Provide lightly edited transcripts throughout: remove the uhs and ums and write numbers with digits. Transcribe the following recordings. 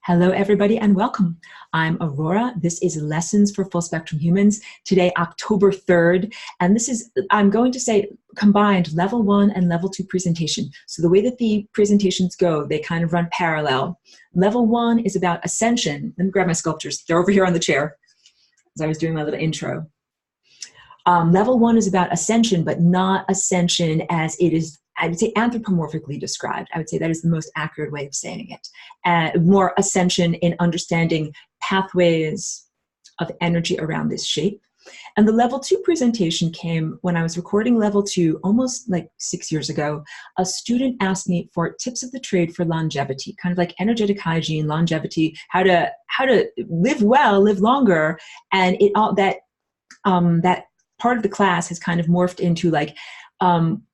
Hello, everybody, and welcome. I'm Aurora. This is Lessons for Full Spectrum Humans. Today, October 3rd, and this is, I'm going to say, combined level 1 and level 2 presentation. So the way that the presentations go, they kind of run parallel. Level 1 is about ascension. Let me grab my sculptures. They're over here on the chair as I was doing my little intro. Level 1 is about ascension, but not ascension as it is, I would say, anthropomorphically described. I would say that is the most accurate way of saying it. More ascension in understanding pathways of energy around this shape. And the level 2 presentation came when I was recording level 2 almost like 6 years ago. A student asked me for tips of the trade for longevity, kind of like energetic hygiene, longevity, how to live well, live longer. And it all that part of the class has kind of morphed into like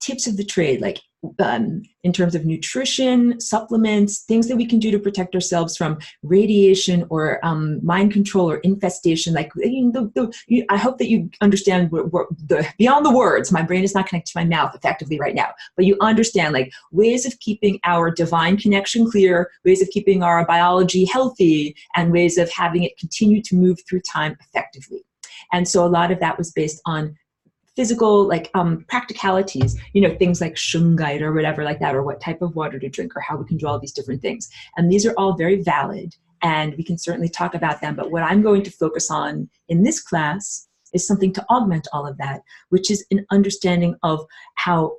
tips of the trade, like in terms of nutrition, supplements, things that we can do to protect ourselves from radiation or mind control or infestation. Like I hope that you understand beyond the words. My brain is not connected to my mouth effectively right now, but you understand like ways of keeping our divine connection clear, ways of keeping our biology healthy, and ways of having it continue to move through time effectively. And so a lot of that was based on physical, like practicalities, things like shungite or whatever like that, or what type of water to drink, or how we can do all these different things. And these are all very valid, and we can certainly talk about them. But what I'm going to focus on in this class is something to augment all of that, which is an understanding of how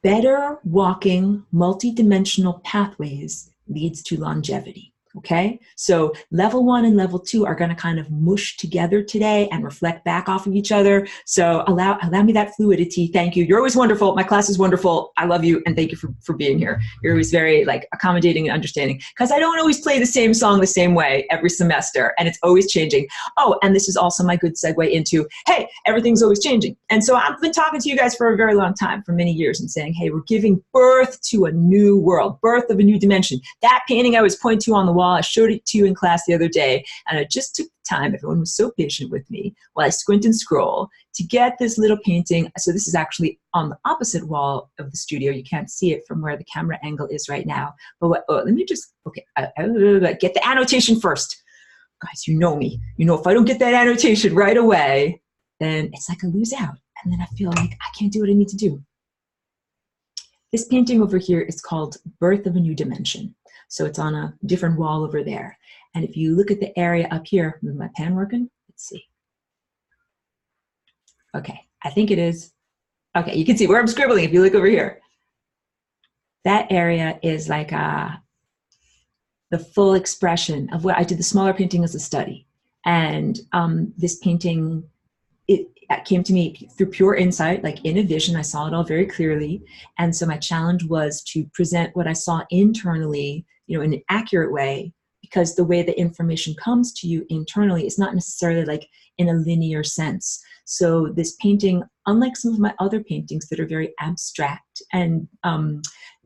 better walking multidimensional pathways leads to longevity. Okay, so level 1 and level 2 are going to kind of mush together today and reflect back off of each other. So allow me that fluidity. Thank you. You're always wonderful. My class is wonderful. I love you, and thank you for being here. You're always very like accommodating and understanding, because I don't always play the same song the same way every semester, and it's always changing. Oh, and this is also my good segue into, hey, everything's always changing. And so I've been talking to you guys for a very long time, for many years, and saying, hey, we're giving birth to a new world, birth of a new dimension. That painting I was pointing to on the wall, I showed it to you in class the other day, and I just took the time, everyone was so patient with me, while I squint and scroll to get this little painting. So this is actually on the opposite wall of the studio. You can't see it from where the camera angle is right now. But let me just, get the annotation first. Guys, you know me. If I don't get that annotation right away, then it's like I lose out. And then I feel like I can't do what I need to do. This painting over here is called Birth of a New Dimension. So it's on a different wall over there. And if you look at the area up here, is my pen working? Let's see. Okay, I think it is. Okay, you can see where I'm scribbling if you look over here. That area is like the full expression of what I did. The smaller painting as a study. And this painting, it came to me through pure insight, like in a vision. I saw it all very clearly. And so my challenge was to present what I saw internally, in an accurate way, because the way the information comes to you internally is not necessarily like in a linear sense. So this painting, unlike some of my other paintings that are very abstract and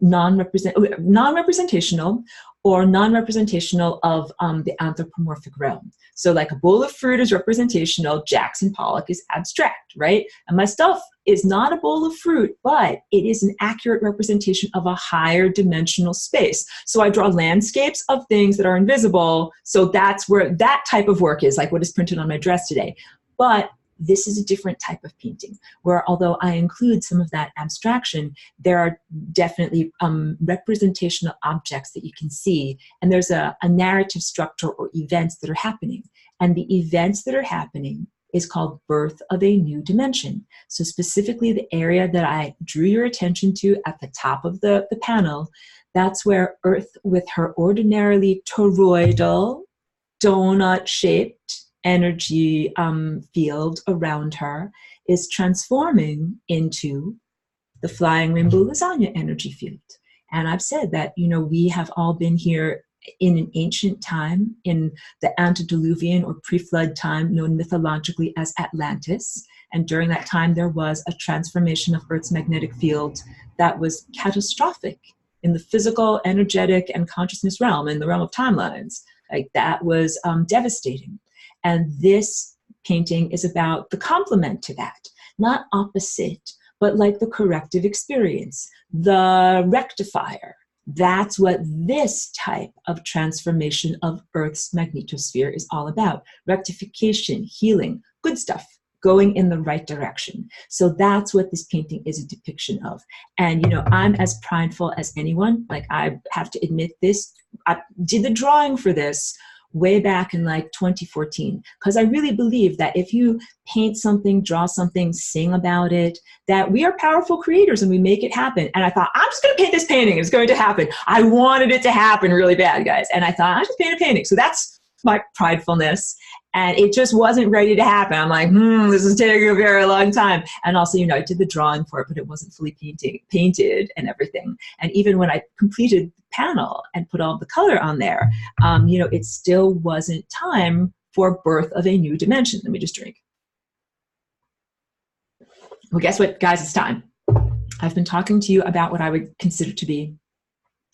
non-representational of the anthropomorphic realm. So like a bowl of fruit is representational, Jackson Pollock is abstract, right? And my stuff is not a bowl of fruit, but it is an accurate representation of a higher dimensional space. So I draw landscapes of things that are invisible. So that's where that type of work is, like what is printed on my dress today. But this is a different type of painting, where although I include some of that abstraction, there are definitely representational objects that you can see. And there's a narrative structure or events that are happening. And the events that are happening is called Birth of a New Dimension. So specifically the area that I drew your attention to at the top of the panel, that's where Earth, with her ordinarily toroidal, donut-shaped energy field around her, is transforming into the flying rainbow lasagna energy field. And I've said that, we have all been here in an ancient time, in the antediluvian or pre-flood time, known mythologically as Atlantis. And during that time, there was a transformation of Earth's magnetic field that was catastrophic in the physical, energetic, and consciousness realm, in the realm of timelines. Like that was devastating. And this painting is about the complement to that, not opposite, but like the corrective experience, the rectifier, That's what this type of transformation of Earth's magnetosphere is all about. Rectification, healing, good stuff, going in the right direction. So that's what this painting is a depiction of. And, you know, I'm as prideful as anyone. Like, I have to admit this. I did the drawing for this way back in like 2014, because I really believe that if you paint something, draw something, sing about it, that we are powerful creators and we make it happen. And I thought, I'm just going to paint this painting. It's going to happen. I wanted it to happen really bad, guys. And I thought, I just paint a painting. So that's my pridefulness. And it just wasn't ready to happen. I'm like, this is taking a very long time. And also, you know, I did the drawing for it, but it wasn't fully painted and everything. And even when I completed the panel and put all the color on there, you know, it still wasn't time for birth of a new dimension. Let me just drink. Well, guess what, guys? It's time. I've been talking to you about what I would consider to be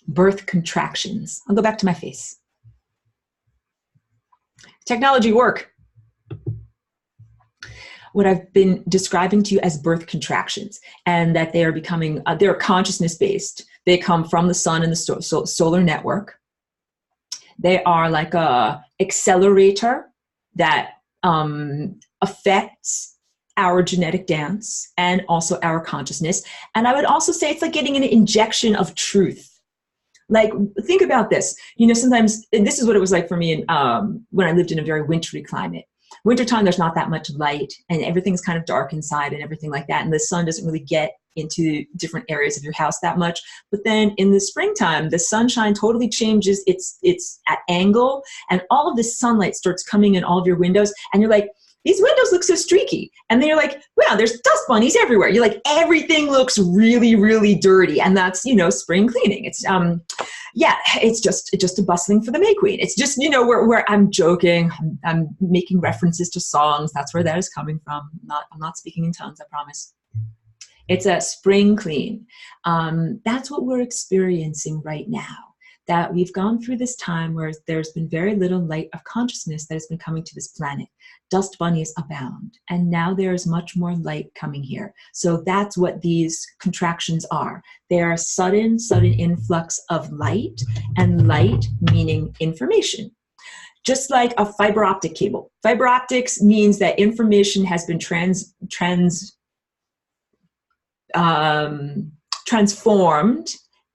birth contractions. I'll go back to my face. Technology work. What I've been describing to you as birth contractions, and that they are becoming, they're consciousness based. They come from the sun and the solar network. They are like a accelerator that affects our genetic dance and also our consciousness. And I would also say it's like getting an injection of truth. Like, think about this. You know, sometimes, and this is what it was like for me when I lived in a very wintry climate. Wintertime, there's not that much light, and everything's kind of dark inside and everything like that. And the sun doesn't really get into different areas of your house that much. But then in the springtime, the sunshine totally changes its at angle, and all of this sunlight starts coming in all of your windows. And you're like, these windows look so streaky. And then you're like, wow, there's dust bunnies everywhere. You're like, everything looks really, really dirty. And that's, you know, spring cleaning. It's, yeah, it's just a bustling for the May Queen. It's just, you know, where I'm joking. I'm making references to songs. That's where that is coming from. I'm not speaking in tongues, I promise. It's a spring clean. That's what we're experiencing right now. That we've gone through this time where there's been very little light of consciousness that has been coming to this planet. Dust bunnies abound, and now there is much more light coming here. So that's what these contractions are. They are a sudden influx of light, and light meaning information. Just like a fiber optic cable. Fiber optics means that information has been transformed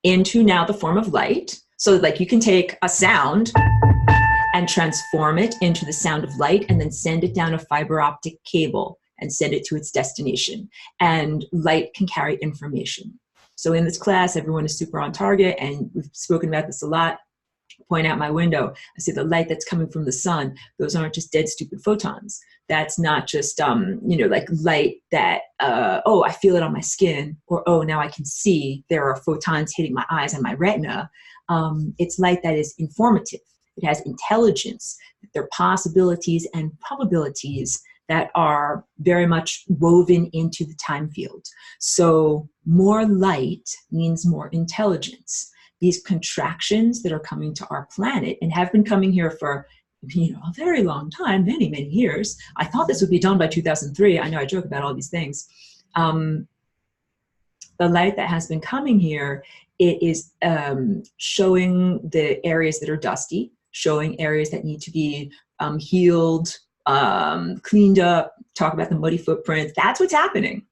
into now the form of light. So like you can take a sound and transform it into the sound of light and then send it down a fiber optic cable and send it to its destination. And light can carry information. So in this class, everyone is super on target, and we've spoken about this a lot. Point out my window. I see the light that's coming from the sun. Those aren't just dead, stupid photons. That's not just, you know, like light that, oh, I feel it on my skin, or, oh, now I can see there are photons hitting my eyes and my retina. It's light that is informative. It has intelligence. There are possibilities and probabilities that are very much woven into the time field. So more light means more intelligence. These contractions that are coming to our planet and have been coming here for, you know, a very long time, many, many years. I thought this would be done by 2003. I know I joke about all these things. The light that has been coming here, it is showing the areas that are dusty, showing areas that need to be healed, cleaned up, talk about the muddy footprints. That's what's happening.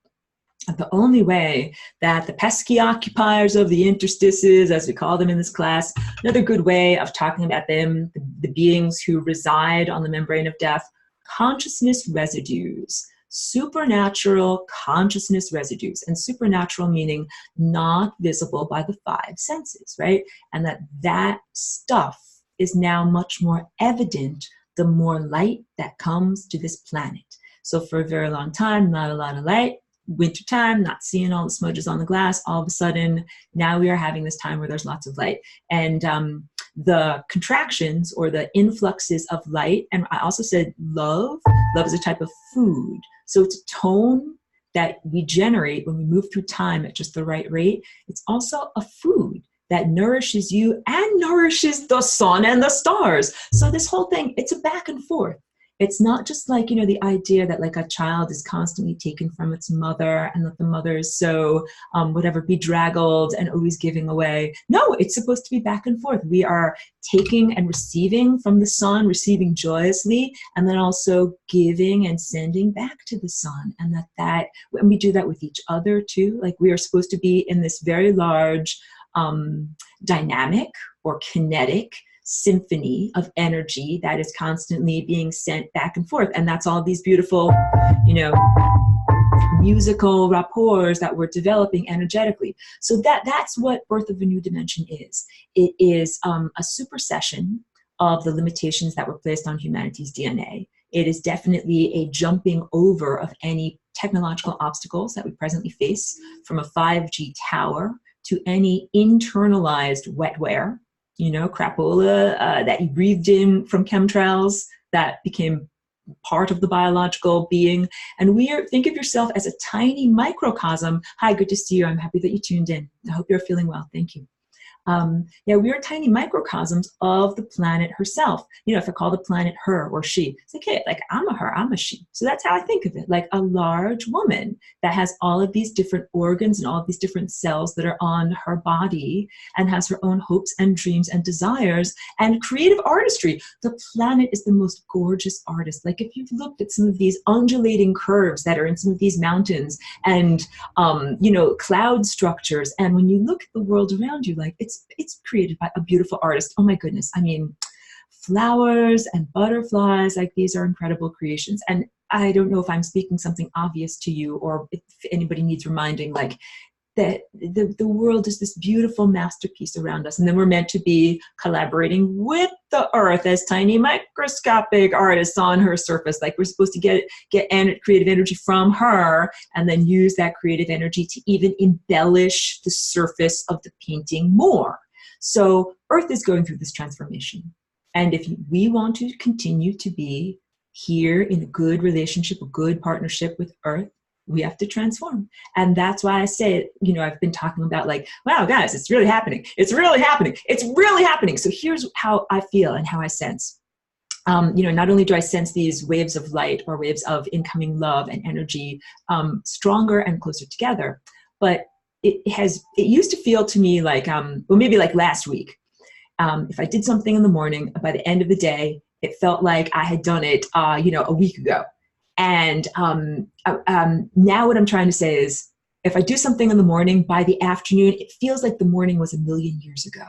The only way that the pesky occupiers of the interstices, as we call them in this class, another good way of talking about them, the beings who reside on the membrane of death, consciousness residues, supernatural consciousness residues, and supernatural meaning not visible by the five senses, right? And that stuff is now much more evident the more light that comes to this planet. So for a very long time, not a lot of light. Wintertime, not seeing all the smudges on the glass. All of a sudden, now we are having this time where there's lots of light. And the contractions or the influxes of light, and I also said love. Love is a type of food. So it's a tone that we generate when we move through time at just the right rate. It's also a food that nourishes you and nourishes the sun and the stars. So this whole thing, it's a back and forth. It's not just like, you know, the idea that like a child is constantly taken from its mother and that the mother is so, whatever, bedraggled and always giving away. No, it's supposed to be back and forth. We are taking and receiving from the sun, receiving joyously, and then also giving and sending back to the sun. And and we do that with each other too. Like we are supposed to be in this very large, dynamic or kinetic symphony of energy that is constantly being sent back and forth. And that's all these beautiful, you know, musical rapports that we're developing energetically. So that's what Birth of a New Dimension is. It is a supersession of the limitations that were placed on humanity's DNA. It is definitely a jumping over of any technological obstacles that we presently face, from a 5G tower to any internalized wetware, you know, crapola that you breathed in from chemtrails that became part of the biological being. And think of yourself as a tiny microcosm. Hi, good to see you. I'm happy that you tuned in. I hope you're feeling well. Thank you. Yeah, we are tiny microcosms of the planet herself. You know, if I call the planet her or she, it's like, hey, like I'm a her, I'm a she. So that's how I think of it, like a large woman that has all of these different organs and all of these different cells that are on her body and has her own hopes and dreams and desires and creative artistry. The planet is the most gorgeous artist. Like if you've looked at some of these undulating curves that are in some of these mountains and, you know, cloud structures, and when you look at the world around you, like it's created by a beautiful artist. Oh my goodness. I mean, flowers and butterflies, like these are incredible creations. And I don't know if I'm speaking something obvious to you or if anybody needs reminding, like that the world is this beautiful masterpiece around us. And then we're meant to be collaborating with the earth as tiny microscopic artists on her surface. Like we're supposed to get creative energy from her and then use that creative energy to even embellish the surface of the painting more. So earth is going through this transformation. And if we want to continue to be here in a good relationship, a good partnership with earth, we have to transform. And that's why I say, you know, I've been talking about like, wow, guys, it's really happening. It's really happening. It's really happening. So here's how I feel and how I sense. You know, not only do I sense these waves of light or waves of incoming love and energy stronger and closer together, but it used to feel to me like, well, maybe like last week, if I did something in the morning, by the end of the day, it felt like I had done it, you know, a week ago. And now what I'm trying to say is, if I do something in the morning, by the afternoon, it feels like the morning was a million years ago.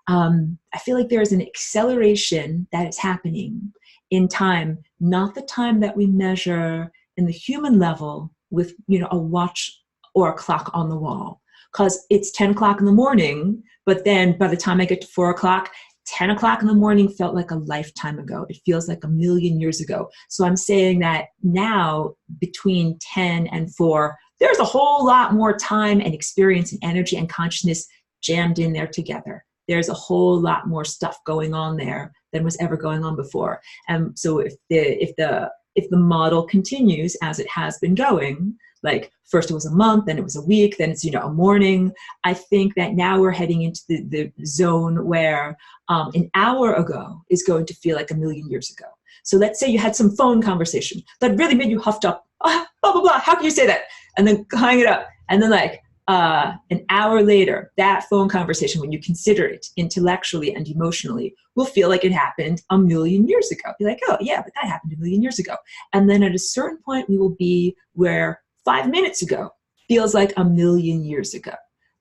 I feel like there is an acceleration that is happening in time, not the time that we measure in the human level with, you know, a watch or a clock on the wall. Because it's 10 o'clock in the morning, but then by the time I get to 4 o'clock, 10 o'clock in the morning felt like a lifetime ago. It feels like a million years ago. So I'm saying that now between 10 and 4, there's a whole lot more time and experience and energy and consciousness jammed in there together. There's a whole lot more stuff going on there than was ever going on before. And so if the model continues as it has been going, like first it was a month, then it was a week, then it's, you know, a morning. I think that now we're heading into the zone where an hour ago is going to feel like a million years ago. So let's say you had some phone conversation that really made you huffed up, blah, blah, blah, how can you say that? And then hang it up. And then like an hour later, that phone conversation, when you consider it intellectually and emotionally, will feel like it happened a million years ago. Be like, oh yeah, but that happened a million years ago. And then at a certain point, we will be where 5 minutes ago feels like a million years ago.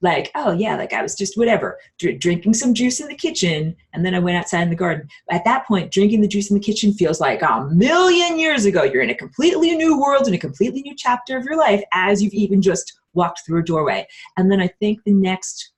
Like, oh yeah, like I was just whatever, drinking some juice in the kitchen, and then I went outside in the garden. At that point, drinking the juice in the kitchen feels like a million years ago. You're in a completely new world, in a completely new chapter of your life, as you've even just walked through a doorway. And then I think the next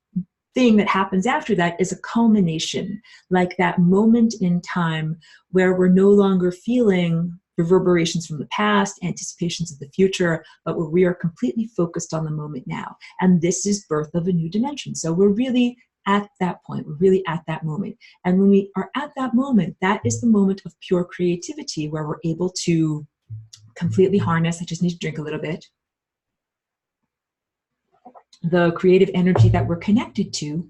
thing that happens after that is a culmination, like that moment in time where we're no longer feeling reverberations from the past, anticipations of the future, but where we are completely focused on the moment now. And this is birth of a new dimension. So we're really at that point. We're really at that moment. And when we are at that moment, that is the moment of pure creativity where we're able to completely harness, I just need to drink a little bit, the creative energy that we're connected to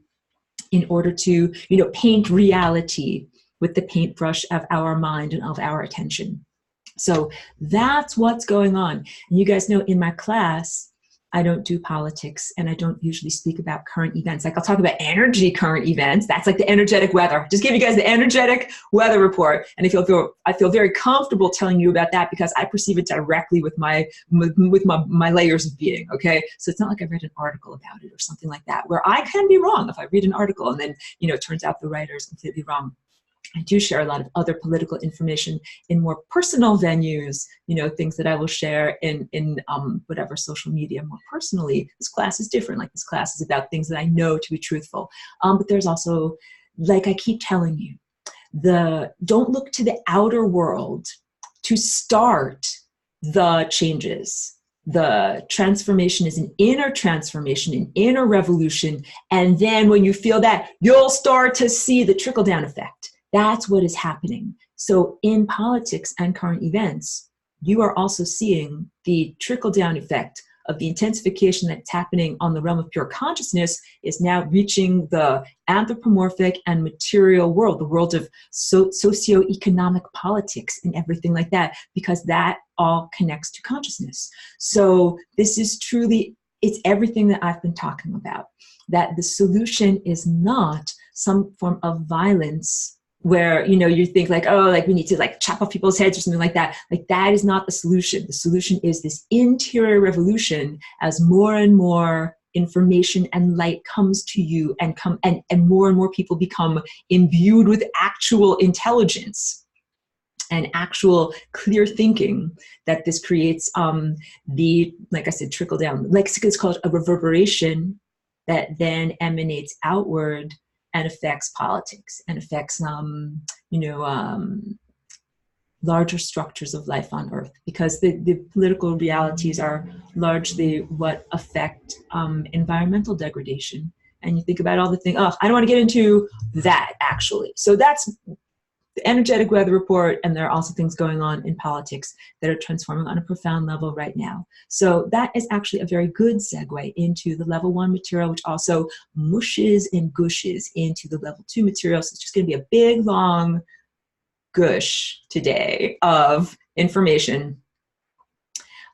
in order to, you know, paint reality with the paintbrush of our mind and of our attention. So that's what's going on. And you guys know in my class, I don't do politics and I don't usually speak about current events. Like I'll talk about energy current events. That's like the energetic weather. Just give you guys the energetic weather report. And I feel very comfortable telling you about that because I perceive it directly with my layers of being. Okay. So it's not like I read an article about it or something like that, where I can be wrong if I read an article and then, it turns out the writer is completely wrong. I do share a lot of other political information in more personal venues, things that I will share in whatever social media more personally. This class is different. Like this class is about things that I know to be truthful. But there's also, like I keep telling you, don't look to the outer world to start the changes. The transformation is an inner transformation, an inner revolution. And then when you feel that, you'll start to see the trickle-down effect. That's what is happening. So in politics and current events, you are also seeing the trickle-down effect of the intensification that's happening on the realm of pure consciousness is now reaching the anthropomorphic and material world, the world of socioeconomic politics and everything like that, because that all connects to consciousness. So this is truly, it's everything that I've been talking about, that the solution is not some form of violence where, you think like, oh, like we need to like chop off people's heads or something like that. Like that is not the solution. The solution is this interior revolution as more and more information and light comes to you and more people become imbued with actual intelligence and actual clear thinking, that this creates like I said, trickle down, like it's called a reverberation that then emanates outward and affects politics and affects, larger structures of life on Earth, because the political realities are largely what affect environmental degradation. And you think about all the things, I don't want to get into that actually. So that's the energetic weather report, and there are also things going on in politics that are transforming on a profound level right now. So that is actually a very good segue into the level 1 material, which also mushes and gushes into the level 2 material. So it's just going to be a big, long gush today of information.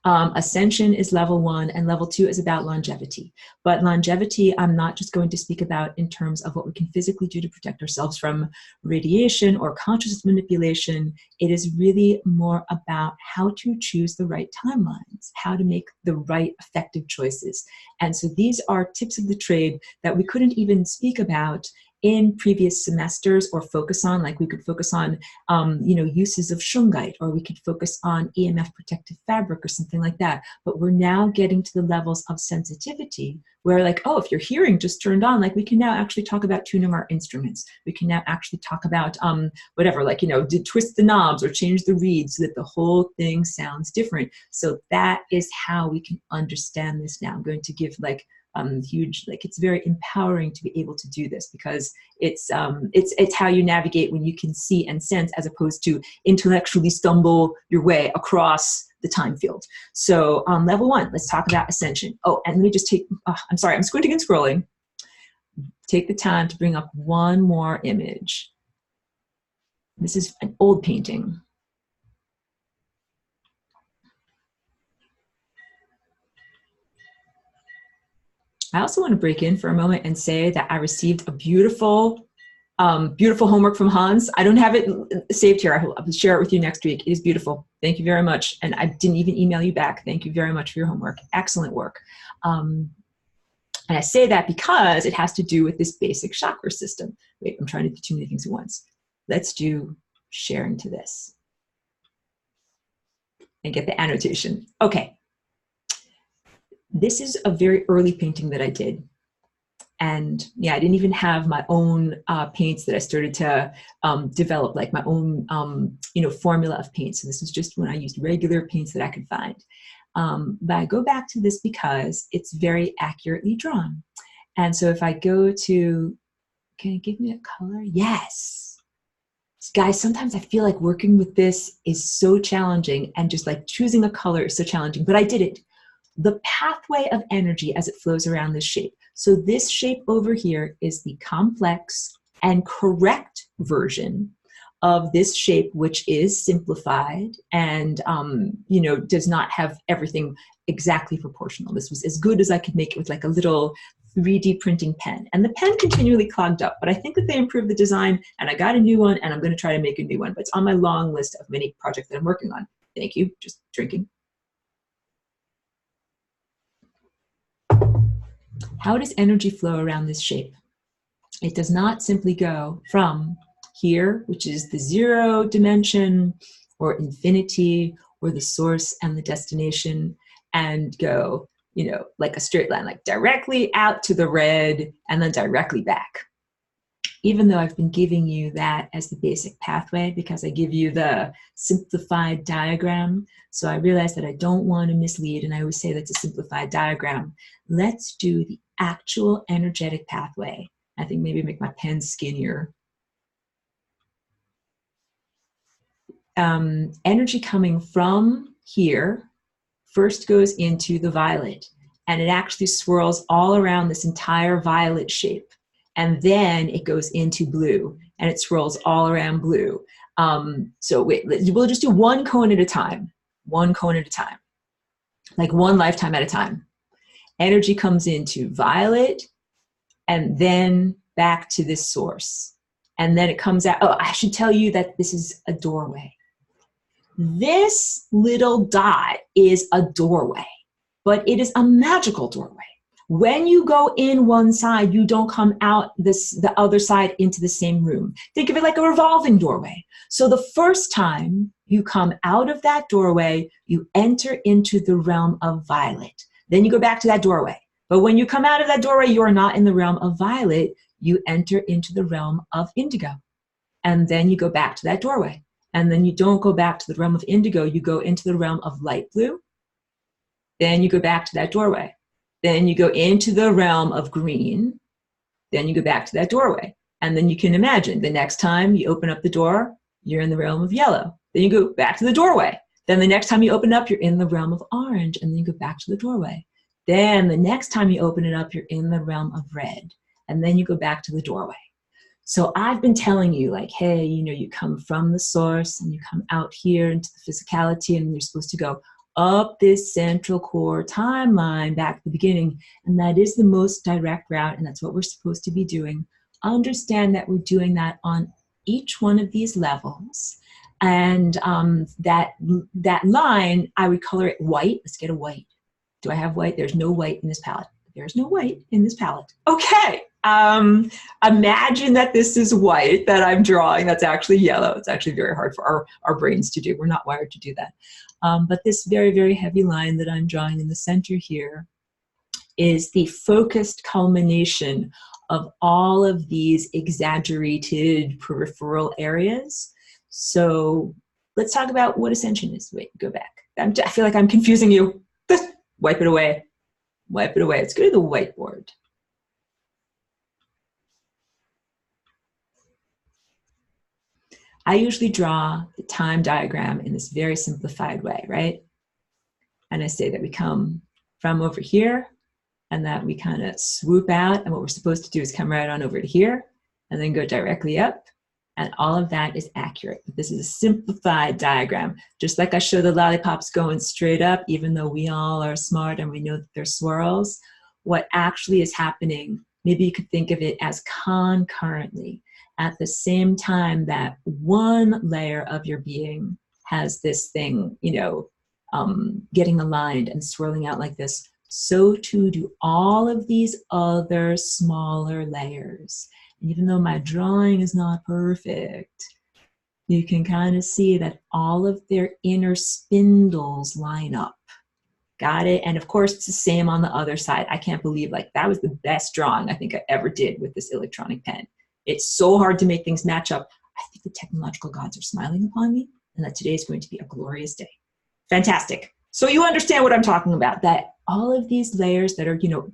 Ascension is level 1 and level 2 is about longevity. But longevity, I'm not just going to speak about in terms of what we can physically do to protect ourselves from radiation or consciousness manipulation. It is really more about how to choose the right timelines, how to make the right effective choices. And so these are tips of the trade that we couldn't even speak about in previous semesters or focus on. Like we could focus on, uses of shungite, or we could focus on EMF protective fabric or something like that. But we're now getting to the levels of sensitivity where like, oh, if your hearing just turned on, like we can now actually talk about tuning our instruments. We can now actually talk about whatever, like, twist the knobs or change the reeds so that the whole thing sounds different. So that is how we can understand this now. I'm going to give like huge, like it's very empowering to be able to do this, because it's how you navigate when you can see and sense, as opposed to intellectually stumble your way across the time field. So level 1, let's talk about ascension. Oh, and let me just take, I'm sorry, I'm squinting and scrolling. Take the time to bring up one more image. This is an old painting. I also want to break in for a moment and say that I received a beautiful, beautiful homework from Hans. I don't have it saved here. I'll share it with you next week. It is beautiful. Thank you very much. And I didn't even email you back. Thank you very much for your homework. Excellent work. And I say that because it has to do with this basic chakra system. Wait, I'm trying to do too many things at once. Let's do sharing to this and get the annotation. Okay. This is a very early painting that I did. And yeah, I didn't even have my own paints that I started to develop, like my own, formula of paints. So this was just when I used regular paints that I could find. But I go back to this because it's very accurately drawn. And so if I go to, can you give me a color? Yes. Guys, sometimes I feel like working with this is so challenging, and just like choosing a color is so challenging, but I did it. The pathway of energy as it flows around this shape. So this shape over here is the complex and correct version of this shape, which is simplified and, you know, does not have everything exactly proportional. This was as good as I could make it with like a little 3D printing pen. And the pen continually clogged up, but I think that they improved the design and I got a new one and I'm going to try to make a new one, but it's on my long list of many projects that I'm working on. Thank you. Just drinking. How does energy flow around this shape? It does not simply go from here, which is the 0 dimension or infinity or the source and the destination, and go, you know, like a straight line, like directly out to the red and then directly back. Even though I've been giving you that as the basic pathway because I give you the simplified diagram, so I realize that I don't want to mislead, and I always say that's a simplified diagram. Let's do the actual energetic pathway. I think maybe make my pen skinnier. Energy coming from here first goes into the violet, and it actually swirls all around this entire violet shape. And then it goes into blue, and it swirls all around blue. So wait, we'll just do one cone at a time. One cone at a time. Like one lifetime at a time. Energy comes into violet, and then back to this source. And then it comes out. Oh, I should tell you that this is a doorway. This little dot is a doorway, but it is a magical doorway. When you go in one side, you don't come out the other side into the same room. Think of it like a revolving doorway. So the first time you come out of that doorway, you enter into the realm of violet. Then you go back to that doorway. But when you come out of that doorway, you are not in the realm of violet. You enter into the realm of indigo. And then you go back to that doorway. And then you don't go back to the realm of indigo. You go into the realm of light blue. Then you go back to that doorway. Then you go into the realm of green. Then you go back to that doorway. And then you can imagine the next time you open up the door, you're in the realm of yellow. Then you go back to the doorway. Then the next time you open up, you're in the realm of orange. And then you go back to the doorway. Then the next time you open it up, you're in the realm of red. And then you go back to the doorway. So I've been telling you, like, hey, you know, you come from the source and you come out here into the physicality, and you're supposed to go up this central core timeline back at the beginning. And that is the most direct route, and that's what we're supposed to be doing. Understand that we're doing that on each one of these levels. And that line, I would color it white. Let's get a white. Do I have white? There's no white in this palette. There's no white in this palette. Okay. Imagine that this is white that I'm drawing. That's actually yellow. It's actually very hard for our brains to do. We're not wired to do that. But this very, very heavy line that I'm drawing in the center here is the focused culmination of all of these exaggerated peripheral areas. So let's talk about what ascension is. Wait, go back. I feel like I'm confusing you. Wipe it away. Wipe it away. Let's go to the whiteboard. I usually draw the time diagram in this very simplified way, right? And I say that we come from over here and that we kind of swoop out, and what we're supposed to do is come right on over to here and then go directly up, and all of that is accurate. But this is a simplified diagram. Just like I show the lollipops going straight up, even though we all are smart and we know that they're swirls, what actually is happening, maybe you could think of it as concurrently. At the same time that one layer of your being has this thing, you know, getting aligned and swirling out like this, so too do all of these other smaller layers. And even though my drawing is not perfect, you can kind of see that all of their inner spindles line up. Got it? And of course, it's the same on the other side. I can't believe, like, that was the best drawing I think I ever did with this electronic pen. It's so hard to make things match up. I think the technological gods are smiling upon me, and that today is going to be a glorious day. Fantastic. So you understand what I'm talking about, that all of these layers that are, you know,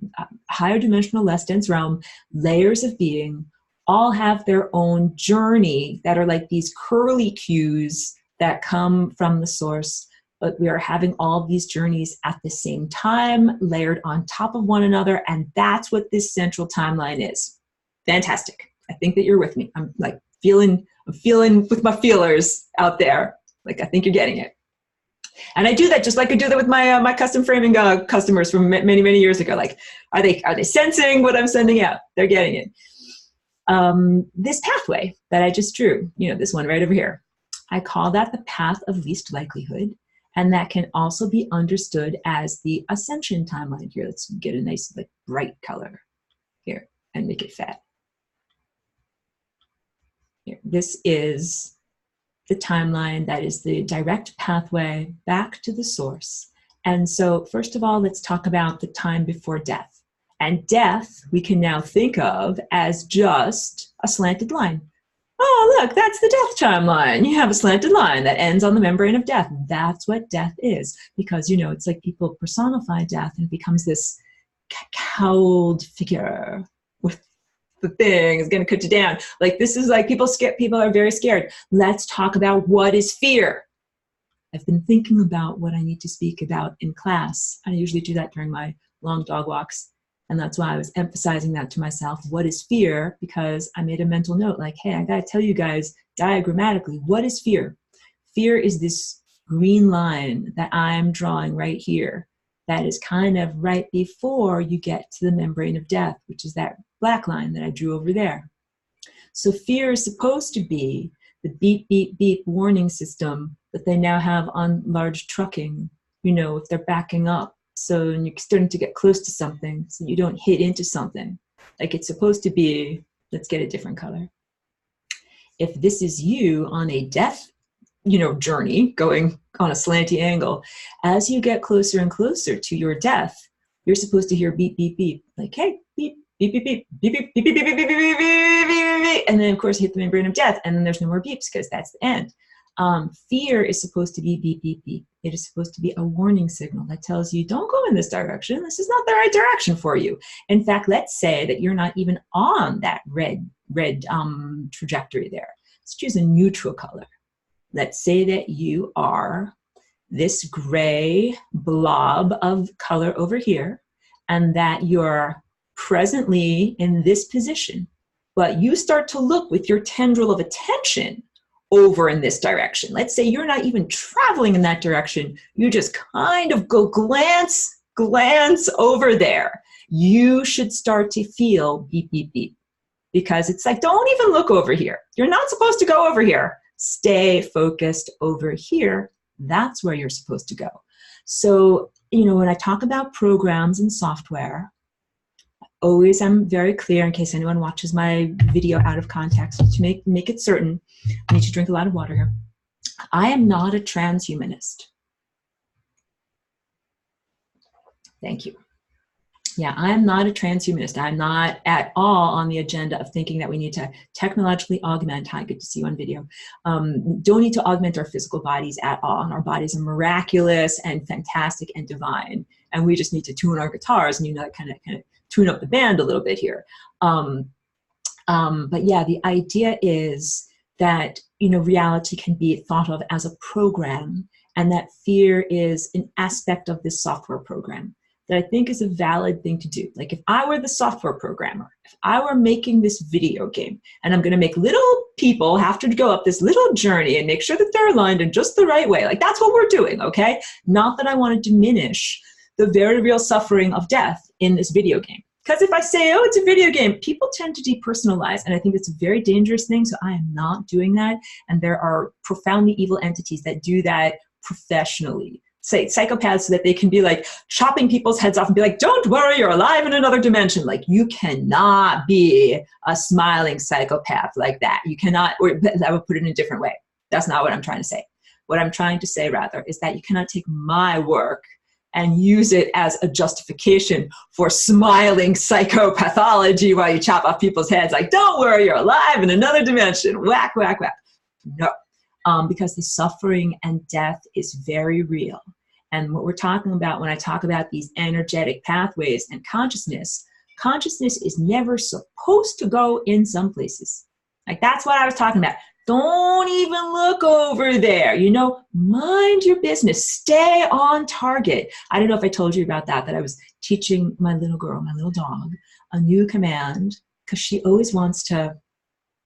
higher dimensional, less dense realm, layers of being, all have their own journey that are like these curly cues that come from the source, but we are having all these journeys at the same time, layered on top of one another, and that's what this central timeline is. Fantastic. I think that you're with me. I'm like I'm feeling with my feelers out there. Like, I think you're getting it. And I do that just like I do that with my my custom framing customers from many, many years ago. Like, are they sensing what I'm sending out? They're getting it. This pathway that I just drew, you know, this one right over here, I call that the path of least likelihood. And that can also be understood as the ascension timeline. Here, let's get a nice, like, bright color here and make it fat. Here, this is the timeline that is the direct pathway back to the source. And so, first of all, let's talk about the time before death. And death, we can now think of as just a slanted line. Oh, look, that's the death timeline. You have a slanted line that ends on the membrane of death. That's what death is. Because, you know, it's like people personify death and it becomes this cowled figure with the thing is going to cut you down. Like, this is like people are very scared. Let's talk about what is fear. I've been thinking about what I need to speak about in class. I usually do that during my long dog walks. And that's why I was emphasizing that to myself. What is fear? Because I made a mental note like, hey, I got to tell you guys diagrammatically, what is fear? Fear is this green line that I'm drawing right here. That is kind of right before you get to the membrane of death, which is that black line that I drew over there. So fear is supposed to be the beep, beep, beep warning system that they now have on large trucking, you know, if they're backing up. So you're starting to get close to something, so you don't hit into something. Like, it's supposed to be, let's get a different color. If this is you on a death, you know, journey, going on a slanty angle, as you get closer and closer to your death, you're supposed to hear beep, beep, beep. Like, hey, beep, beep, beep, beep, beep, beep, beep, beep, beep, beep, beep, beep, beep, beep. And then, of course, you hit the membrane of death, and then there's no more beeps because that's the end. Fear is supposed to be beep, beep, beep. It is supposed to be a warning signal that tells you, don't go in this direction. This is not the right direction for you. In fact, let's say that you're not even on that red trajectory there. Let's choose a neutral color. Let's say that you are this gray blob of color over here, and that you're presently in this position, but you start to look with your tendril of attention over in this direction. Let's say you're not even traveling in that direction. You just kind of go glance over there. You should start to feel beep, beep, beep. Because it's like, don't even look over here. You're not supposed to go over here. Stay focused over here. That's where you're supposed to go. So, you know, when I talk about programs and software, always I'm very clear, in case anyone watches my video out of context, to make it certain. I need to drink a lot of water here. I am not a transhumanist. Thank you. Yeah, I am not a transhumanist. I'm not at all on the agenda of thinking that we need to technologically augment. Hi, good to see you on video. Don't need to augment our physical bodies at all. And our bodies are miraculous and fantastic and divine. And we just need to tune our guitars and, you know, kind of tune up the band a little bit here. But yeah, the idea is that, you know, reality can be thought of as a program, and that fear is an aspect of this software program that I think is a valid thing to do. Like, if I were the software programmer, if I were making this video game, and I'm gonna make little people have to go up this little journey and make sure that they're aligned in just the right way, like, that's what we're doing, okay? Not that I wanna diminish the very real suffering of death in this video game. Because if I say, oh, it's a video game, people tend to depersonalize, and I think it's a very dangerous thing, so I am not doing that. And there are profoundly evil entities that do that professionally. Say psychopaths, so that they can be like chopping people's heads off and be like, don't worry, you're alive in another dimension. Like, you cannot be a smiling psychopath like that. You cannot, or I would put it in a different way. That's not what I'm trying to say. What I'm trying to say, rather, is that you cannot take my work and use it as a justification for smiling psychopathology while you chop off people's heads. Like, don't worry, you're alive in another dimension. Whack, whack, whack. No. Because the suffering and death is very real. And what we're talking about when I talk about these energetic pathways and consciousness is never supposed to go in some places. Like, that's what I was talking about. Don't even look over there. You know, mind your business. Stay on target. I don't know if I told you about that I was teaching my little girl, my little dog, a new command, because she always wants to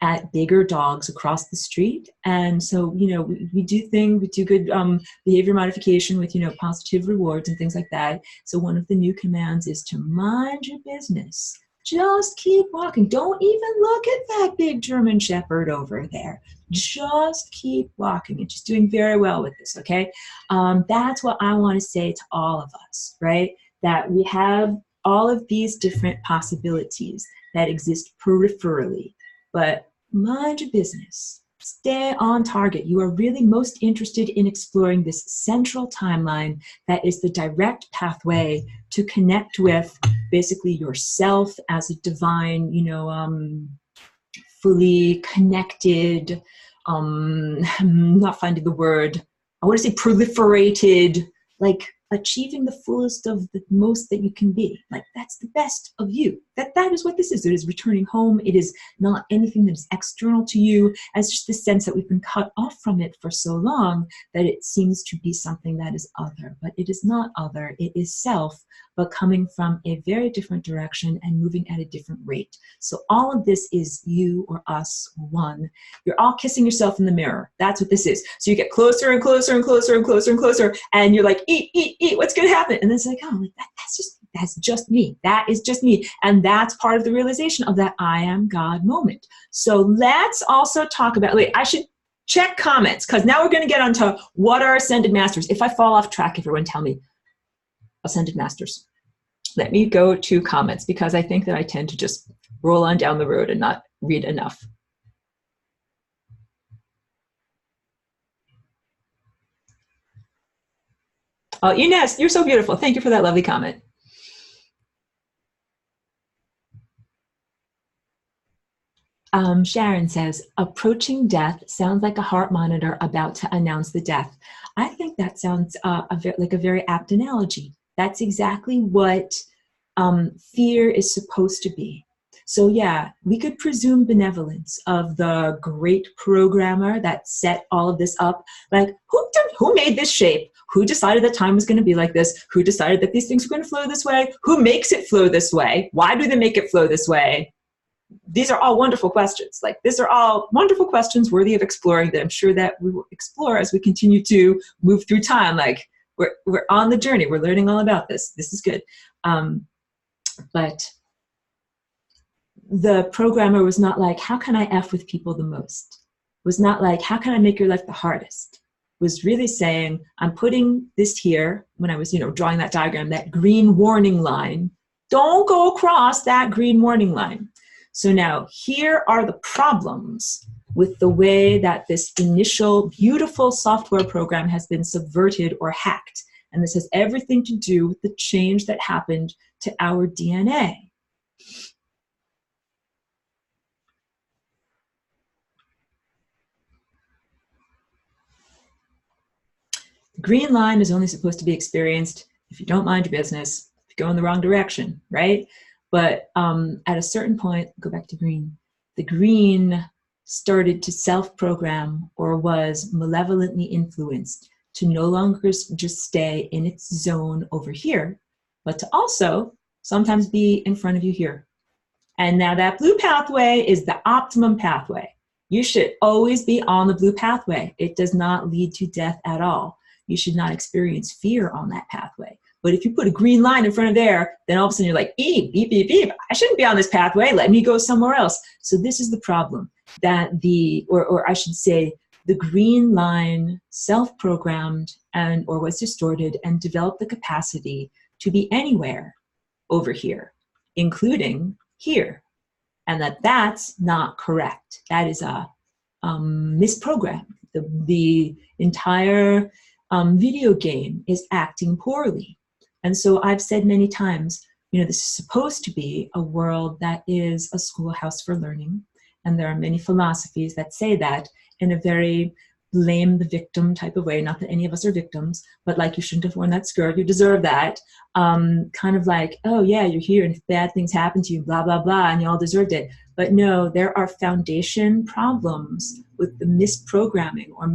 at bigger dogs across the street. And so, you know, we do things, we do good behavior modification with, you know, positive rewards and things like that. So one of the new commands is to mind your business. Just keep walking. Don't even look at that big German Shepherd over there. Just keep walking. And she's doing very well with this, okay? That's what I want to say to all of us, right? That we have all of these different possibilities that exist peripherally, but mind your business. Stay on target. You are really most interested in exploring this central timeline that is the direct pathway to connect with basically yourself as a divine, you know, fully connected, I'm not finding the word, I want to say proliferated, like achieving the fullest of the most that you can be. Like that's the best of you. That is what this is. It is returning home. It is not anything that is external to you. It's just the sense that we've been cut off from it for so long that it seems to be something that is other, but it is not other. It is self, but coming from a very different direction and moving at a different rate. So all of this is you or us, one. You're all kissing yourself in the mirror. That's what this is. So you get closer and closer and closer and closer and closer, and you're like, eat, eat, eat, what's going to happen? And it's like, oh, like that's just me. That is just me. And that's part of the realization of that I am God moment. So let's also talk about, wait, I should check comments, because now we're going to get onto what are ascended masters. If I fall off track, everyone tell me. Ascended masters. Let me go to comments, because I think that I tend to just roll on down the road and not read enough. Oh, Ines, you're so beautiful. Thank you for that lovely comment. Sharon says, approaching death sounds like a heart monitor about to announce the death. I think that sounds like a very apt analogy. That's exactly what fear is supposed to be. So yeah, we could presume benevolence of the great programmer that set all of this up. Like, who made this shape? Who decided that time was going to be like this? Who decided that these things were going to flow this way? Who makes it flow this way? Why do they make it flow this way? These are all wonderful questions. Like, these are all wonderful questions worthy of exploring that I'm sure that we will explore as we continue to move through time. Like, we're on the journey. We're learning all about this. This is good. But the programmer was not like, how can I F with people the most? Was not like, how can I make your life the hardest? Was really saying, I'm putting this here, when I was, you know, drawing that diagram, that green warning line. Don't go across that green warning line. So now here are the problems with the way that this initial beautiful software program has been subverted or hacked. And this has everything to do with the change that happened to our DNA. The green line is only supposed to be experienced if you don't mind your business, if you go in the wrong direction, right? But at a certain point, go back to green, the green started to self-program or was malevolently influenced to no longer just stay in its zone over here, but to also sometimes be in front of you here. And now that blue pathway is the optimum pathway. You should always be on the blue pathway. It does not lead to death at all. You should not experience fear on that pathway. But if you put a green line in front of there, then all of a sudden you're like, beep, beep, beep, beep. I shouldn't be on this pathway. Let me go somewhere else. So this is the problem, that or I should say, the green line self-programmed or was distorted and developed the capacity to be anywhere over here, including here. And that's not correct. That is a misprogram. The entire video game is acting poorly. And so I've said many times, you know, this is supposed to be a world that is a schoolhouse for learning. And there are many philosophies that say that in a very blame the victim type of way. Not that any of us are victims, but like, you shouldn't have worn that skirt, you deserve that. Kind of like, oh yeah, you're here, and if bad things happen to you, blah, blah, blah, and you all deserved it. But no, there are foundation problems with the misprogramming or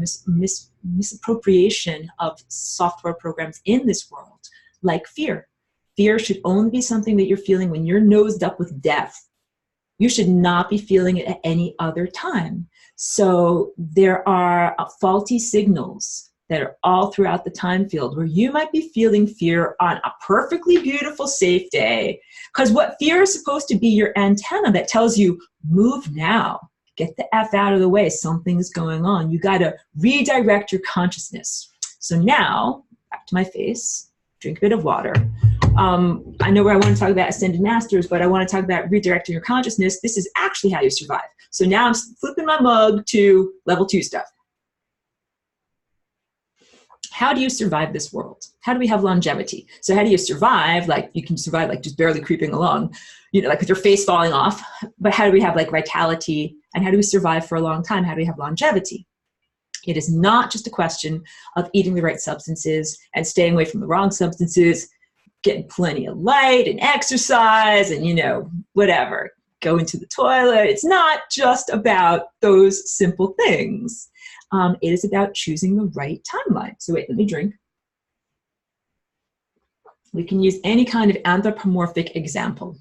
misappropriation of software programs in this world, like fear. Fear should only be something that you're feeling when you're nosed up with death. You should not be feeling it at any other time. So there are faulty signals that are all throughout the time field where you might be feeling fear on a perfectly beautiful, safe day. Because what fear is supposed to be your antenna that tells you, move now, get the F out of the way, something's going on. You got to redirect your consciousness. So now, back to my face, drink a bit of water. I know where I want to talk about ascended masters, but I want to talk about redirecting your consciousness. This is actually how you survive. So now I'm flipping my mug to level 2 stuff. How do you survive this world? How do we have longevity? So how do you survive? Like, you can survive like just barely creeping along, you know, like with your face falling off. But how do we have like vitality? And how do we survive for a long time? How do we have longevity? It is not just a question of eating the right substances and staying away from the wrong substances, getting plenty of light and exercise and, you know, whatever, go into the toilet. It's not just about those simple things. It is about choosing the right timeline. So wait, let me drink. We can use any kind of anthropomorphic example.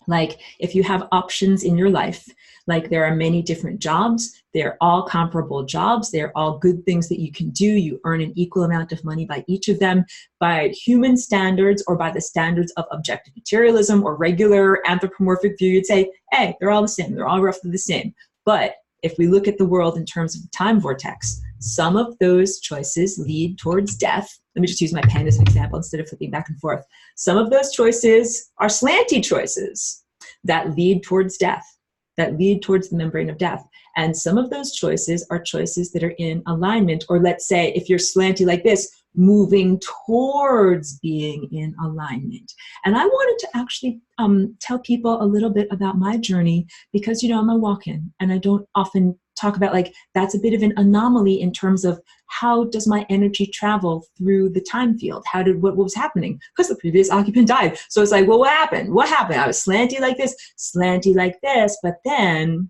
Like if you have options in your life, like there are many different jobs, they're all comparable jobs, they're all good things that you can do, you earn an equal amount of money by each of them, by human standards or by the standards of objective materialism or regular anthropomorphic view, you'd say, hey, they're all the same, they're all roughly the same. But if we look at the world in terms of the time vortex, some of those choices lead towards death. Let me just use my pen as an example instead of flipping back and forth. Some of those choices are slanty choices that lead towards death, that lead towards the membrane of death. And some of those choices are choices that are in alignment, or let's say if you're slanty like this, moving towards being in alignment. And I wanted to actually tell people a little bit about my journey because, you know, I'm a walk-in and I don't often talk about, like, that's a bit of an anomaly in terms of how does my energy travel through the time field? What was happening? Because the previous occupant died. So it's like, well, what happened? What happened? I was slanty like this, slanty like this, but then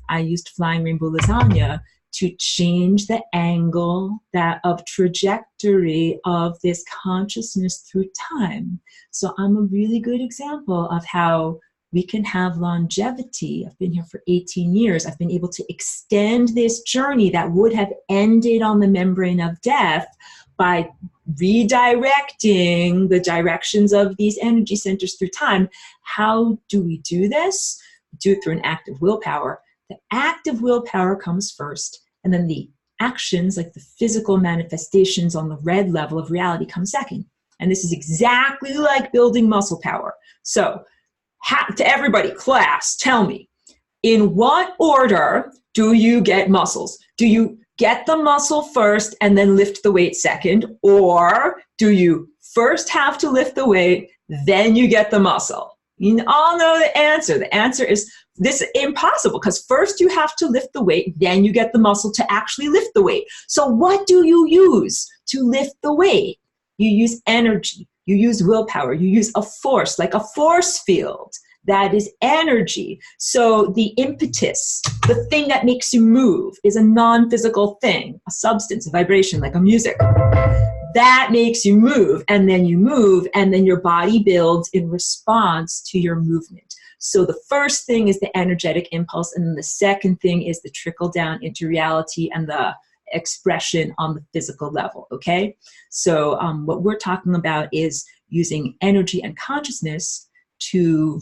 I used flying rainbow lasagna to change the angle of trajectory of this consciousness through time. So I'm a really good example of how we can have longevity. I've been here for 18 years. I've been able to extend this journey that would have ended on the membrane of death by redirecting the directions of these energy centers through time. How do we do this? We do it through an act of willpower. The act of willpower comes first, and then the actions, like the physical manifestations on the red level of reality, come second. And this is exactly like building muscle power. So to everybody, class, tell me, in what order do you get muscles? Do you get the muscle first and then lift the weight second? Or do you first have to lift the weight, then you get the muscle? You all know the answer. The answer is this impossible, because first you have to lift the weight, then you get the muscle to actually lift the weight. So what do you use to lift the weight? You use energy, you use willpower, you use a force, like a force field. That is energy. So the impetus, the thing that makes you move, is a non-physical thing, a substance, a vibration, like a music. That makes you move, and then your body builds in response to your movement. So the first thing is the energetic impulse, and then the second thing is the trickle down into reality and the expression on the physical level, okay? So what we're talking about is using energy and consciousness to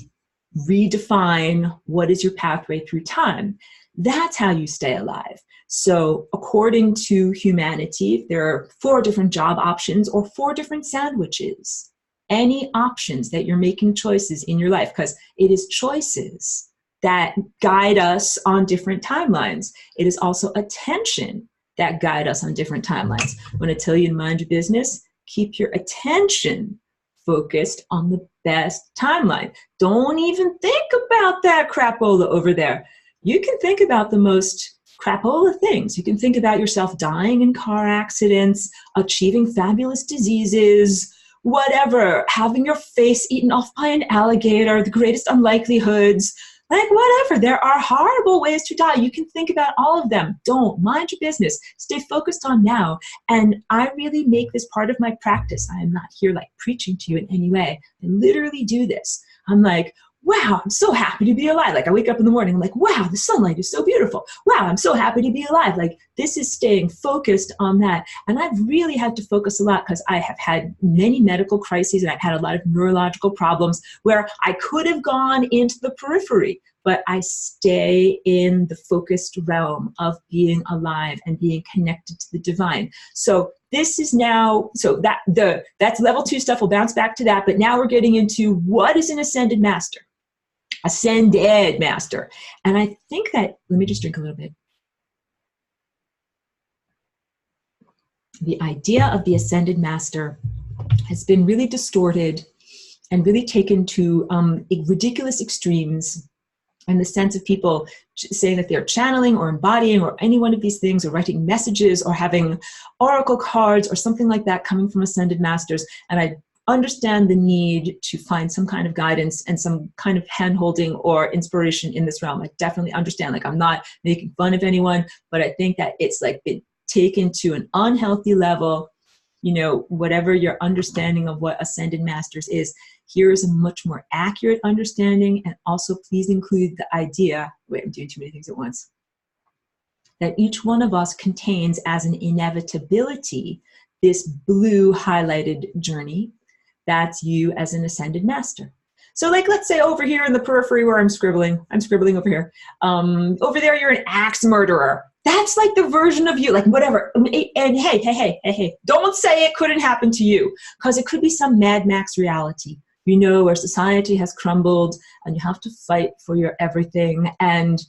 redefine what is your pathway through time. That's how you stay alive. So according to humanity, there are 4 different job options or 4 different sandwiches. Any options that you're making choices in your life, because it is choices that guide us on different timelines. It is also attention that guide us on different timelines. I'm going to tell you to mind your business. Keep your attention focused on the best timeline. Don't even think about that crapola over there. You can think about the most crapola things. You can think about yourself dying in car accidents, achieving fabulous diseases, whatever, having your face eaten off by an alligator, the greatest unlikelihoods, like whatever. There are horrible ways to die. You can think about all of them. Don't mind your business. Stay focused on now. And I really make this part of my practice. I am not here like preaching to you in any way. I literally do this. I'm like, wow, I'm so happy to be alive. Like I wake up in the morning, I'm like, wow, the sunlight is so beautiful. Wow, I'm so happy to be alive. Like this is staying focused on that. And I've really had to focus a lot because I have had many medical crises and I've had a lot of neurological problems where I could have gone into the periphery, but I stay in the focused realm of being alive and being connected to the divine. So this is now, so that's level 2 stuff. We'll bounce back to that. But now we're getting into what is an ascended master. Ascended master. And I think that, let me just drink a little bit. The idea of the ascended master has been really distorted and really taken to ridiculous extremes, in the sense of people saying that they're channeling or embodying or any one of these things, or writing messages or having oracle cards or something like that coming from ascended masters. And I understand the need to find some kind of guidance and some kind of hand-holding or inspiration in this realm. I definitely understand. Like I'm not making fun of anyone, but I think that it's like been taken to an unhealthy level. You know, whatever your understanding of what ascended masters is, here is a much more accurate understanding. And also please include the idea, wait, I'm doing too many things at once, that each one of us contains as an inevitability this blue highlighted journey. That's you as an ascended master. So like, let's say over here in the periphery where I'm scribbling over here. Over there, you're an axe murderer. That's like the version of you, like whatever. And hey, don't say it couldn't happen to you, because it could be some Mad Max reality, you know, where society has crumbled and you have to fight for your everything. And,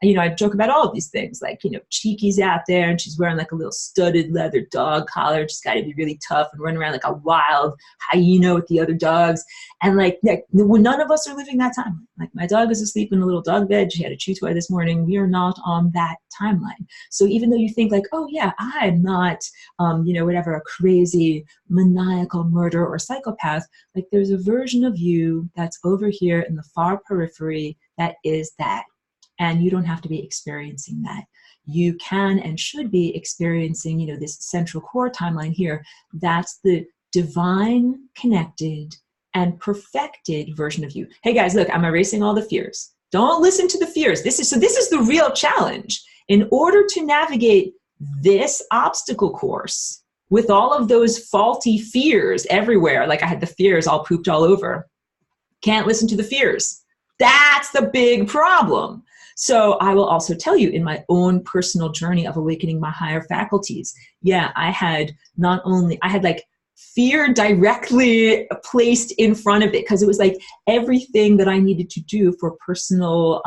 you know, I joke about all of these things, like, you know, Cheeky's out there and she's wearing like a little studded leather dog collar. She's got to be really tough and run around like a wild hyena with the other dogs. And like none of us are living that time. Like my dog is asleep in a little dog bed. She had a chew toy this morning. We are not on that timeline. So even though you think like, oh yeah, I'm not, you know, whatever, a crazy maniacal murderer or psychopath, like there's a version of you that's over here in the far periphery that is that. And you don't have to be experiencing that. You can and should be experiencing, you know, this central core timeline here. That's the divine, connected, and perfected version of you. Hey guys, look, I'm erasing all the fears. Don't listen to the fears. This is the real challenge. In order to navigate this obstacle course with all of those faulty fears everywhere, like I had the fears all pooped all over, can't listen to the fears. That's the big problem. So I will also tell you, in my own personal journey of awakening my higher faculties, yeah, I had like fear directly placed in front of it, because it was like everything that I needed to do for personal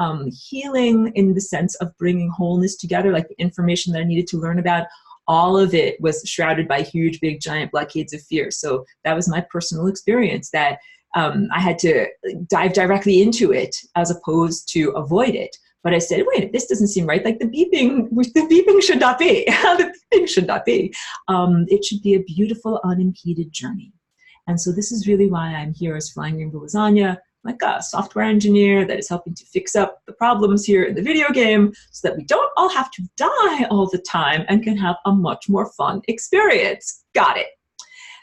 healing, in the sense of bringing wholeness together, like the information that I needed to learn about, all of it was shrouded by huge, big, giant blockades of fear. So that was my personal experience, that I had to dive directly into it as opposed to avoid it. But I said, wait, this doesn't seem right. Like the beeping should not be. The beeping should not be. It should be a beautiful, unimpeded journey. And so this is really why I'm here as Flying Rainbow Lasagna, like a software engineer that is helping to fix up the problems here in the video game, so that we don't all have to die all the time and can have a much more fun experience. Got it.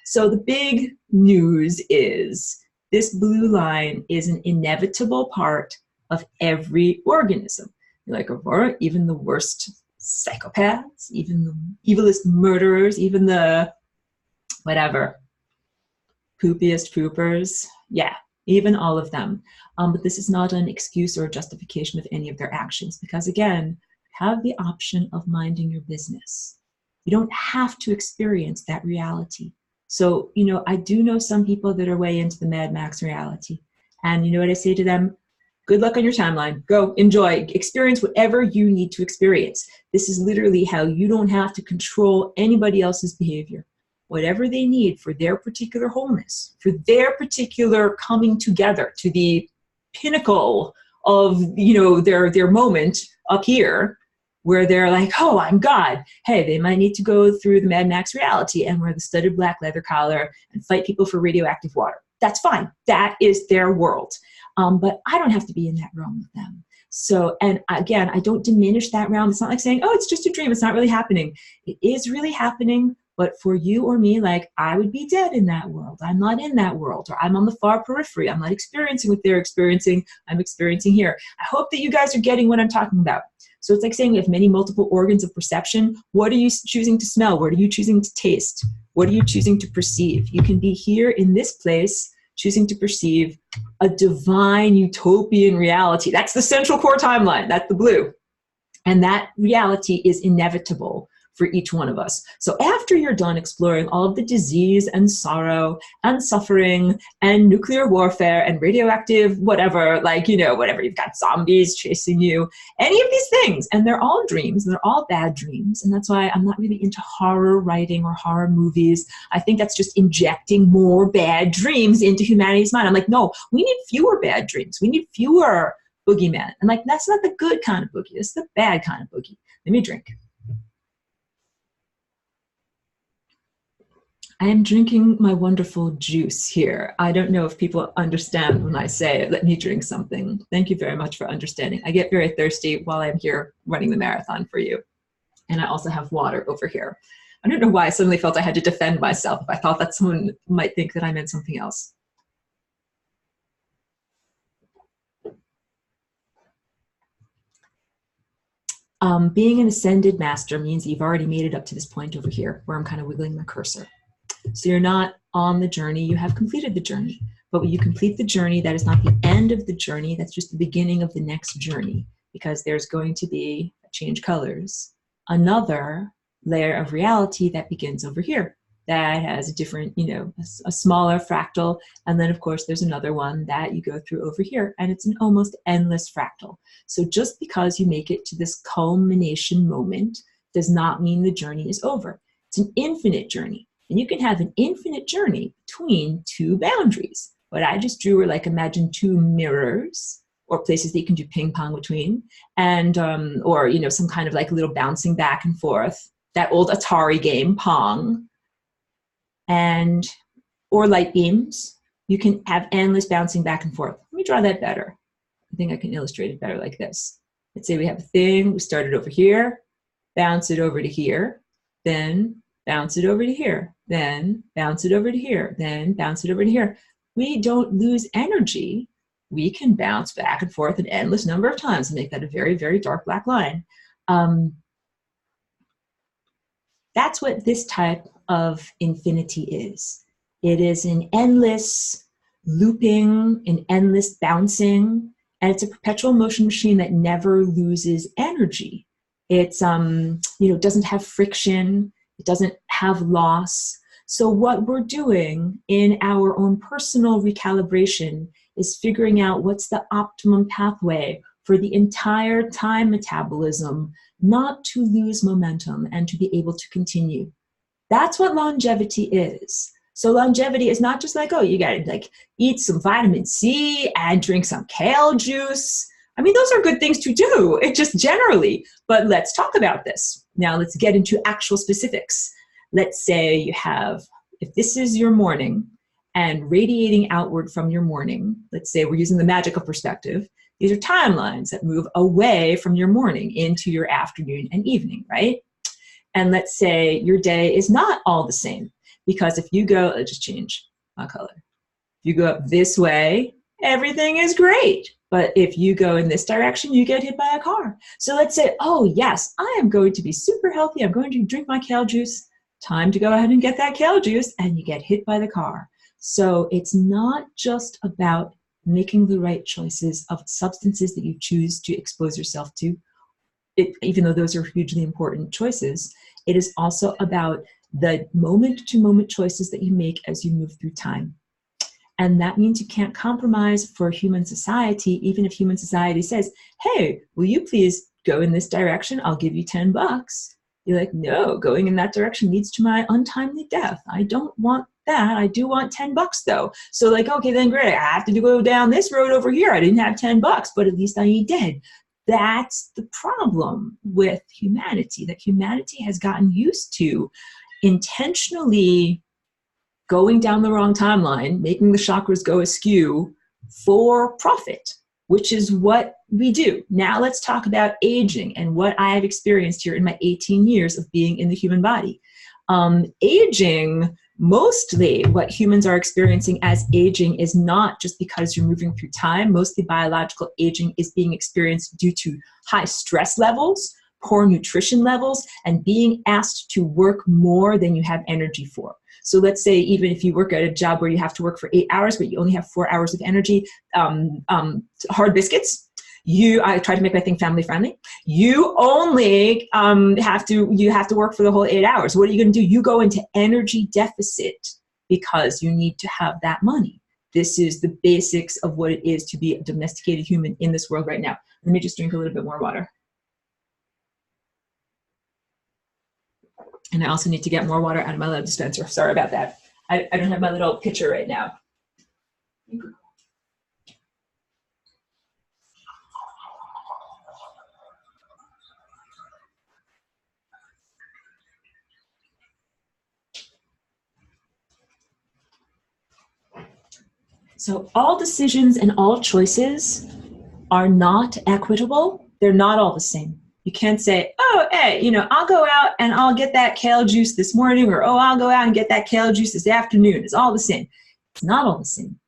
So the big news is this blue line is an inevitable part of every organism. You're like, Aurora, even the worst psychopaths, even the evilest murderers, even the whatever, poopiest poopers, yeah, even all of them. But this is not an excuse or a justification of any of their actions, because again, have the option of minding your business. You don't have to experience that reality. So, you know, I do know some people that are way into the Mad Max reality. And you know what I say to them? Good luck on your timeline. Go, enjoy, experience whatever you need to experience. This is literally how you don't have to control anybody else's behavior. Whatever they need for their particular wholeness, for their particular coming together to the pinnacle of, you know, their moment up here, where they're like, oh, I'm God. Hey, they might need to go through the Mad Max reality and wear the studded black leather collar and fight people for radioactive water. That's fine. That is their world. But I don't have to be in that realm with them. So, and again, I don't diminish that realm. It's not like saying, oh, it's just a dream. It's not really happening. It is really happening, But for you or me, like, I would be dead in that world. I'm not in that world, or I'm on the far periphery. I'm not experiencing what they're experiencing. I'm experiencing here. I hope that you guys are getting what I'm talking about. So it's like saying we have many multiple organs of perception. What are you choosing to smell? What are you choosing to taste? What are you choosing to perceive? You can be here in this place, choosing to perceive a divine utopian reality. That's the central core timeline. That's the blue. And that reality is inevitable for each one of us. So after you're done exploring all of the disease and sorrow and suffering and nuclear warfare and radioactive whatever, like, you know, whatever, you've got zombies chasing you, any of these things, and they're all dreams, and they're all bad dreams. And that's why I'm not really into horror writing or horror movies. I think that's just injecting more bad dreams into humanity's mind. I'm like, no, we need fewer bad dreams. We need fewer boogeyman. And like, that's not the good kind of boogie. It's the bad kind of boogie. Let me drink. I am drinking my wonderful juice here. I don't know if people understand when I say, let me drink something. Thank you very much for understanding. I get very thirsty while I'm here running the marathon for you. And I also have water over here. I don't know why I suddenly felt I had to defend myself. I thought that someone might think that I meant something else. Being an ascended master means that you've already made it up to this point over here where I'm kind of wiggling my cursor. So you're not on the journey, you have completed the journey. But when you complete the journey, that is not the end of the journey, that's just the beginning of the next journey, because there's going to be, change colors, another layer of reality that begins over here. That has a different, you know, a smaller fractal. And then of course there's another one that you go through over here, and it's an almost endless fractal. So just because you make it to this culmination moment does not mean the journey is over. It's an infinite journey. And you can have an infinite journey between two boundaries. What I just drew were, like, imagine two mirrors or places that you can do ping pong between, and or, you know, some kind of like little bouncing back and forth, that old Atari game, Pong, and or light beams. You can have endless bouncing back and forth. Let me draw that better. I think I can illustrate it better like this. Let's say we have a thing, we started over here, bounce it over to here, then bounce it over to here, then bounce it over to here, then bounce it over to here. We don't lose energy. We can bounce back and forth an endless number of times and make that a very, very dark black line. That's what this type of infinity is. It is an endless looping, an endless bouncing, and it's a perpetual motion machine that never loses energy. It's, you know, doesn't have friction. It doesn't have loss. So what we're doing in our own personal recalibration is figuring out what's the optimum pathway for the entire time metabolism not to lose momentum and to be able to continue. That's what longevity is. So longevity is not just like, oh, you gotta like eat some vitamin C and drink some kale juice. I mean, those are good things to do, it just generally, but let's talk about this. Now let's get into actual specifics. Let's say you have, if this is your morning and radiating outward from your morning, let's say we're using the magic of perspective, these are timelines that move away from your morning into your afternoon and evening, right? And let's say your day is not all the same, because if you go, let's just change my color. If you go up this way, everything is great. But if you go in this direction, you get hit by a car. So let's say, oh yes, I am going to be super healthy. I'm going to drink my kale juice. Time to go ahead and get that kale juice, and you get hit by the car. So it's not just about making the right choices of substances that you choose to expose yourself to, even though those are hugely important choices. It is also about the moment-to-moment choices that you make as you move through time. And that means you can't compromise for human society, even if human society says, hey, will you please go in this direction? I'll give you $10. You're like, no, going in that direction leads to my untimely death. I don't want that. I do want $10 though. So like, okay, then great. I have to go down this road over here. I didn't have $10, but at least I ain't dead. That's the problem with humanity, that humanity has gotten used to intentionally going down the wrong timeline, making the chakras go askew for profit, which is what we do. Now let's talk about aging and what I have experienced here in my 18 years of being in the human body. Aging, mostly what humans are experiencing as aging is not just because you're moving through time. Mostly biological aging is being experienced due to high stress levels, poor nutrition levels, and being asked to work more than you have energy for. So let's say even if you work at a job where you have to work for 8 hours, but you only have 4 hours of energy, hard biscuits. I try to make my thing family friendly. You only have to work for the whole 8 hours. What are you going to do? You go into energy deficit because you need to have that money. This is the basics of what it is to be a domesticated human in this world right now. Let me just drink a little bit more water. And I also need to get more water out of my little dispenser. Sorry about that. I don't have my little pitcher right now. So all decisions and all choices are not equitable. They're not all the same. You can't say, oh, hey, I'll go out and I'll get that kale juice this morning, or, oh, I'll go out and get that kale juice this afternoon. It's all the same. It's not all the same.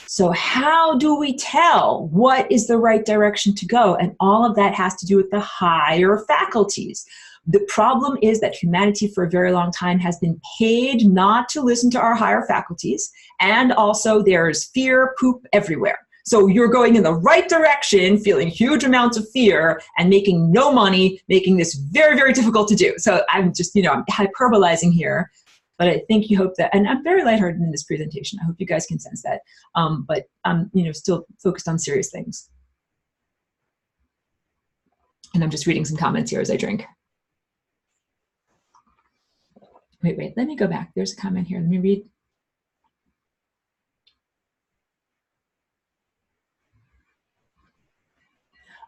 So how do we tell what is the right direction to go? And all of that has to do with the higher faculties. The problem is that humanity for a very long time has been paid not to listen to our higher faculties. And also there's fear poop everywhere. So you're going in the right direction, feeling huge amounts of fear and making no money, making this very, very difficult to do. So I'm just, I'm hyperbolizing here, but I think you hope that, and I'm very lighthearted in this presentation. I hope you guys can sense that. But I'm, still focused on serious things. And I'm just reading some comments here as I drink. Wait, let me go back. There's a comment here. Let me read.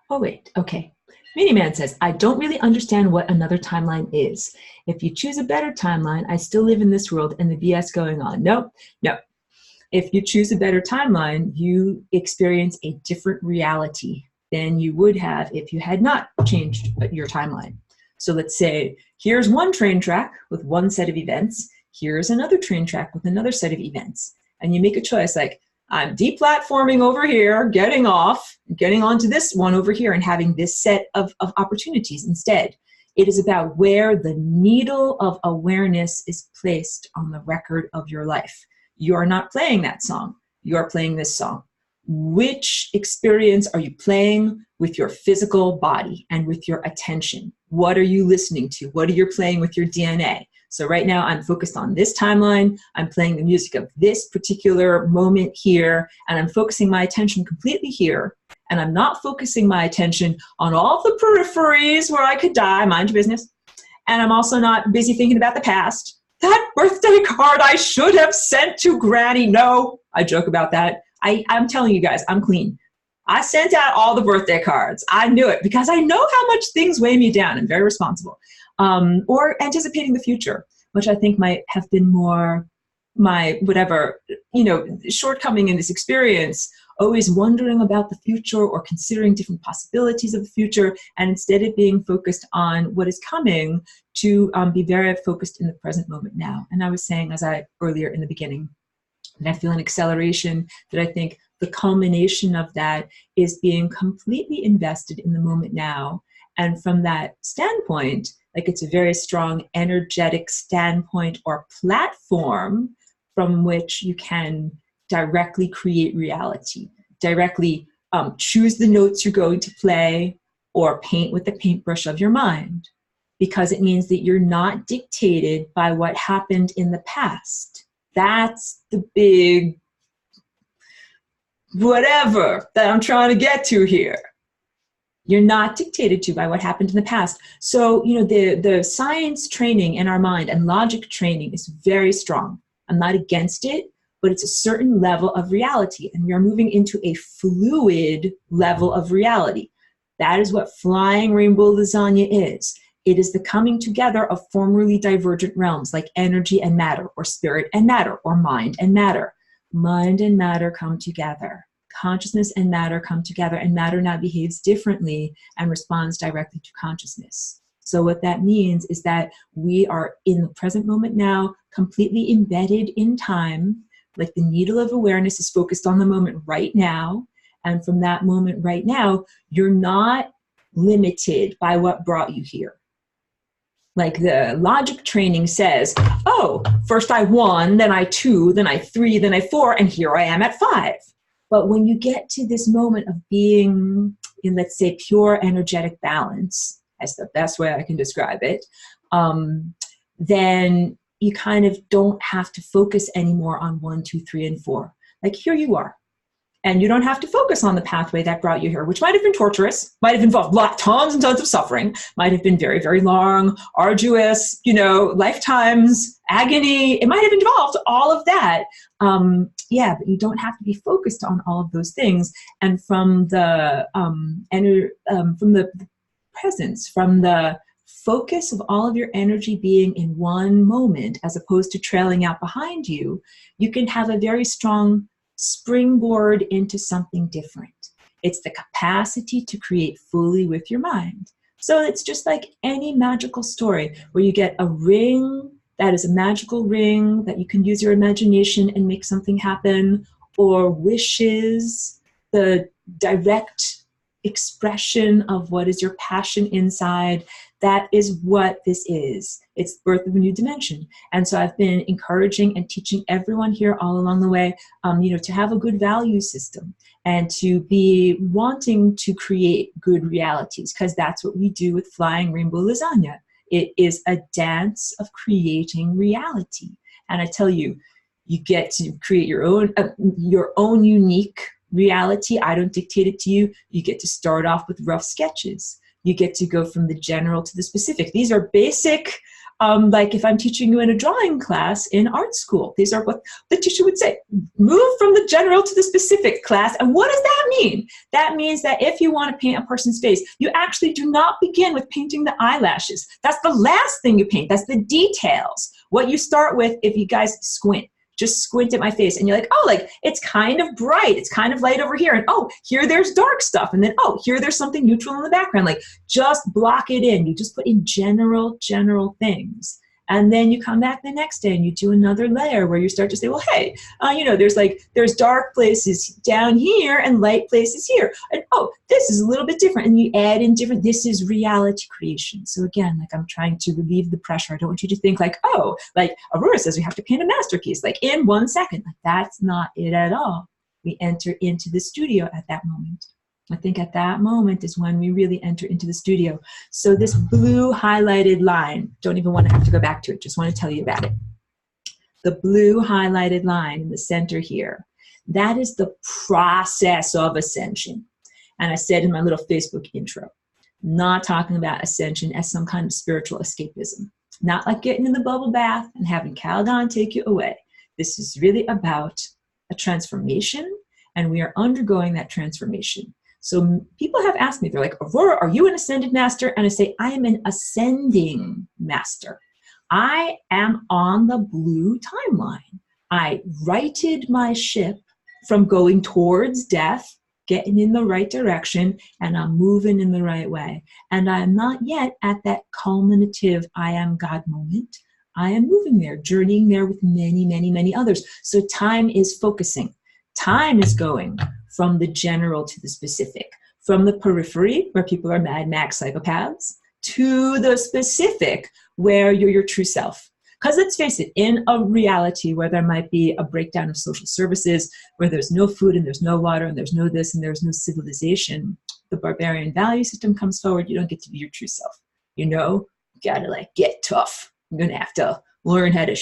Oh, wait, okay. Miniman says, I don't really understand what another timeline is. If you choose a better timeline, I still live in this world and the BS going on. No. If you choose a better timeline, you experience a different reality than you would have if you had not changed your timeline. So let's say, here's one train track with one set of events. Here's another train track with another set of events. And you make a choice like, I'm deplatforming over here, getting off, getting onto this one over here and having this set of opportunities instead. It is about where the needle of awareness is placed on the record of your life. You are not playing that song. You are playing this song. Which experience are you playing with your physical body and with your attention? What are you listening to? What are you playing with your DNA? So right now I'm focused on this timeline. I'm playing the music of this particular moment here, and I'm focusing my attention completely here. And I'm not focusing my attention on all the peripheries where I could die, mind your business. And I'm also not busy thinking about the past. That birthday card I should have sent to Granny. No, I joke about that. I'm telling you guys, I'm clean. I sent out all the birthday cards. I knew it because I know how much things weigh me down. I'm very responsible. Or anticipating the future, which I think might have been more my shortcoming in this experience, always wondering about the future or considering different possibilities of the future, and instead of being focused on what is coming, to be very focused in the present moment now. And I was saying, earlier in the beginning, that I feel an acceleration, that I think the culmination of that is being completely invested in the moment now. And from that standpoint, like it's a very strong energetic standpoint or platform from which you can directly create reality, directly choose the notes you're going to play or paint with the paintbrush of your mind, because it means that you're not dictated by what happened in the past. That's the big whatever that I'm trying to get to here. You're not dictated to by what happened in the past. So, the science training in our mind and logic training is very strong. I'm not against it, but it's a certain level of reality. And we are moving into a fluid level of reality. That is what flying rainbow lasagna is. It is the coming together of formerly divergent realms like energy and matter, or spirit and matter, or mind and matter. Mind and matter come together. Consciousness and matter come together, and matter now behaves differently and responds directly to consciousness. So what that means is that we are in the present moment now, completely embedded in time, like the needle of awareness is focused on the moment right now. And from that moment right now, you're not limited by what brought you here. Like the logic training says, oh, first I 1, then I 2, then I 3, then I 4, and here I am at 5. But when you get to this moment of being in, let's say, pure energetic balance, that's the best way I can describe it, then you kind of don't have to focus anymore on 1, 2, 3, and 4. Like here you are. And you don't have to focus on the pathway that brought you here, which might have been torturous, might have involved tons and tons of suffering, might have been very, very long, arduous, lifetimes, agony. It might have involved all of that. But you don't have to be focused on all of those things. And from the presence, from the focus of all of your energy being in one moment, as opposed to trailing out behind you, you can have a very strong springboard into something different. It's the capacity to create fully with your mind. So it's just like any magical story where you get a ring that is a magical ring that you can use your imagination and make something happen, or wishes, the direct expression of what is your passion inside. That is what this is. It's birth of a new dimension. And so I've been encouraging and teaching everyone here all along the way, to have a good value system and to be wanting to create good realities, because that's what we do with Flying Rainbow Lasagna. It is a dance of creating reality. And I tell you, you get to create your own unique reality. I don't dictate it to you. You get to start off with rough sketches. You get to go from the general to the specific. These are basic, like if I'm teaching you in a drawing class in art school, these are what the teacher would say. Move from the general to the specific, class. And what does that mean? That means that if you want to paint a person's face, you actually do not begin with painting the eyelashes. That's the last thing you paint. That's the details. What you start with, if you guys squint, just squint at my face and you're like, oh, like it's kind of bright, it's kind of light over here, and oh, here there's dark stuff, and then oh, here there's something neutral in the background. Like just block it in. You just put in general things. And then you come back the next day and you do another layer where you start to say, well, hey, there's dark places down here and light places here. And oh, this is a little bit different. And you add in different, this is reality creation. So again, like I'm trying to relieve the pressure. I don't want you to think like, oh, like Aurora says we have to paint a masterpiece, like in 1 second. Like that's not it at all. We enter into the studio at that moment. I think at that moment is when we really enter into the studio. So this blue highlighted line, don't even want to have to go back to it, just want to tell you about it. The blue highlighted line in the center here, that is the process of ascension. And I said in my little Facebook intro, not talking about ascension as some kind of spiritual escapism. Not like getting in the bubble bath and having Calgon take you away. This is really about a transformation, and we are undergoing that transformation. So people have asked me, they're like, Aurora, are you an ascended master? And I say, I am an ascending master. I am on the blue timeline. I righted my ship from going towards death, getting in the right direction, and I'm moving in the right way. And I'm not yet at that culminative I am God moment. I am moving there, journeying there with many others. So time is focusing. Time is going from the general to the specific, from the periphery, where people are Mad Max psychopaths, to the specific, where you're your true self. Because let's face it, in a reality where there might be a breakdown of social services, where there's no food and there's no water and there's no this and there's no civilization, the barbarian value system comes forward. You don't get to be your true self. You gotta like get tough. You're gonna have to learn how to,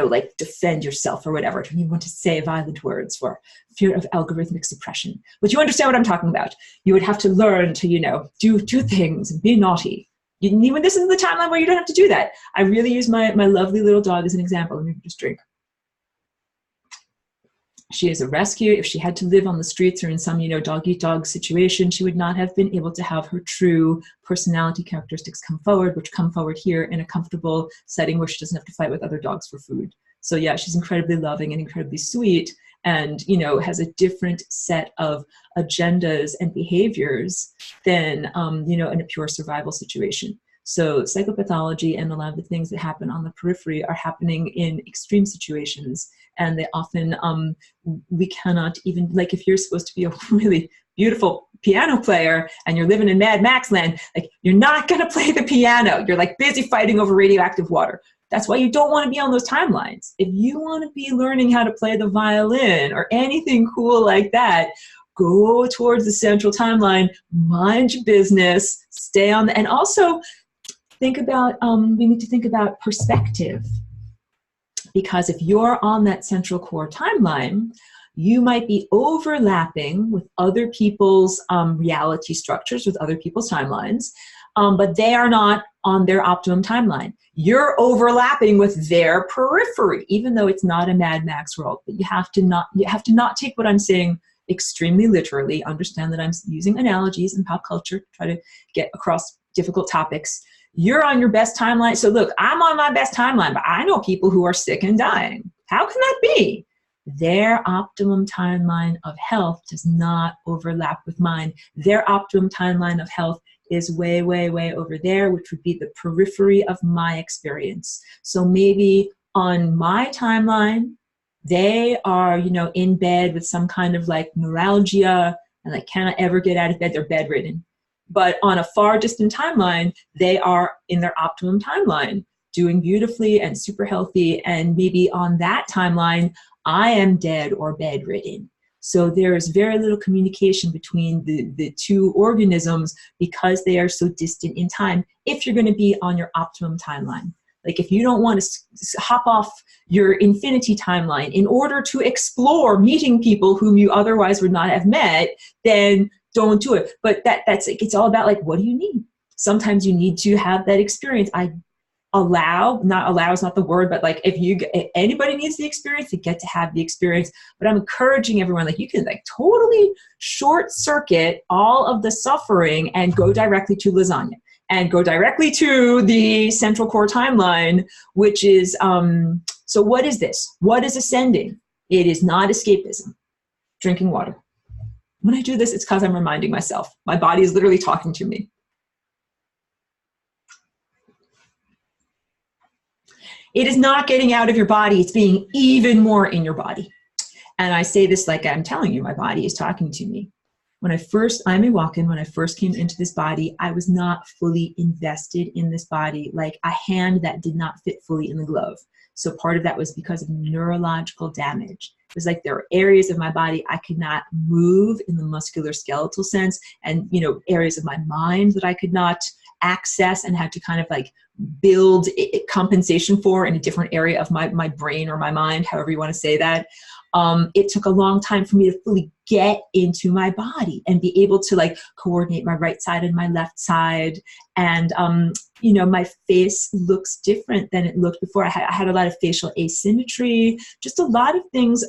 like defend yourself or whatever. Don't even want to say violent words for fear of algorithmic suppression. But you understand what I'm talking about. You would have to learn to, do things and be naughty. Even this is the timeline where you don't have to do that. I really use my lovely little dog as an example. Let me just drink. She is a rescue. If she had to live on the streets or in some, dog-eat-dog situation, she would not have been able to have her true personality characteristics come forward, which come forward here in a comfortable setting where she doesn't have to fight with other dogs for food. So yeah, she's incredibly loving and incredibly sweet, and, has a different set of agendas and behaviors than, in a pure survival situation. So psychopathology and a lot of the things that happen on the periphery are happening in extreme situations. And they often, we cannot even, like if you're supposed to be a really beautiful piano player and you're living in Mad Max land, like you're not going to play the piano. You're like busy fighting over radioactive water. That's why you don't want to be on those timelines. If you want to be learning how to play the violin or anything cool like that, go towards the central timeline, mind your business, stay on the, and also think about, we need to think about perspective. Because if you're on that central core timeline, you might be overlapping with other people's reality structures, with other people's timelines, but they are not on their optimum timeline. You're overlapping with their periphery, even though it's not a Mad Max world. But you have to not take what I'm saying extremely literally. Understand that I'm using analogies in pop culture to try to get across difficult topics. You're on your best timeline. So look, I'm on my best timeline, but I know people who are sick and dying. How can that be? Their optimum timeline of health does not overlap with mine. Their optimum timeline of health is way, way, way over there, which would be the periphery of my experience. So maybe on my timeline, they are, you know, in bed with some kind of like neuralgia and like cannot ever get out of bed. They're bedridden. But on a far distant timeline, they are in their optimum timeline, doing beautifully and super healthy. And maybe on that timeline, I am dead or bedridden. So there is very little communication between the two organisms because they are so distant in time if you're going to be on your optimum timeline. Like if you don't want to hop off your infinity timeline in order to explore meeting people whom you otherwise would not have met, then don't do it. But that's it's all about like, what do you need? Sometimes you need to have that experience. Not allow is not the word, but like if anybody needs the experience, they get to have the experience. But I'm encouraging everyone, like you can like totally short circuit all of the suffering and go directly to lasagna and go directly to the central core timeline, which is, so what is this? What is ascending? It is not escapism. Drinking water. When I do this, it's because I'm reminding myself. My body is literally talking to me. It is not getting out of your body. It's being even more in your body. And I say this like I'm telling you, my body is talking to me. When I first came into this body, I was not fully invested in this body, like a hand that did not fit fully in the glove. So part of that was because of neurological damage. It was like there were areas of my body I could not move in the muscular skeletal sense, and areas of my mind that I could not access and had to kind of like build compensation for in a different area of my brain or my mind, however you want to say that. It took a long time for me to fully get into my body and be able to like coordinate my right side and my left side. And, my face looks different than it looked before. I had a lot of facial asymmetry, just a lot of things.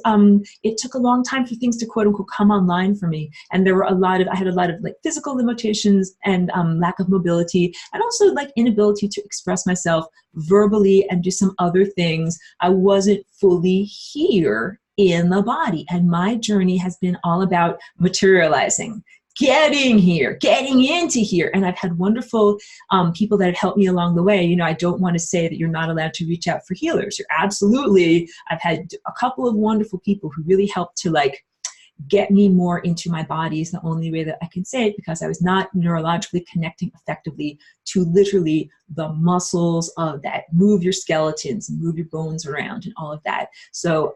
It took a long time for things to quote unquote come online for me. And I had a lot of like physical limitations and lack of mobility, and also like inability to express myself verbally and do some other things. I wasn't fully here in the body. And my journey has been all about materializing, getting here, getting into here. And I've had wonderful people that have helped me along the way. I don't want to say that you're not allowed to reach out for healers. You're absolutely. I've had a couple of wonderful people who really helped to like get me more into my body is the only way that I can say it, because I was not neurologically connecting effectively to literally the muscles of that move your skeletons and move your bones around and all of that. So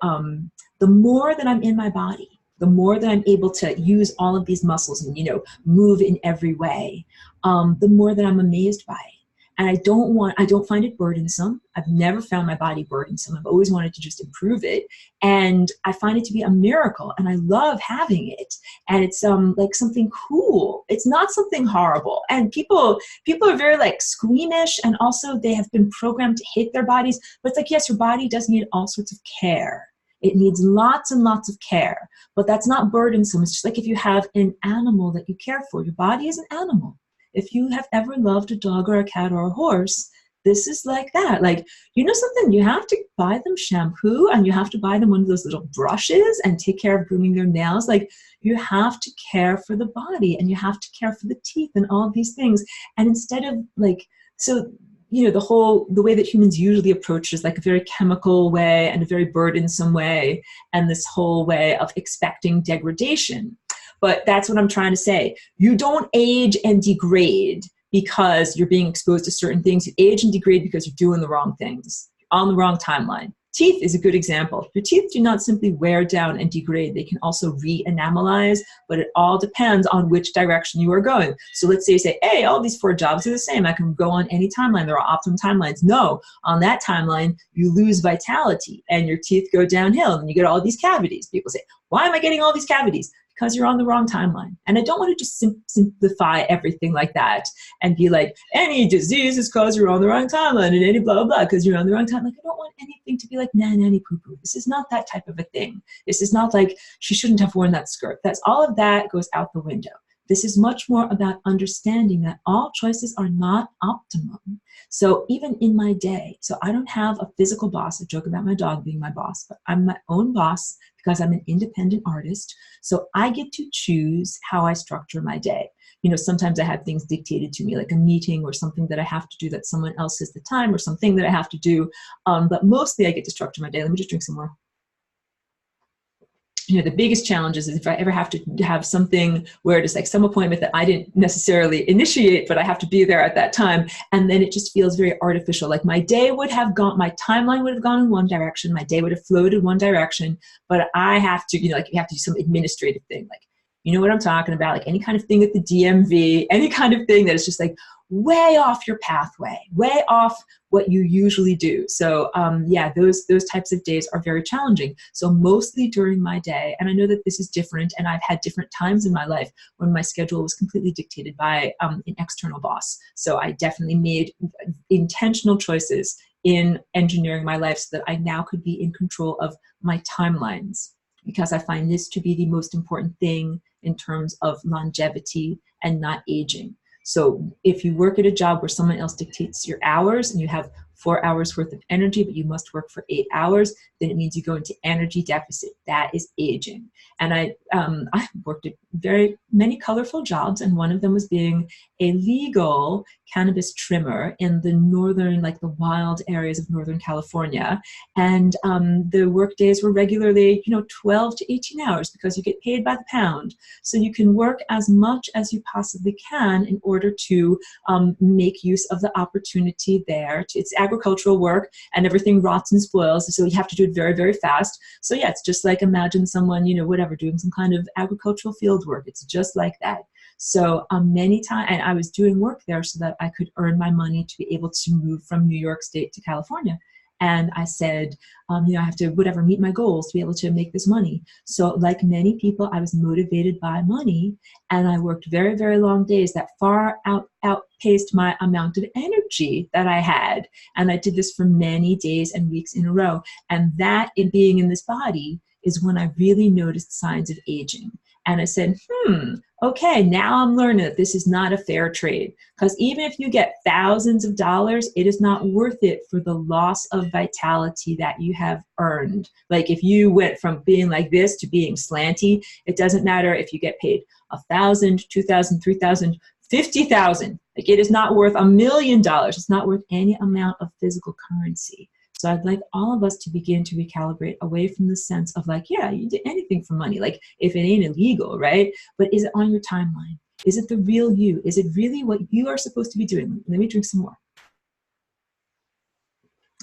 the more that I'm in my body, the more that I'm able to use all of these muscles and, move in every way, the more that I'm amazed by it. And I don't find it burdensome. I've never found my body burdensome. I've always wanted to just improve it. And I find it to be a miracle, and I love having it. And it's like something cool. It's not something horrible. And people are very like squeamish, and also they have been programmed to hate their bodies. But it's like, yes, your body does need all sorts of care. It needs lots and lots of care, but that's not burdensome. It's just like if you have an animal that you care for, your body is an animal. If you have ever loved a dog or a cat or a horse, this is like that. Like, something, you have to buy them shampoo, and you have to buy them one of those little brushes and take care of grooming their nails. Like, you have to care for the body, and you have to care for the teeth and all of these things. And instead of like So, the way that humans usually approach it is like a very chemical way and a very burdensome way, and this whole way of expecting degradation. But that's what I'm trying to say. You don't age and degrade because you're being exposed to certain things. You age and degrade because you're doing the wrong things, on the wrong timeline. Teeth is a good example. Your teeth do not simply wear down and degrade. They can also re-enamelize, but it all depends on which direction you are going. So let's say you say, hey, all these 4 jobs are the same. I can go on any timeline. There are optimum timelines. No, on that timeline, you lose vitality and your teeth go downhill and you get all these cavities. People say, why am I getting all these cavities? Because you're on the wrong timeline. And I don't want to just simplify everything like that and be like, any disease is because you're on the wrong timeline and any blah, blah, blah, because you're on the wrong timeline. Like, I don't want anything to be like, nanny poo-poo. This is not that type of a thing. This is not like, she shouldn't have worn that skirt. That's all of that goes out the window. This is much more about understanding that all choices are not optimum. So even in my day, so I don't have a physical boss. I joke about my dog being my boss, but I'm my own boss because I'm an independent artist. So I get to choose how I structure my day. Sometimes I have things dictated to me, like a meeting or something that I have to do that someone else has the time, or something that I have to do. But mostly I get to structure my day. Let me just drink some more. The biggest challenge is if I ever have to have something where it's like some appointment that I didn't necessarily initiate, but I have to be there at that time. And then it just feels very artificial. Like my day would have gone, my timeline would have gone in one direction. My day would have flowed in one direction, but I have to, like you have to do some administrative thing. Like, you know what I'm talking about? Like any kind of thing at the DMV, any kind of thing that is just like way off your pathway, way off what you usually do. So yeah, those types of days are very challenging. So mostly during my day, and I know that this is different, and I've had different times in my life when my schedule was completely dictated by an external boss. So I definitely made intentional choices in engineering my life so that I now could be in control of my timelines, because I find this to be the most important thing in terms of longevity and not aging. So if you work at a job where someone else dictates your hours and you have 4 hours worth of energy, but you must work for 8 hours, then it means you go into energy deficit. That is aging. And I worked at very many colorful jobs, and one of them was being a legal cannabis trimmer in the northern, like the wild areas of Northern California. And the work days were regularly, 12 to 18 hours because you get paid by the pound. So you can work as much as you possibly can in order to make use of the opportunity there. It's agricultural work and everything rots and spoils. So you have to do it very, very fast. So yeah, it's just like imagine someone, whatever, doing some kind of agricultural field work. It's just like that. So many times, and I was doing work there so that I could earn my money to be able to move from New York State to California. And I said, I have to, whatever, meet my goals to be able to make this money. So like many people, I was motivated by money, and I worked very, very long days that far outpaced my amount of energy that I had. And I did this for many days and weeks in a row. And that, in being in this body, is when I really noticed signs of aging. And I said, okay, now I'm learning that this is not a fair trade. Because even if you get thousands of dollars, it is not worth it for the loss of vitality that you have earned. Like if you went from being like this to being slanty, it doesn't matter if you get paid $1,000, $2,000, $3,000, $50,000. Like it is not worth $1 million. It's not worth any amount of physical currency. So I'd like all of us to begin to recalibrate away from the sense of like, yeah, you did anything for money, like if it ain't illegal, right? But is it on your timeline? Is it the real you? Is it really what you are supposed to be doing? Let me drink some more.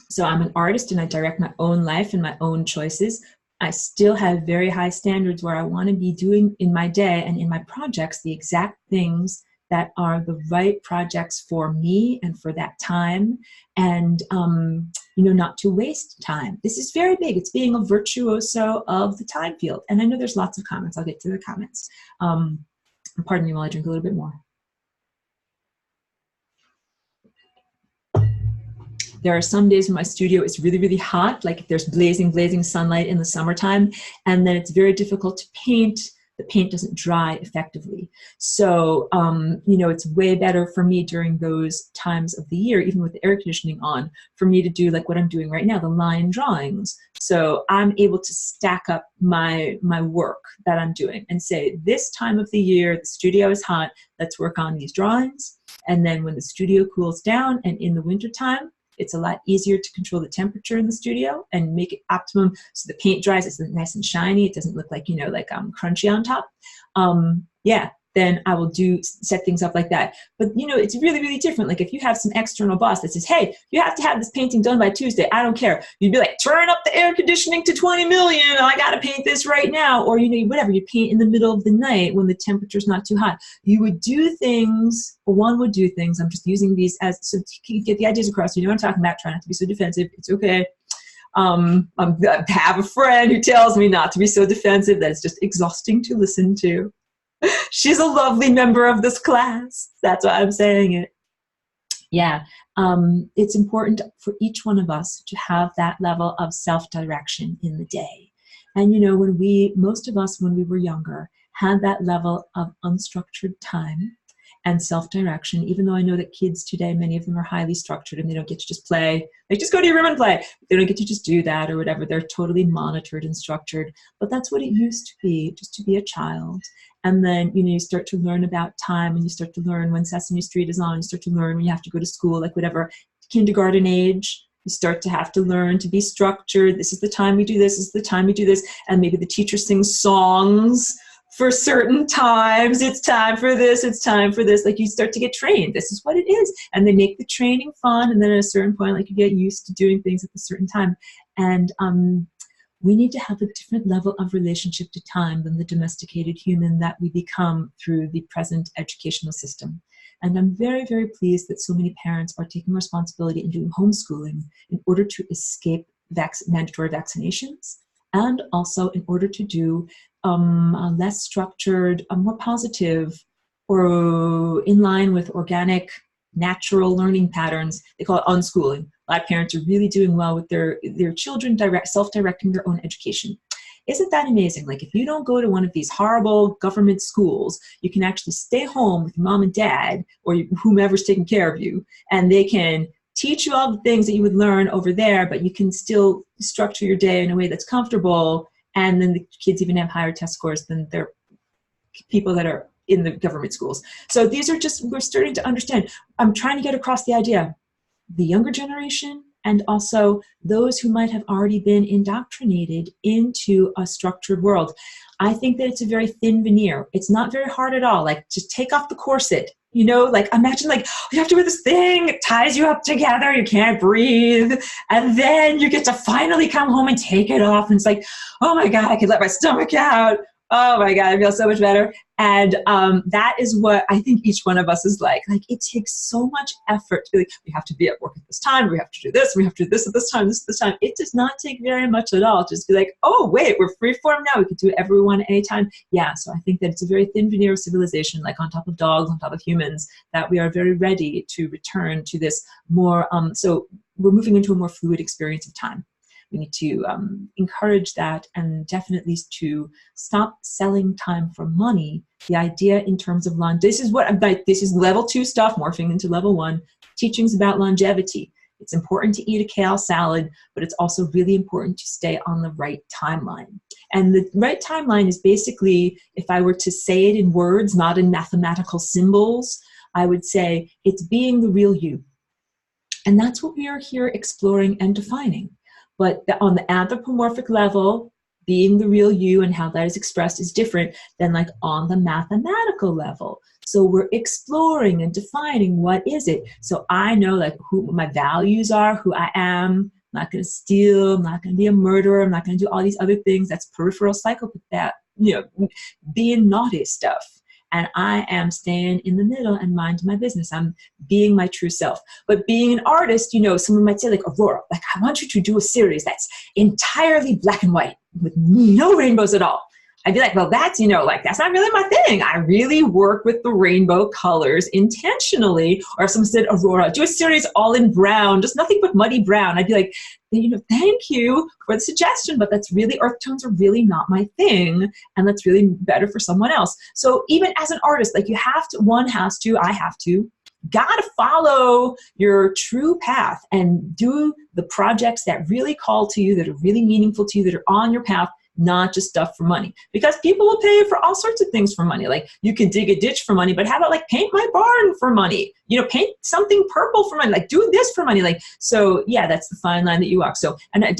So I'm an artist and I direct my own life and my own choices. I still have very high standards where I want to be doing in my day and in my projects the exact things that are the right projects for me and for that time, and not to waste time. This is very big. It's being a virtuoso of the time field. And I know there's lots of comments. I'll get to the comments. Pardon me while I drink a little bit more. There are some days when my studio is really, really hot, like there's blazing sunlight in the summertime, and then it's very difficult to paint the paint doesn't dry effectively. So, you know, it's way better for me during those times of the year, even with the air conditioning on, for me to do like what I'm doing right now, the line drawings. So I'm able to stack up my work that I'm doing and say, this time of the year, the studio is hot, let's work on these drawings. And then when the studio cools down and in the wintertime, it's a lot easier to control the temperature in the studio and make it optimum so the paint dries, it's nice and shiny. It doesn't look like, you know, like crunchy on top. Yeah, then I will set things up like that. But, you know, it's really, really different. Like if you have some external boss that says, hey, you have to have this painting done by Tuesday, I don't care. You'd be like, turn up the air conditioning to 20 million. I got to paint this right now. Or, you know, whatever, you paint in the middle of the night when the temperature's not too hot. You would do things, or one would do things. I'm just using these as, so to get the ideas across. You know what I'm talking about. Try not to be so defensive. It's okay. I have a friend who tells me not to be so defensive. That's just exhausting to listen to. She's a lovely member of this class. That's why I'm saying it. Yeah, it's important for each one of us to have that level of self-direction in the day. And, you know, most of us, when we were younger, had that level of unstructured time and self-direction, even though I know that kids today, many of them are highly structured and they don't get to just play. Like, just go to your room and play. They don't get to just do that or whatever. They're totally monitored and structured. But that's what it used to be, just to be a child. And then, you know, you start to learn about time, and you start to learn when Sesame Street is on. You start to learn when you have to go to school, like whatever, kindergarten age. You start to have to learn to be structured. This is the time we do this. This is the time we do this. And maybe the teacher sings songs for certain times. It's time for this. It's time for this. Like, you start to get trained. This is what it is. And they make the training fun. And then at a certain point, like, you get used to doing things at a certain time. And we need to have a different level of relationship to time than the domesticated human that we become through the present educational system. And I'm very, very pleased that so many parents are taking responsibility and doing homeschooling in order to escape mandatory vaccinations, and also in order to do a less structured, more positive, or in line with organic, natural learning patterns. They call it unschooling. A lot of parents are really doing well with their children self-directing their own education. Isn't that amazing? Like, if you don't go to one of these horrible government schools, you can actually stay home with your mom and dad, or whomever's taking care of you, and they can teach you all the things that you would learn over there, but you can still structure your day in a way that's comfortable. And then the kids even have higher test scores than their people that are in the government schools. So these are just, we're starting to understand. I'm trying to get across the idea. The younger generation, and also those who might have already been indoctrinated into a structured world. I think that it's a very thin veneer. It's not very hard at all. Like, just take off the corset. You know, like, imagine, like, you have to wear this thing, it ties you up together, you can't breathe, and then you get to finally come home and take it off, and it's like, oh my God, I can let my stomach out. Oh my God, I feel so much better. And that is what I think each one of us is like. Like, it takes so much effort to be like, we have to be at work at this time, we have to do this, we have to do this at this time, this at this time. It does not take very much at all. Just be like, oh wait, we're freeform now, we can do whatever we want at any time. Yeah, so I think that it's a very thin veneer of civilization, like on top of dogs, on top of humans, that we are very ready to return to this more, so we're moving into a more fluid experience of time. We need to encourage that, and definitely to stop selling time for money. The idea in terms of this is level 2 stuff morphing into level 1 teachings about longevity. It's important to eat a kale salad, but it's also really important to stay on the right timeline. And the right timeline is basically, if I were to say it in words, not in mathematical symbols, I would say it's being the real you. And that's what we are here exploring and defining. But on the anthropomorphic level, being the real you and how that is expressed is different than like on the mathematical level. So we're exploring and defining what is it. So I know like who my values are, who I am. I'm not going to steal. I'm not going to be a murderer. I'm not going to do all these other things. That's peripheral psychopath, that, you know, being naughty stuff. And I am staying in the middle and minding my business. I'm being my true self. But being an artist, you know, someone might say like, Aurora, like, I want you to do a series that's entirely black and white with no rainbows at all. I'd be like, well, that's, like, that's not really my thing. I really work with the rainbow colors intentionally. Or if someone said, Aurora, do a series all in brown, just nothing but muddy brown. I'd be like, thank you for the suggestion, but that's really, earth tones are really not my thing. And that's really better for someone else. So even as an artist, like I have to, gotta follow your true path and do the projects that really call to you, that are really meaningful to you, that are on your path, not just stuff for money. Because people will pay for all sorts of things for money. Like, you can dig a ditch for money, but how about like paint my barn for money? Paint something purple for money, like do this for money. Like, so yeah, that's the fine line that you walk. So, and I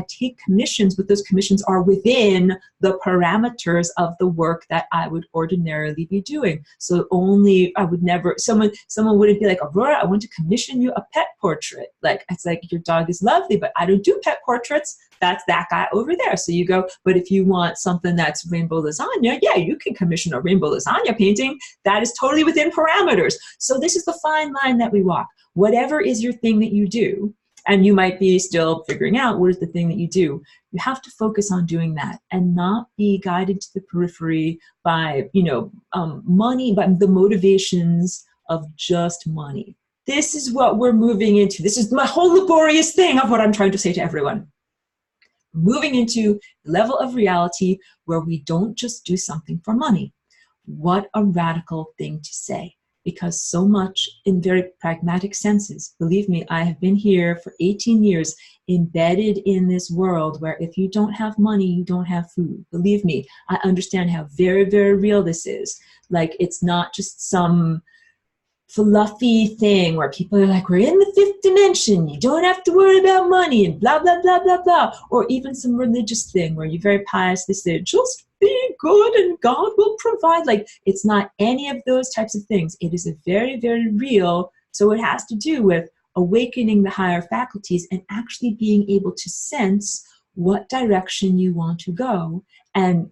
take commissions, but those commissions are within the parameters of the work that I would ordinarily be doing. So I would never, someone wouldn't be like, Aurora, I want to commission you a pet portrait. Like, it's like, your dog is lovely, but I don't do pet portraits. That's that guy over there. So you go, but if you want something that's rainbow lasagna, yeah, you can commission a rainbow lasagna painting. That is totally within parameters. So this is the fine line that we walk. Whatever is your thing that you do, and you might be still figuring out what is the thing that you do, you have to focus on doing that and not be guided to the periphery by, money, by the motivations of just money. This is what we're moving into. This is my whole laborious thing of what I'm trying to say to everyone. Moving into a level of reality where we don't just do something for money. What a radical thing to say, because so much in very pragmatic senses, believe me, I have been here for 18 years embedded in this world where if you don't have money, you don't have food. Believe me, I understand how very, very real this is. Like, it's not just some fluffy thing where people are like, we're in the fifth dimension, you don't have to worry about money and blah, blah, blah, blah, blah. Or even some religious thing where you very piously say, just be good and God will provide. Like, it's not any of those types of things. It is a very, very real, so it has to do with awakening the higher faculties and actually being able to sense what direction you want to go and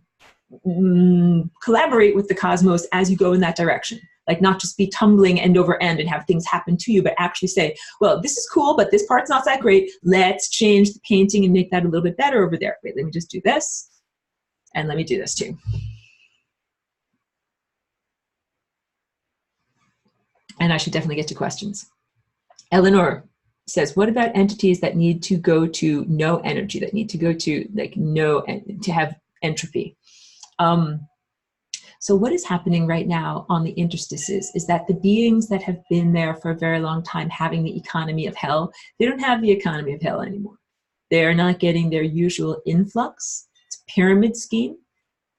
collaborate with the cosmos as you go in that direction. Like, not just be tumbling end over end and have things happen to you, but actually say, well, this is cool, but this part's not that great. Let's change the painting and make that a little bit better over there. Wait, let me just do this. And let me do this too. And I should definitely get to questions. Eleanor says, what about entities that need to go to no energy, that need to go to like no, to have entropy? So what is happening right now on the interstices is that the beings that have been there for a very long time having the economy of hell, they don't have the economy of hell anymore. They're not getting their usual influx. It's a pyramid scheme.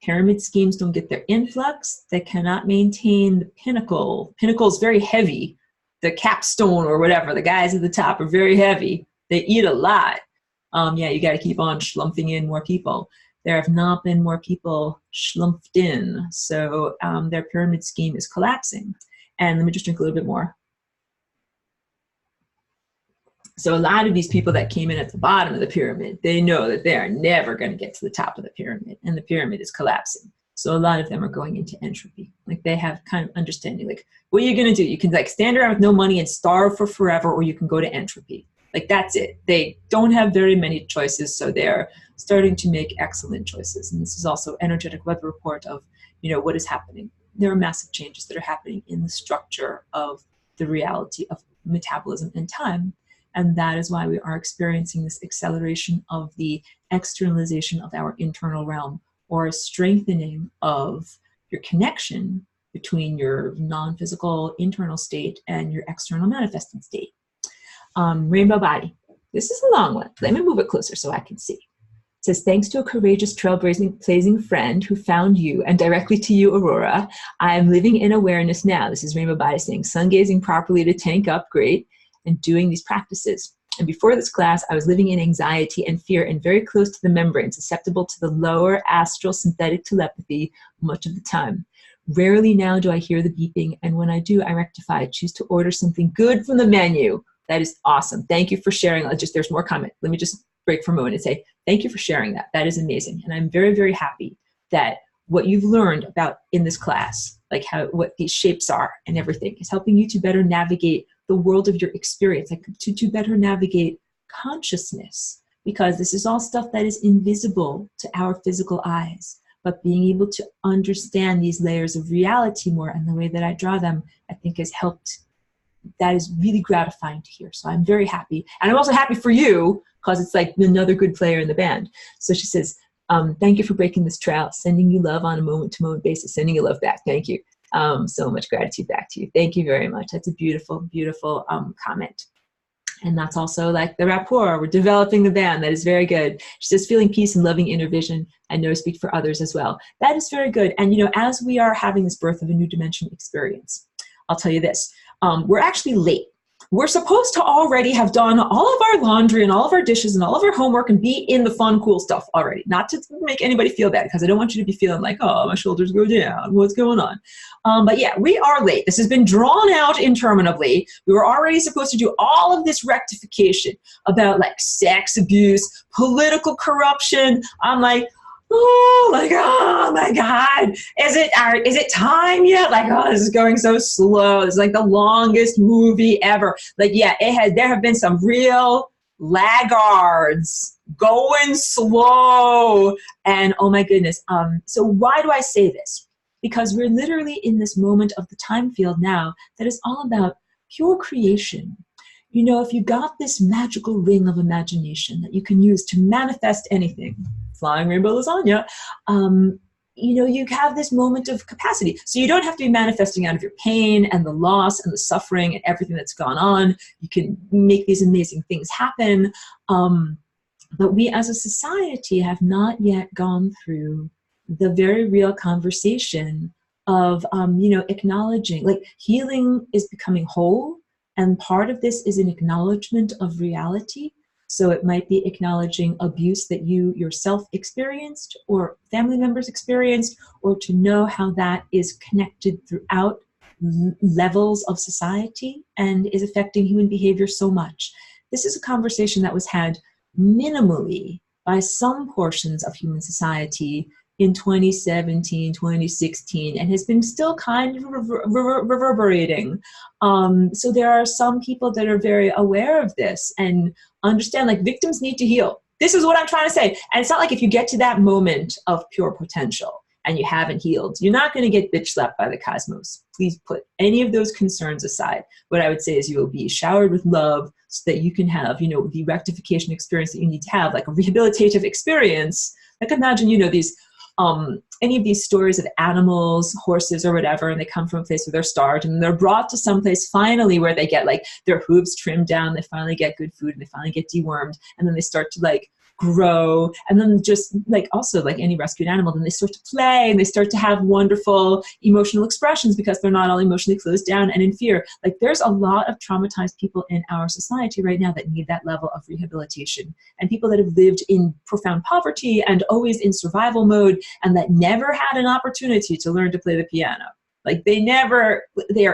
Pyramid schemes don't get their influx. They cannot maintain the pinnacle. Pinnacle is very heavy. The capstone or whatever, the guys at the top are very heavy. They eat a lot. Yeah, you got to keep on schlumping in more people. There have not been more people schlumped in, so their pyramid scheme is collapsing. And let me just drink a little bit more. So a lot of these people that came in at the bottom of the pyramid, they know that they are never going to get to the top of the pyramid, and the pyramid is collapsing. So a lot of them are going into entropy. Like, they have kind of understanding, like, what are you going to do? You can like stand around with no money and starve for forever, or you can go to entropy. Like, that's it. They don't have very many choices, so they're starting to make excellent choices. And this is also energetic weather report of, what is happening. There are massive changes that are happening in the structure of the reality of metabolism and time. And that is why we are experiencing this acceleration of the externalization of our internal realm, or a strengthening of your connection between your non-physical internal state and your external manifesting state. Rainbow Body. This is a long one. Let me move it closer so I can see. It says, thanks to a courageous trailblazing friend who found you, and directly to you, Aurora, I am living in awareness now. This is Rainbow Body saying, sun gazing properly to tank up, great, and doing these practices. And before this class, I was living in anxiety and fear and very close to the membrane, susceptible to the lower astral synthetic telepathy much of the time. Rarely now do I hear the beeping, and when I do, I rectify, choose to order something good from the menu. That is awesome. Thank you for sharing. There's more comment. Let me just break for a moment and say, thank you for sharing that. That is amazing. And I'm very, very happy that what you've learned about in this class, like what these shapes are and everything, is helping you to better navigate the world of your experience, like to better navigate consciousness, because this is all stuff that is invisible to our physical eyes. but being able to understand these layers of reality more and the way that I draw them, I think has helped. That is really gratifying to hear. So I'm very happy. And I'm also happy for you because it's like another good player in the band. So she says, thank you for breaking this trail, sending you love on a moment-to-moment basis, sending you love back. Thank you. So much gratitude back to you. Thank you very much. That's a beautiful, beautiful comment. And that's also like the rapport. We're developing the band. That is very good. She says, feeling peace and loving inner vision. I know speak for others as well. That is very good. And, you know, as we are having this birth of a new dimension experience, I'll tell you this, we're actually late. We're supposed to already have done all of our laundry and all of our dishes and all of our homework and be in the fun, cool stuff already. Not to make anybody feel bad, because I don't want you to be feeling like, oh, my shoulders go down, what's going on? But yeah, we are late. This has been drawn out interminably. We were already supposed to do all of this rectification about like sex abuse, political corruption. I'm like, oh my God, is it time yet? Like, oh, this is going so slow. It's like the longest movie ever. Like, yeah, there have been some real laggards going slow. And oh my goodness. So why do I say this? Because we're literally in this moment of the time field now that is all about pure creation. You know, if you got this magical ring of imagination that you can use to manifest anything, flying rainbow lasagna, you know, you have this moment of capacity. So you don't have to be manifesting out of your pain and the loss and the suffering and everything that's gone on. You can make these amazing things happen. But we as a society have not yet gone through the very real conversation of, you know, acknowledging, like, healing is becoming whole. And part of this is an acknowledgement of reality. So it might be acknowledging abuse that you yourself experienced or family members experienced, or to know how that is connected throughout levels of society and is affecting human behavior so much. This is a conversation that was had minimally by some portions of human society in 2017, 2016, and has been still kind of reverberating. So there are some people that are very aware of this and understand, like, victims need to heal. This is what I'm trying to say. And it's not like if you get to that moment of pure potential and you haven't healed, you're not going to get bitch slapped by the cosmos. Please put any of those concerns aside. What I would say is you will be showered with love so that you can have, you know, the rectification experience that you need to have, like a rehabilitative experience. Like, imagine, you know, these any of these stories of animals, horses or whatever, and they come from a place where they're starved and they're brought to some place finally where they get like their hooves trimmed down, they finally get good food and they finally get dewormed, and then they start to like grow, and then just like also like any rescued animal, then they start to play and they start to have wonderful emotional expressions because they're not all emotionally closed down and in fear. Like, there's a lot of traumatized people in our society right now that need that level of rehabilitation, and people that have lived in profound poverty and always in survival mode and that never had an opportunity to learn to play the piano. Like, they are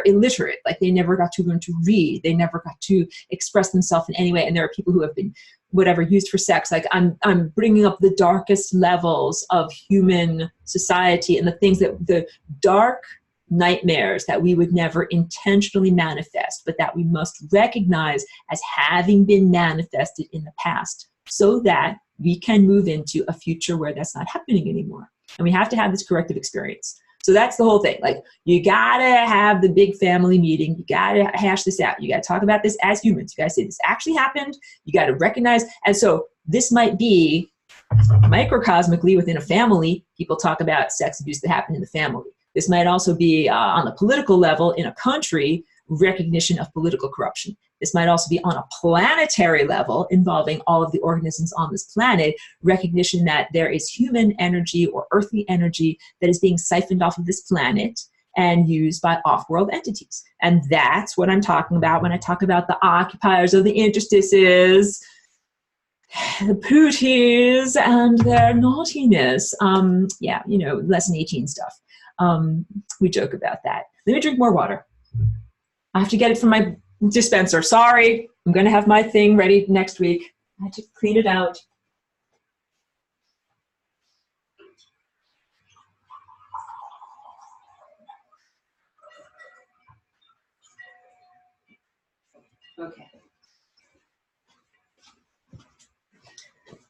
illiterate. Like, they never got to learn to read. They never got to express themselves in any way. And there are people who have been whatever used for sex. Like, I'm bringing up the darkest levels of human society and the things that the dark nightmares that we would never intentionally manifest, but that we must recognize as having been manifested in the past so that we can move into a future where that's not happening anymore. And we have to have this corrective experience. So that's the whole thing. Like, you gotta have the big family meeting. You gotta hash this out. You gotta talk about this as humans. You gotta say this actually happened. You gotta recognize. And so this might be microcosmically within a family. People talk about sex abuse that happened in the family. This might also be on the political level in a country, recognition of political corruption. This might also be on a planetary level involving all of the organisms on this planet, recognition that there is human energy or earthly energy that is being siphoned off of this planet and used by off-world entities. And that's what I'm talking about when I talk about the occupiers of the interstices, the pooties, and their naughtiness. Yeah, you know, lesson 18 stuff. We joke about that. Let me drink more water. I have to get it from my dispenser. Sorry, I'm going to have my thing ready next week. I had to clean it out. Okay.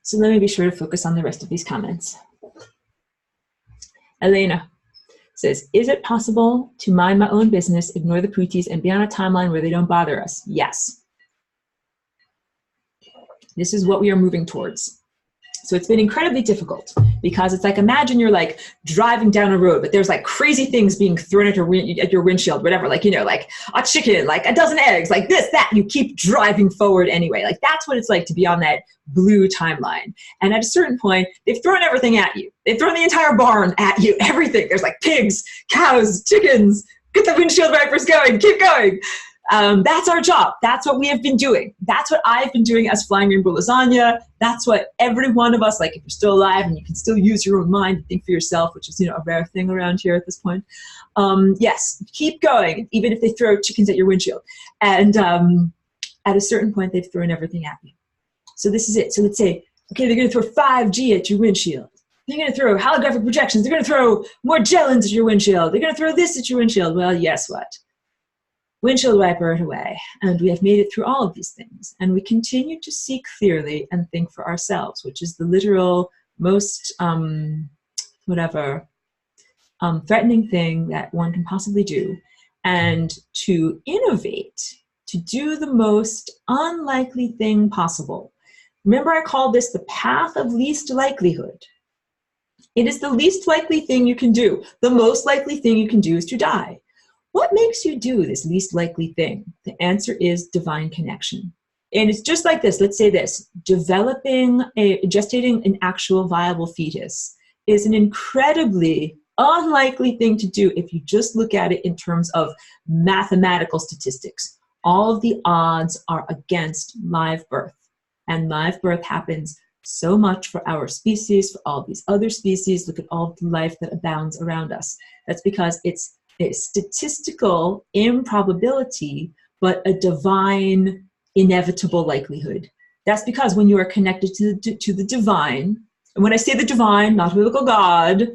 So let me be sure to focus on the rest of these comments. Elena says, is it possible to mind my own business, ignore the putis, and be on a timeline where they don't bother us? Yes. This is what we are moving towards. So it's been incredibly difficult because it's like, imagine you're like driving down a road, but there's like crazy things being thrown at your windshield, whatever, like, you know, like a chicken, like a dozen eggs, like this, that, you keep driving forward anyway. Like that's what it's like to be on that blue timeline. And at a certain point, they've thrown everything at you. They've thrown the entire barn at you, everything. There's like pigs, cows, chickens, get the windshield wipers going, keep going. That's our job. That's what we have been doing. That's what I've been doing as Flying Rainbow Lasagna. That's what every one of us, like if you're still alive and you can still use your own mind to think for yourself, which is, you know, a rare thing around here at this point. Yes, keep going, even if they throw chickens at your windshield. And at a certain point, they've thrown everything at you. So this is it. So let's say, okay, they're going to throw 5G at your windshield. They're going to throw holographic projections. They're going to throw more gellins at your windshield. They're going to throw this at your windshield. Well, guess what? Windshield wiper it away. And we have made it through all of these things. And we continue to see clearly and think for ourselves, which is the literal most, threatening thing that one can possibly do. And to innovate, to do the most unlikely thing possible. Remember, I called this the path of least likelihood. It is the least likely thing you can do. The most likely thing you can do is to die. What makes you do this least likely thing? The answer is divine connection. And it's just like this. Let's say this. Gestating an actual viable fetus is an incredibly unlikely thing to do if you just look at it in terms of mathematical statistics. All of the odds are against live birth. And live birth happens so much for our species, for all these other species. Look at all the life that abounds around us. That's because it's a statistical improbability, but a divine, inevitable likelihood. That's because when you are connected to the divine, and when I say the divine, not a biblical God,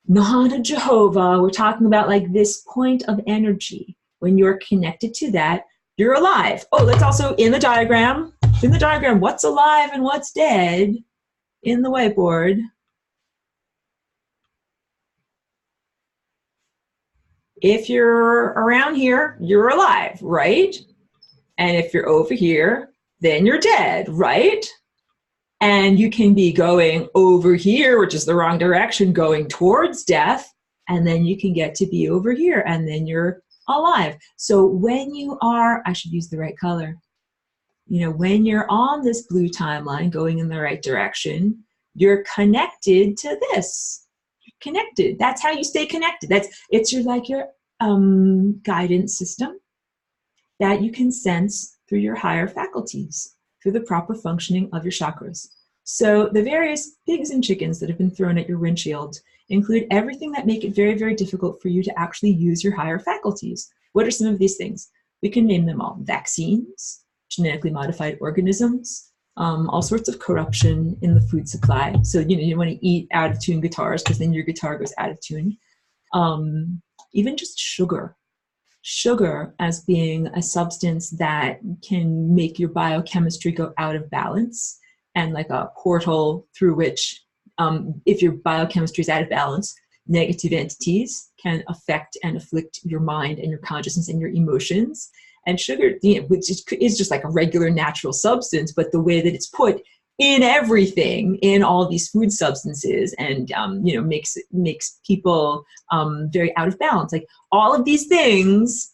not a Jehovah, we're talking about like this point of energy. When you're connected to that, you're alive. Oh, let's also, in the diagram, what's alive and what's dead in the whiteboard. If you're around here, you're alive, right? And if you're over here, then you're dead, right? And you can be going over here, which is the wrong direction, going towards death, and then you can get to be over here, and then you're alive. So when you are, I should use the right color, you know, when you're on this blue timeline going in the right direction, you're connected to this. Connected. That's how you stay connected. It's your guidance system that you can sense through your higher faculties, through the proper functioning of your chakras. So the various pigs and chickens that have been thrown at your windshield include everything that make it very, very difficult for you to actually use your higher faculties. What are some of these things? We can name them all. Vaccines, genetically modified organisms, all sorts of corruption in the food supply. So, you know, you want to eat out of tune guitars because then your guitar goes out of tune. Even just sugar. Sugar as being a substance that can make your biochemistry go out of balance, and like a portal through which, if your biochemistry is out of balance, negative entities can affect and afflict your mind and your consciousness and your emotions. And sugar, you know, which is just like a regular natural substance, but the way that it's put in everything, in all these food substances, and you know, makes people very out of balance. Like all of these things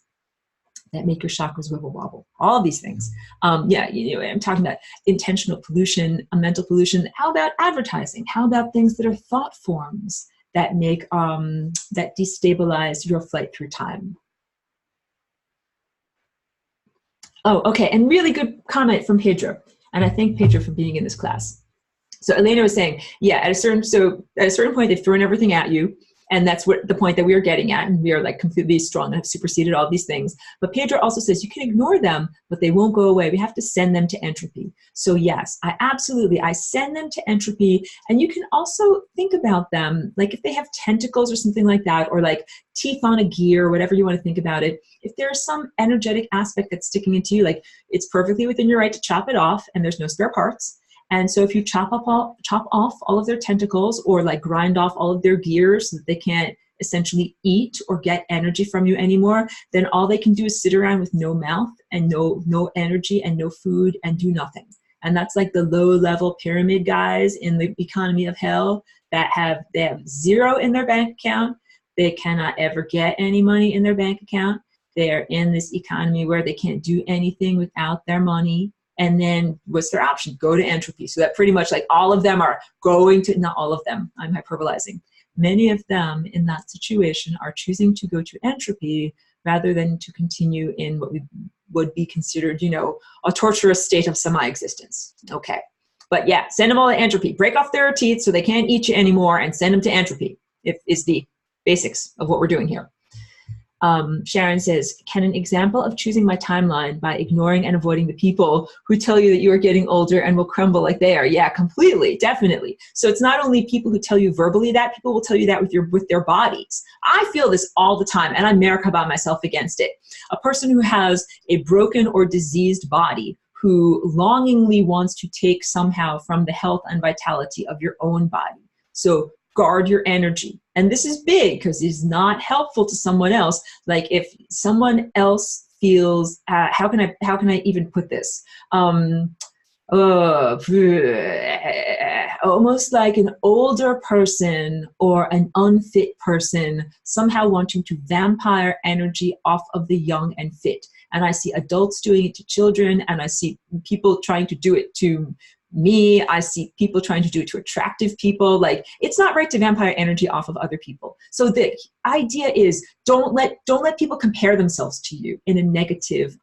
that make your chakras wibble wobble. All of these things. Yeah, you know, I'm talking about intentional pollution, mental pollution. How about advertising? How about things that are thought forms that make that destabilize your flight through time? Oh, okay, and really good comment from Pedro. And I thank Pedro for being in this class. So Elena was saying, yeah, at a certain point, they've thrown everything at you. And that's what the point that we are getting at. And we are like completely strong and have superseded all these things. But Pedro also says you can ignore them, but they won't go away. We have to send them to entropy. So yes, I send them to entropy. And you can also think about them, like if they have tentacles or something like that, or like teeth on a gear, or whatever you want to think about it. If there's some energetic aspect that's sticking into you, like it's perfectly within your right to chop it off and there's no spare parts. And so if you chop off all of their tentacles, or like grind off all of their gears so that they can't essentially eat or get energy from you anymore, then all they can do is sit around with no mouth and no energy and no food and do nothing. And that's like the low level pyramid guys in the economy of hell that they have zero in their bank account. They cannot ever get any money in their bank account. They're in this economy where they can't do anything without their money. And then what's their option? Go to entropy. So that pretty much like all of them are going to, not all of them, I'm hyperbolizing. Many of them in that situation are choosing to go to entropy rather than to continue in what would be considered, you know, a torturous state of semi-existence. Okay. But yeah, send them all to entropy. Break off their teeth so they can't eat you anymore and send them to entropy, is the basics of what we're doing here. Sharon says, can an example of choosing my timeline by ignoring and avoiding the people who tell you that you are getting older and will crumble like they are? Yeah, completely, definitely. So it's not only people who tell you verbally that, people will tell you that with their bodies. I feel this all the time, and I'm Merkaba myself against it. A person who has a broken or diseased body, who longingly wants to take somehow from the health and vitality of your own body. So guard your energy. And this is big because it's not helpful to someone else. Like if someone else feels, how can I even put this? Almost like an older person or an unfit person somehow wanting to vampire energy off of the young and fit. And I see adults doing it to children, and I see people trying to do it to me. I see people trying to do it to attractive people. Like, it's not right to vampire energy off of other people. So the idea is don't let people compare themselves to you in a negative,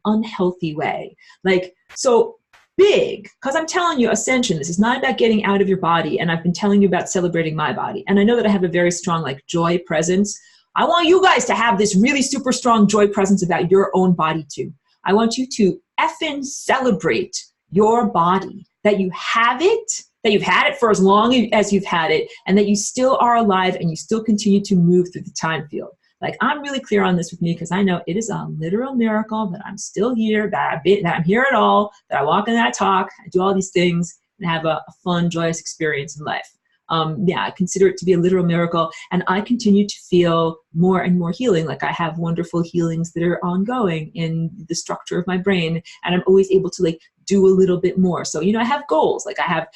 unhealthy way. Like, so big, because I'm telling you, Ascension, this is not about getting out of your body. And I've been telling you about celebrating my body. And I know that I have a very strong like joy presence. I want you guys to have this really super strong joy presence about your own body too. I want you to effing celebrate your body, that you have it, that you've had it for as long as you've had it, and that you still are alive and you still continue to move through the time field. Like, I'm really clear on this with me because I know it is a literal miracle that I'm still here, that I'm here at all, that I walk and that I talk, I do all these things and have a fun, joyous experience in life. Yeah, I consider it to be a literal miracle, and I continue to feel more and more healing. Like, I have wonderful healings that are ongoing in the structure of my brain, and I'm always able to like do a little bit more. So, you know, I have goals. Like, I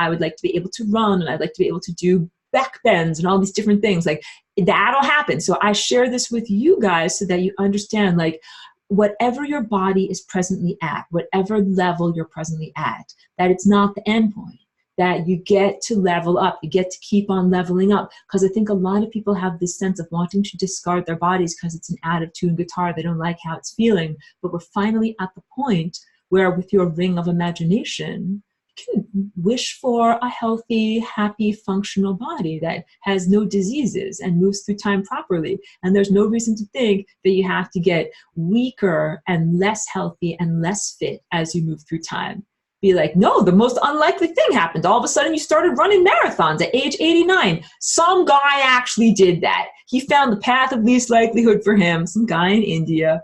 would like to be able to run, and I'd like to be able to do back bends and all these different things. Like, that'll happen. So I share this with you guys so that you understand, like, whatever your body is presently at, whatever level you're presently at, that it's not the end point, that you get to level up, you get to keep on leveling up. Because I think a lot of people have this sense of wanting to discard their bodies because it's an out-of-tune guitar, they don't like how it's feeling. But we're finally at the point where, with your ring of imagination, you can wish for a healthy, happy, functional body that has no diseases and moves through time properly. And there's no reason to think that you have to get weaker and less healthy and less fit as you move through time. Be like, no, the most unlikely thing happened. All of a sudden you started running marathons at age 89. Some guy actually did that. He found the path of least likelihood for him, some guy in India.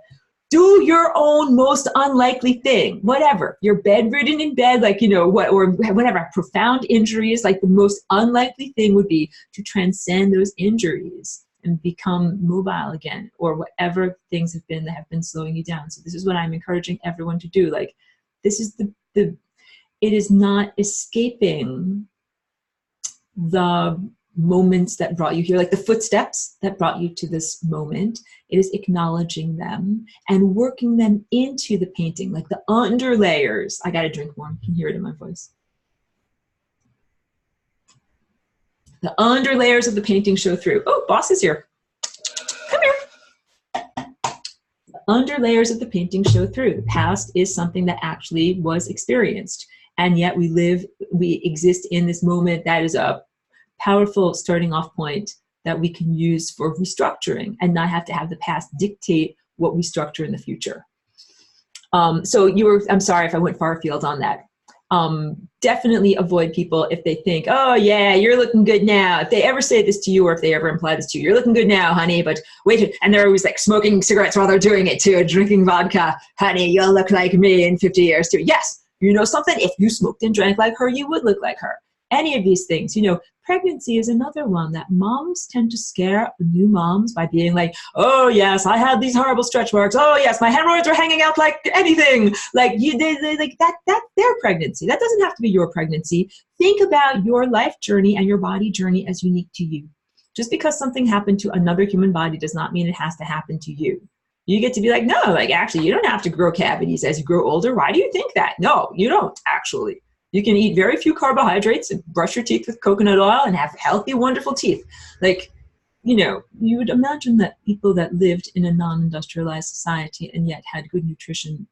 Do your own most unlikely thing, whatever. You're bedridden in bed, like, you know, or whatever, profound injuries, like the most unlikely thing would be to transcend those injuries and become mobile again, or whatever things have been that have been slowing you down. So this is what I'm encouraging everyone to do. Like, this is it is not escaping the moments that brought you here, like the footsteps that brought you to this moment. It is acknowledging them and working them into the painting, like the underlayers. I got to drink more. You can hear it in my voice. The underlayers of the painting show through. Oh, boss is here. Come here. The underlayers of the painting show through. The past is something that actually was experienced. And yet we exist in this moment that is a powerful starting off point that we can use for restructuring and not have to have the past dictate what we structure in the future. I'm sorry if I went far afield on that. Definitely avoid people if they think, oh yeah, you're looking good now. If they ever say this to you, or if they ever imply this to you, you're looking good now, honey, but wait, and they're always like smoking cigarettes while they're doing it too, drinking vodka. Honey, you'll look like me in 50 years too. Yes, You know something? If you smoked and drank like her, you would look like her. Any of these things, you know. Pregnancy is another one that moms tend to scare new moms by being like, oh yes, I had these horrible stretch marks. Oh yes, my hemorrhoids are hanging out like anything. Like they like that's their pregnancy. That doesn't have to be your pregnancy. Think about your life journey and your body journey as unique to you. Just because something happened to another human body does not mean it has to happen to you. You get to be like, no, like actually you don't have to grow cavities as you grow older. Why do you think that? No, you don't actually. You can eat very few carbohydrates and brush your teeth with coconut oil and have healthy, wonderful teeth. Like, you know, you would imagine that people that lived in a non-industrialized society and yet had good nutrition.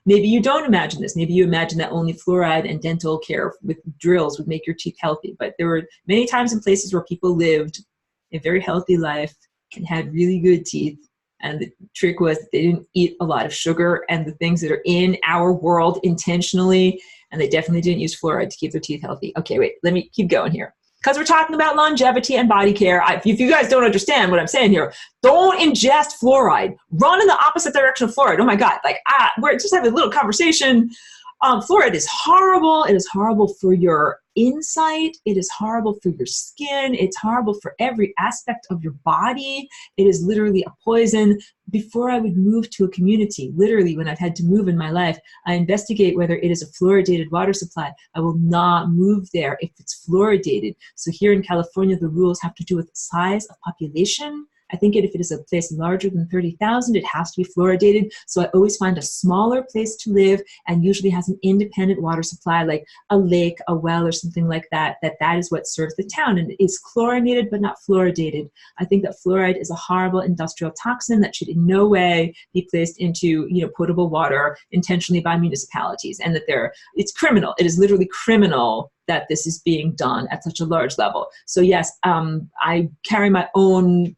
Maybe you don't imagine this. Maybe you imagine that only fluoride and dental care with drills would make your teeth healthy. But there were many times in places where people lived a very healthy life and had really good teeth. And the trick was that they didn't eat a lot of sugar and the things that are in our world intentionally. And they definitely didn't use fluoride to keep their teeth healthy. Okay, wait, let me keep going here. Because we're talking about longevity and body care. If you guys don't understand what I'm saying here, don't ingest fluoride. Run in the opposite direction of fluoride. Oh my God, like, we're just having a little conversation. Fluoride is horrible. It is horrible for your insight. It is horrible for your skin. It's horrible for every aspect of your body. It is literally a poison. Before I would move to a community, literally when I've had to move in my life, I investigate whether it is a fluoridated water supply. I will not move there if it's fluoridated. So here in California, the rules have to do with the size of population. I think if it is a place larger than 30,000, it has to be fluoridated. So I always find a smaller place to live and usually has an independent water supply, like a lake, a well, or something like that, that is what serves the town. And it's chlorinated, but not fluoridated. I think that fluoride is a horrible industrial toxin that should in no way be placed into, you know, potable water intentionally by municipalities, and that it's criminal. It is literally criminal that this is being done at such a large level. So yes, I carry my own.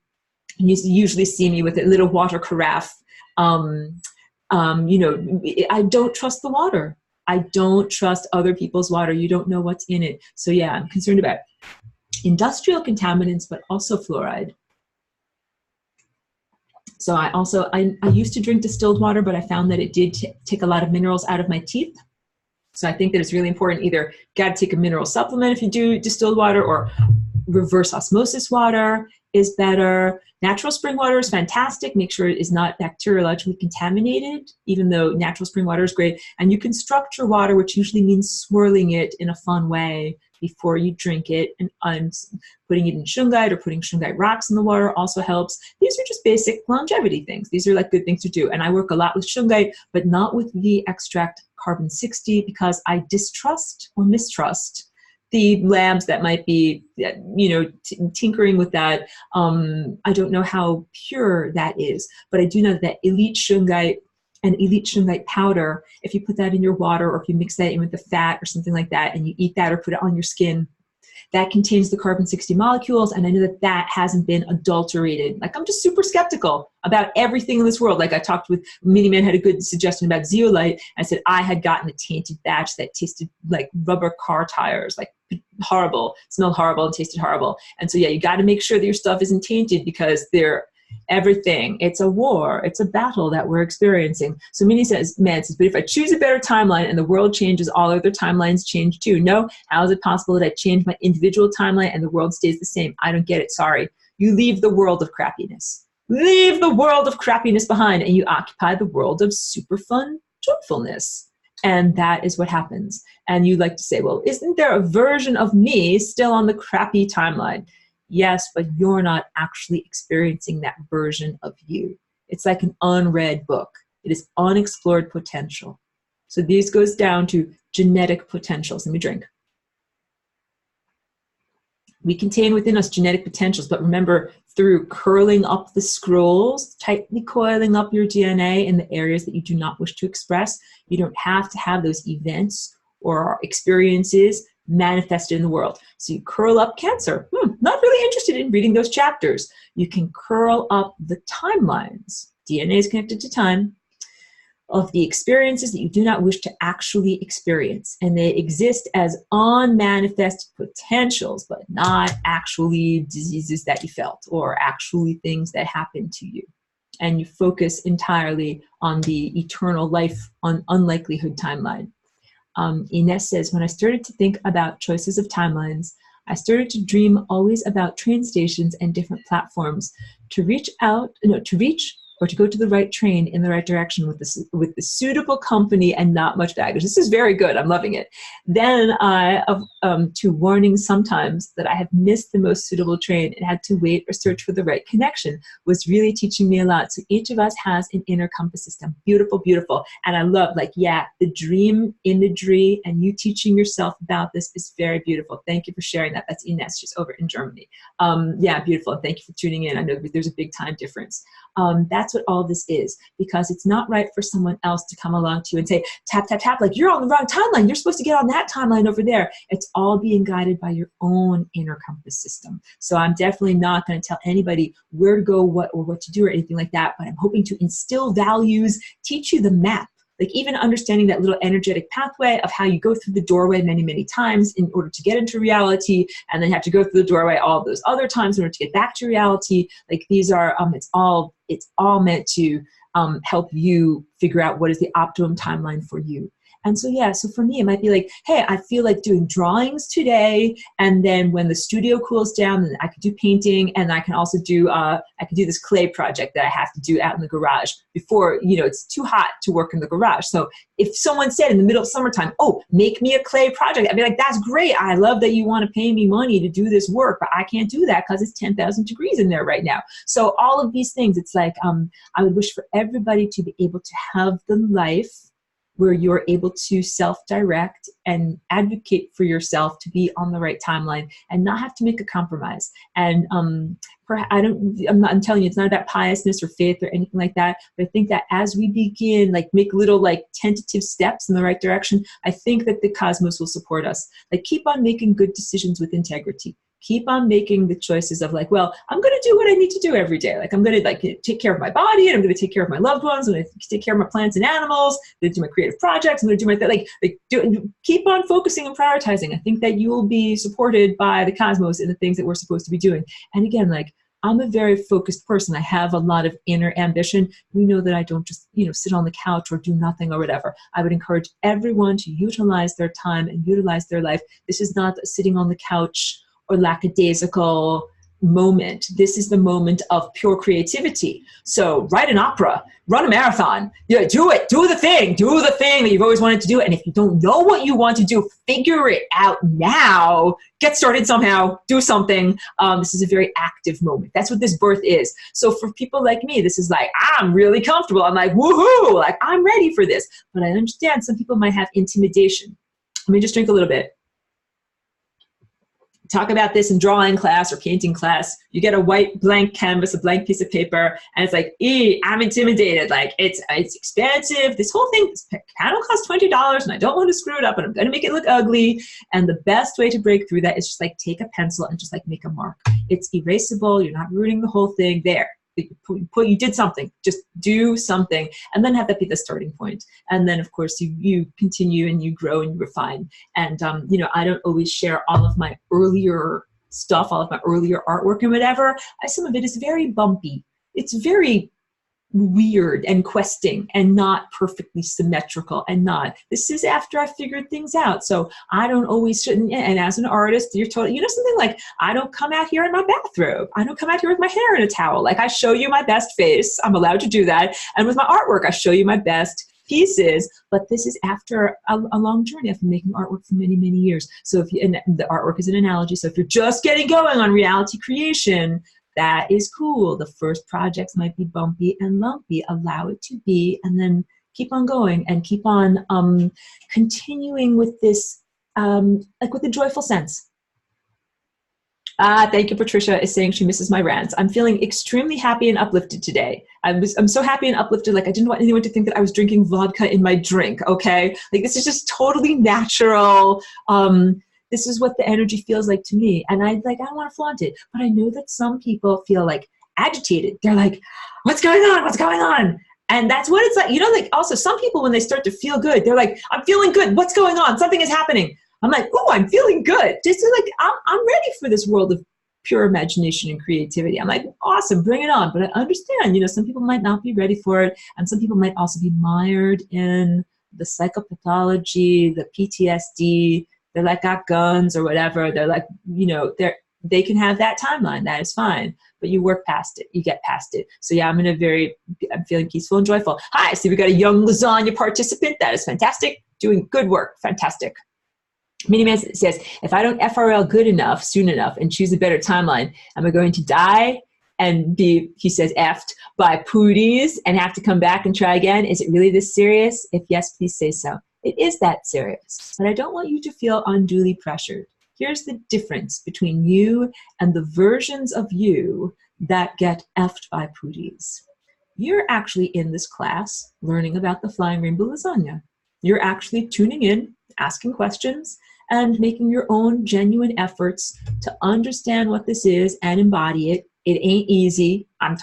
You usually see me with a little water carafe. You know, I don't trust the water. I don't trust other people's water. You don't know what's in it. So yeah, I'm concerned about industrial contaminants, but also fluoride. So I used to drink distilled water, but I found that it did take a lot of minerals out of my teeth. So I think that it's really important, either got to take a mineral supplement if you do distilled water, or reverse osmosis water is better. Natural spring water is fantastic. Make sure it is not bacteriologically contaminated, even though natural spring water is great. And you can structure water, which usually means swirling it in a fun way before you drink it. And putting it in shungite or putting shungite rocks in the water also helps. These are just basic longevity things. These are like good things to do. And I work a lot with shungite, but not with the extract carbon-60, because I distrust or mistrust the labs that might be, you know, tinkering with that. I don't know how pure that is, but I do know that elite shungite and elite shungite powder, if you put that in your water, or if you mix that in with the fat or something like that, and you eat that or put it on your skin, that contains the carbon-60 molecules. And I know that that hasn't been adulterated. Like, I'm just super skeptical about everything in this world. Like, I talked with Miniman, had a good suggestion about zeolite. I said I had gotten a tainted batch that tasted like rubber car tires, like horrible, smelled horrible and tasted horrible. And so yeah, you got to make sure that your stuff isn't tainted, because they're everything. It's a war. It's a battle that we're experiencing. So Minnie says, but if I choose a better timeline and the world changes, all other timelines change too. No, how is it possible that I change my individual timeline and the world stays the same? I don't get it. Sorry. You leave the world of crappiness. Leave the world of crappiness behind, and you occupy the world of super fun joyfulness. And that is what happens. And you like to say, well, isn't there a version of me still on the crappy timeline? Yes, but you're not actually experiencing that version of you. It's like an unread book. It is unexplored potential. So this goes down to genetic potentials. Let me drink. We contain within us genetic potentials, but remember, through curling up the scrolls, tightly coiling up your DNA in the areas that you do not wish to express, you don't have to have those events or experiences manifested in the world. So you curl up Cancer. Not really interested in reading those chapters. You can curl up the timelines. DNA is connected to time, of the experiences that you do not wish to actually experience. And they exist as unmanifested potentials, but not actually diseases that you felt or actually things that happened to you. And you focus entirely on the eternal life, on unlikelihood timeline. Ines says, when I started to think about choices of timelines, I started to dream always about train stations and different platforms to reach or to go to the right train in the right direction with the suitable company and not much baggage. This is very good. I'm loving it. Then to warnings sometimes that I have missed the most suitable train and had to wait or search for the right connection was really teaching me a lot. So each of us has an inner compass system. Beautiful, beautiful. And I love, like, yeah, the dream imagery and you teaching yourself about this is very beautiful. Thank you for sharing that. That's Ines. She's over in Germany. Yeah, beautiful. Thank you for tuning in. I know there's a big time difference. That's what all this is, because it's not right for someone else to come along to you and say, tap, tap, tap, like, you're on the wrong timeline. You're supposed to get on that timeline over there. It's all being guided by your own inner compass system. So I'm definitely not going to tell anybody where to go, what to do or anything like that, but I'm hoping to instill values, teach you the map. Like, even understanding that little energetic pathway of how you go through the doorway many, many times in order to get into reality, and then have to go through the doorway all those other times in order to get back to reality. Like, these are, it's all meant to help you figure out what is the optimum timeline for you. And so, yeah, so for me, it might be like, hey, I feel like doing drawings today. And then when the studio cools down, then I could do painting. And I can also do, this clay project that I have to do out in the garage before, it's too hot to work in the garage. So if someone said in the middle of summertime, oh, make me a clay project, I'd be like, that's great. I love that you want to pay me money to do this work, but I can't do that because it's 10,000 degrees in there right now. So all of these things, it's like, I would wish for everybody to be able to have the life where you're able to self-direct and advocate for yourself to be on the right timeline and not have to make a compromise. And I'm telling you, it's not about piousness or faith or anything like that. But I think that as we begin, like, make little, like, tentative steps in the right direction, I think that the cosmos will support us. Like, keep on making good decisions with integrity. Keep on making the choices of, like, well, I'm going to do what I need to do every day. Like, I'm going to, like, take care of my body, and I'm going to take care of my loved ones. I'm going to take care of my plants and animals. I'm going to do my creative projects. I'm going to do my keep on focusing and prioritizing. I think that you will be supported by the cosmos in the things that we're supposed to be doing. And again, like, I'm a very focused person. I have a lot of inner ambition. We know that I don't just, sit on the couch or do nothing or whatever. I would encourage everyone to utilize their time and utilize their life. This is not sitting on the couch or lackadaisical moment. This is the moment of pure creativity. So write an opera, run a marathon, do it, do the thing that you've always wanted to do. And if you don't know what you want to do, figure it out now. Get started somehow, do something. This is a very active moment. That's what this birth is. So for people like me, this is like, I'm really comfortable. I'm like, woohoo, like, I'm ready for this. But I understand some people might have intimidation. Let me just drink a little bit. Talk about this in drawing class or painting class. You get a white blank canvas, a blank piece of paper, and it's like, I'm intimidated. Like, it's expensive. This whole thing, this panel costs $20, and I don't want to screw it up, and I'm going to make it look ugly. And the best way to break through that is just, like, take a pencil and just, like, make a mark. It's erasable. You're not ruining the whole thing. There. You did something. Just do something, and then have that be the starting point. And then, of course, you continue and you grow and you refine. And I don't always share all of my earlier stuff, all of my earlier artwork and whatever. Some of it is very bumpy. It's very weird and questing and not perfectly symmetrical and not. This is after I figured things out. So I don't always, and as an artist, you're totally, something like, I don't come out here in my bathrobe. I don't come out here with my hair in a towel. Like, I show you my best face. I'm allowed to do that. And with my artwork, I show you my best pieces, but this is after a long journey. I've been making artwork for many, many years. So and the artwork is an analogy. So if you're just getting going on reality creation, that is cool. The first projects might be bumpy and lumpy. Allow it to be, and then keep on going and keep on continuing with this, like, with a joyful sense. Thank you. Patricia is saying she misses my rants. I'm feeling extremely happy and uplifted today. I'm so happy and uplifted. Like, I didn't want anyone to think that I was drinking vodka in my drink. Okay. Like, this is just totally natural. This is what the energy feels like to me. And I don't want to flaunt it, but I know that some people feel, like, agitated. They're like, what's going on? What's going on? And that's what it's like. Like, also some people, when they start to feel good, they're like, I'm feeling good. What's going on? Something is happening. I'm like, oh, I'm feeling good. Just like, I'm ready for this world of pure imagination and creativity. I'm like, awesome, bring it on. But I understand, some people might not be ready for it. And some people might also be mired in the psychopathology, the PTSD, they're like got guns or whatever. They're like, you know, they can have that timeline. That is fine. But you work past it. You get past it. So yeah, I'm feeling peaceful and joyful. Hi, so we got a young lasagna participant. That is fantastic. Doing good work. Fantastic. Miniman says, if I don't FRL good enough, soon enough, and choose a better timeline, am I going to die and be, he says, effed by pooties and have to come back and try again? Is it really this serious? If yes, please say so. It is that serious, but I don't want you to feel unduly pressured. Here's the difference between you and the versions of you that get effed by pooties. You're actually in this class learning about the flying rainbow lasagna. You're actually tuning in, asking questions, and making your own genuine efforts to understand what this is and embody it. It ain't easy. And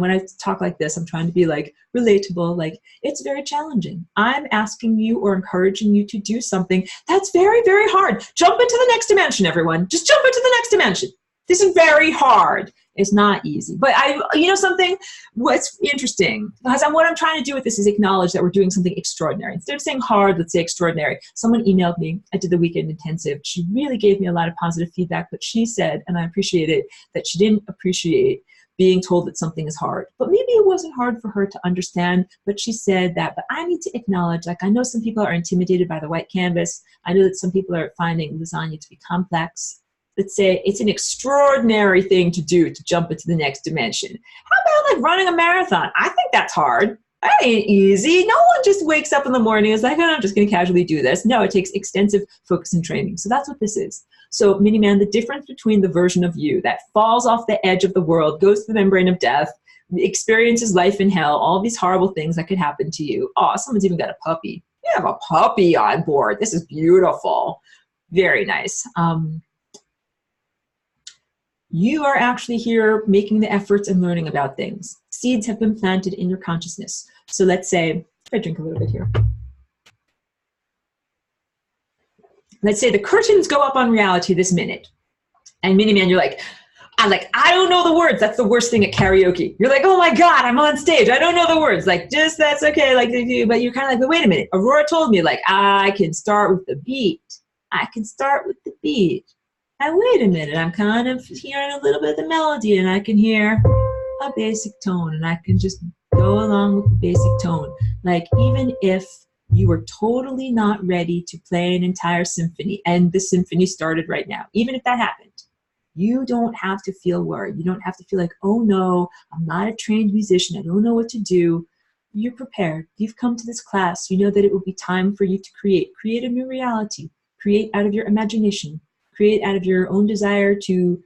when I talk like this, I'm trying to be like relatable, like it's very challenging. I'm asking you or encouraging you to do something that's very, very hard. Jump into the next dimension, everyone. Just jump into the next dimension. This is very hard. It's not easy. But you know something? What's interesting, because what I'm trying to do with this is acknowledge that we're doing something extraordinary. Instead of saying hard, let's say extraordinary. Someone emailed me. I did the weekend intensive. She really gave me a lot of positive feedback, but she said, and I appreciate it, that she didn't appreciate being told that something is hard. But maybe it wasn't hard for her to understand, but she said that, but I need to acknowledge, like I know some people are intimidated by the white canvas. I know that some people are finding lasagna to be complex. Let's say it's an extraordinary thing to do to jump into the next dimension. How about like running a marathon? I think that's hard. That ain't easy. No one just wakes up in the morning and is like, oh, I'm just going to casually do this. No, it takes extensive focus and training. So that's what this is. So Miniman, the difference between the version of you that falls off the edge of the world, goes to the membrane of death, experiences life in hell, all these horrible things that could happen to you. Oh, someone's even got a puppy. You have a puppy on board. This is beautiful. Very nice. You are actually here making the efforts and learning about things. Seeds have been planted in your consciousness. So let's say, if I drink a little bit here. Let's say the curtains go up on reality this minute. And Miniman, you're like, I don't know the words. That's the worst thing at karaoke. You're like, oh my God, I'm on stage. I don't know the words. Like, just, that's okay. Like, but you're kind of like, but wait a minute. Aurora told me, like, I can start with the beat. I can start with the beat. And wait a minute, I'm kind of hearing a little bit of the melody and I can hear a basic tone and I can just go along with the basic tone. Like even if you were totally not ready to play an entire symphony and the symphony started right now, even if that happened, you don't have to feel worried. You don't have to feel like, oh no, I'm not a trained musician. I don't know what to do. You're prepared. You've come to this class. You know that it will be time for you to create a new reality, create out of your imagination. Create out of your own desire to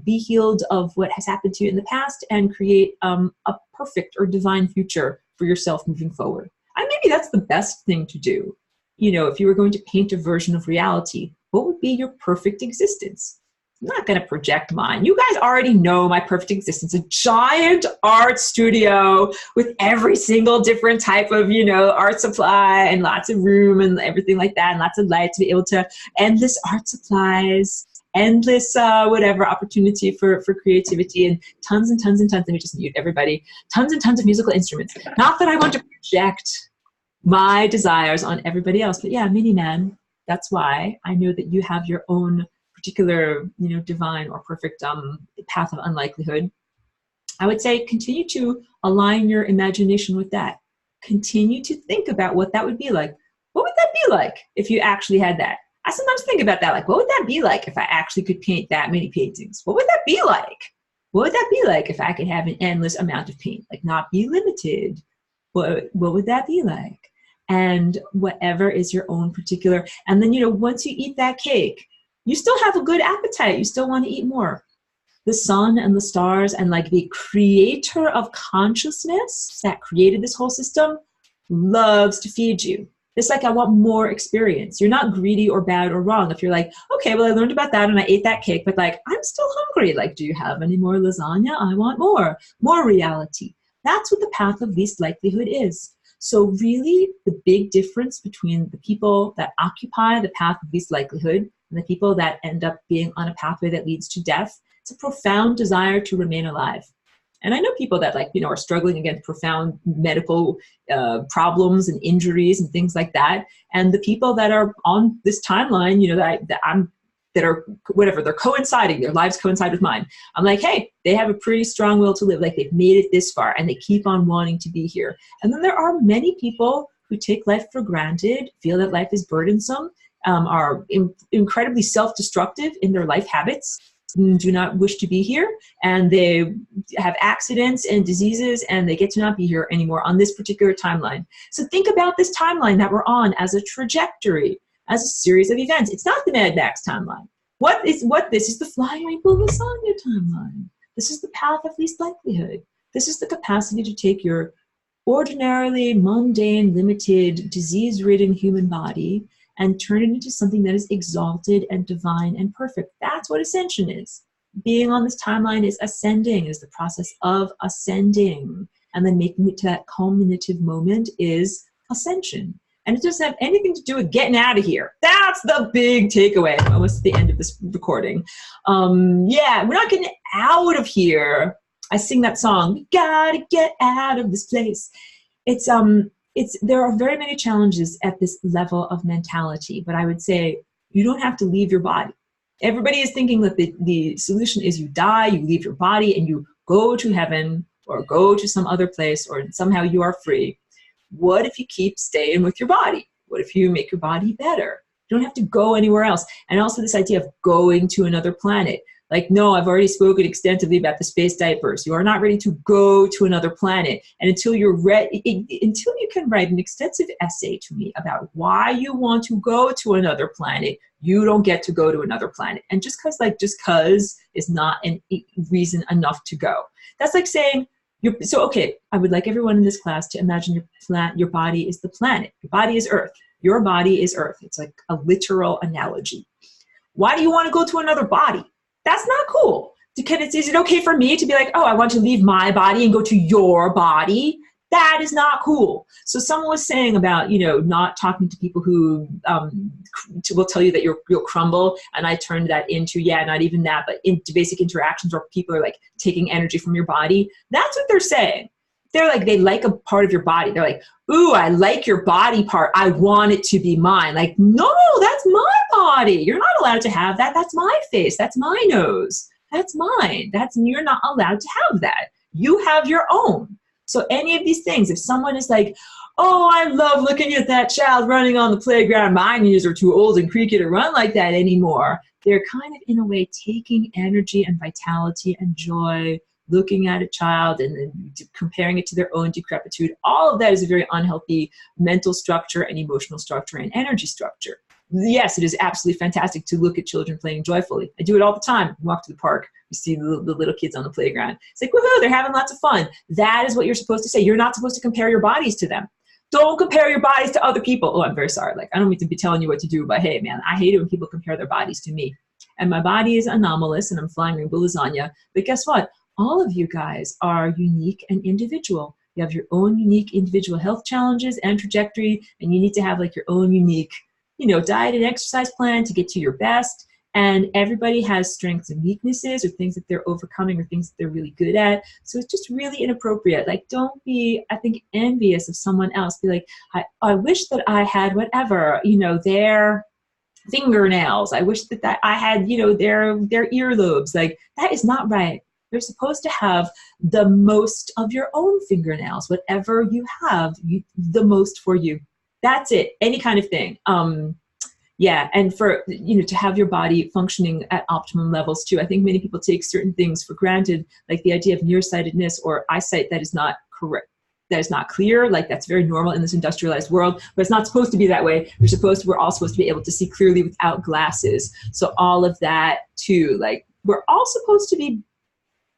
be healed of what has happened to you in the past and create a perfect or divine future for yourself moving forward. And maybe that's the best thing to do. You know, if you were going to paint a version of reality, what would be your perfect existence? I'm not going to project mine. You guys already know my perfect existence, a giant art studio with every single different type of, you know, art supply and lots of room and everything like that and lots of light to be able to, endless art supplies, endless whatever opportunity for creativity and tons and tons and tons. Let me just mute everybody. Tons and tons of musical instruments. Not that I want to project my desires on everybody else, but yeah, Miniman, that's why I know that you have your own particular, you know, divine or perfect path of unlikelihood. I would say continue to align your imagination with that. Continue to think about what that would be like. What would that be like if you actually had that? I sometimes think about that, like, what would that be like if I actually could paint that many paintings? What would that be like? What would that be like if I could have an endless amount of paint, like not be limited? What would that be like? And whatever is your own particular, and then, you know, once you eat that cake, you still have a good appetite. You still want to eat more. The sun and the stars and like the creator of consciousness that created this whole system loves to feed you. It's like, I want more experience. You're not greedy or bad or wrong. If you're like, okay, well, I learned about that and I ate that cake, but like, I'm still hungry. Like, do you have any more lasagna? I want more reality. That's what the path of least likelihood is. So really the big difference between the people that occupy the path of least likelihood and the people that end up being on a pathway that leads to death, it's a profound desire to remain alive. And I know people that like, are struggling against profound medical problems and injuries and things like that. And the people that are on this timeline, that are whatever, they're coinciding, their lives coincide with mine. I'm like, hey, they have a pretty strong will to live. Like they've made it this far and they keep on wanting to be here. And then there are many people who take life for granted, feel that life is burdensome, are incredibly self-destructive in their life habits, do not wish to be here, and they have accidents and diseases and they get to not be here anymore on this particular timeline. So think about this timeline that we're on as a trajectory, as a series of events. It's not the Mad Max timeline. This is the flying rainbow lasagna timeline. This is the path of least likelihood. This is the capacity to take your ordinarily mundane, limited, disease-ridden human body and turn it into something that is exalted and divine and perfect. That's what ascension is. Being on this timeline is ascending, is the process of ascending. And then making it to that culminative moment is ascension. And it doesn't have anything to do with getting out of here. That's the big takeaway. I'm almost at the end of this recording. We're not getting out of here. I sing that song, we gotta get out of this place. There are very many challenges at this level of mentality, but I would say you don't have to leave your body. Everybody is thinking that the solution is you die, you leave your body, and you go to heaven or go to some other place, or somehow you are free. What if you keep staying with your body? What if you make your body better? You don't have to go anywhere else. And also this idea of going to another planet. Like, no, I've already spoken extensively about the space diapers. You are not ready to go to another planet. And until you can write an extensive essay to me about why you want to go to another planet, you don't get to go to another planet. And just cause is not a reason enough to go. That's like saying, I would like everyone in this class to imagine your body is the planet. Your body is Earth. Your body is Earth. It's like a literal analogy. Why do you want to go to another body? That's not cool. Is it okay for me to be like, oh, I want to leave my body and go to your body? That is not cool. So someone was saying about, not talking to people who will tell you that you'll crumble. And I turned that into, not even that, but into basic interactions where people are like taking energy from your body. That's what they're saying. They're like, they like a part of your body. They're like, ooh, I like your body part. I want it to be mine. Like, no, that's my body. You're not allowed to have that. That's my face. That's my nose. That's mine. You're not allowed to have that. You have your own. So any of these things, if someone is like, oh, I love looking at that child running on the playground, my knees are too old and creaky to run like that anymore. They're kind of, in a way, taking energy and vitality and joy, looking at a child and then comparing it to their own decrepitude. All of that is a very unhealthy mental structure and emotional structure and energy structure. Yes, it is absolutely fantastic to look at children playing joyfully. I do it all the time. I walk to the park, you see the little kids on the playground. It's like, woohoo, they're having lots of fun. That is what you're supposed to say. You're not supposed to compare your bodies to them. Don't compare your bodies to other people. Oh, I'm very sorry. Like, I don't mean to be telling you what to do, but hey, man, I hate it when people compare their bodies to me. And my body is anomalous and I'm flying rainbow lasagna. But guess what? All of you guys are unique and individual. You have your own unique individual health challenges and trajectory, and you need to have like your own unique, diet and exercise plan to get to your best. And everybody has strengths and weaknesses, or things that they're overcoming, or things that they're really good at. So it's just really inappropriate. Like, don't be, I think, envious of someone else. Be like, I wish that I had whatever, their fingernails. I wish that I had, their earlobes. Like, that is not right. You're supposed to have the most of your own fingernails, whatever you have, the most for you. That's it. Any kind of thing. And for, to have your body functioning at optimum levels too. I think many people take certain things for granted, like the idea of nearsightedness or eyesight that is not correct, that is not clear. Like, that's very normal in this industrialized world, but it's not supposed to be that way. We're all supposed to be able to see clearly without glasses. So all of that too, like, we're all supposed to be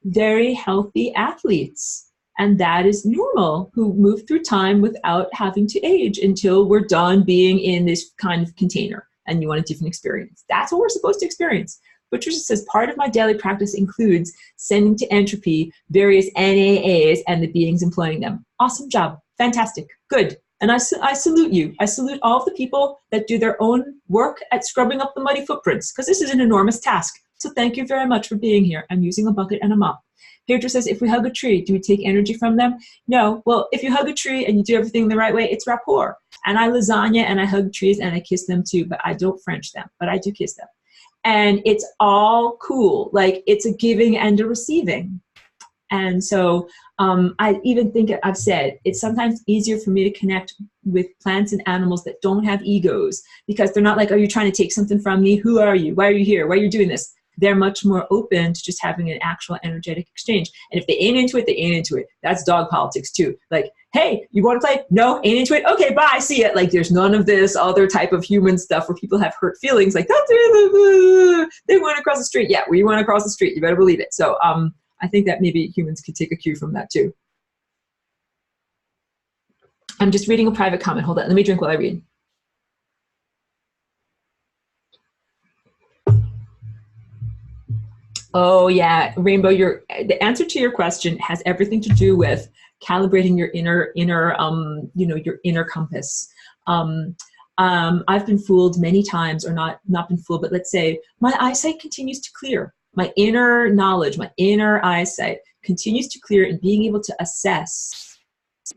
very healthy athletes. And that is normal, who move through time without having to age until we're done being in this kind of container and you want a different experience. That's what we're supposed to experience. Patricia says, part of my daily practice includes sending to entropy various NAAs and the beings employing them. Awesome job. Fantastic. Good. And I salute you. I salute all of the people that do their own work at scrubbing up the muddy footprints, because this is an enormous task. So thank you very much for being here. I'm using a bucket and a mop. Pedro says, if we hug a tree, do we take energy from them? No. Well, if you hug a tree and you do everything the right way, it's rapport. And I lasagna and I hug trees and I kiss them too, but I don't French them, but I do kiss them. And it's all cool. Like, it's a giving and a receiving. And so I even think I've said it's sometimes easier for me to connect with plants and animals that don't have egos, because they're not like, are you trying to take something from me? Who are you? Why are you here? Why are you doing this? They're much more open to just having an actual energetic exchange. And if they ain't into it, they ain't into it. That's dog politics too. Like, hey, you want to play? No, ain't into it? Okay, bye, see it. Like, there's none of this other type of human stuff where people have hurt feelings. Like, they went across the street. Yeah, we went across the street. You better believe it. So I think that maybe humans could take a cue from that too. I'm just reading a private comment. Hold on. Let me drink while I read. Oh yeah, Rainbow, the answer to your question has everything to do with calibrating your inner your inner compass. I've been fooled many times, or not been fooled, but let's say my eyesight continues to clear. My inner knowledge, my inner eyesight continues to clear, and being able to assess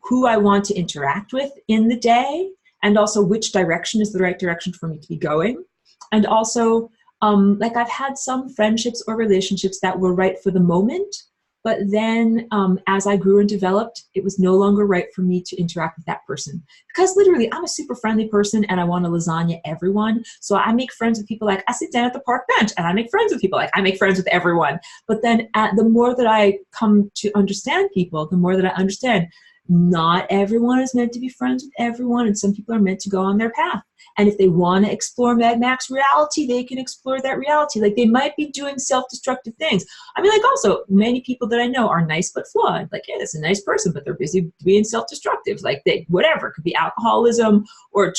who I want to interact with in the day, and also which direction is the right direction for me to be going. And also, like, I've had some friendships or relationships that were right for the moment, but then as I grew and developed, it was no longer right for me to interact with that person. Because literally, I'm a super friendly person and I want to lasagna everyone. So I make friends with people. Like, I sit down at the park bench and I make friends with people. Like, I make friends with everyone. But then the more that I come to understand people, the more that I understand not everyone is meant to be friends with everyone, and some people are meant to go on their path. And if they want to explore Mad Max reality, they can explore that reality. Like, they might be doing self-destructive things. I mean, like, also, many people that I know are nice but flawed. Like, yeah, that's a nice person, but they're busy being self-destructive. Like, whatever. It could be alcoholism or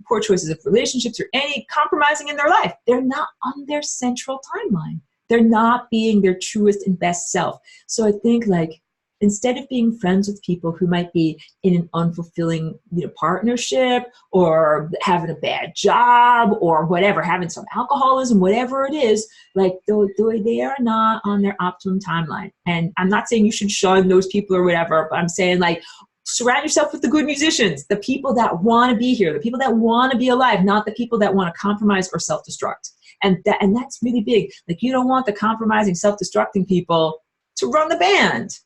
poor choices of relationships, or any compromising in their life. They're not on their central timeline. They're not being their truest and best self. So I think, like, instead of being friends with people who might be in an unfulfilling, partnership, or having a bad job, or whatever, having some alcoholism, whatever it is, like, they are not on their optimum timeline. And I'm not saying you should shun those people or whatever, but I'm saying, like, surround yourself with the good musicians, the people that want to be here, the people that want to be alive, not the people that want to compromise or self-destruct. And that's really big. Like, you don't want the compromising, self-destructing people to run the band.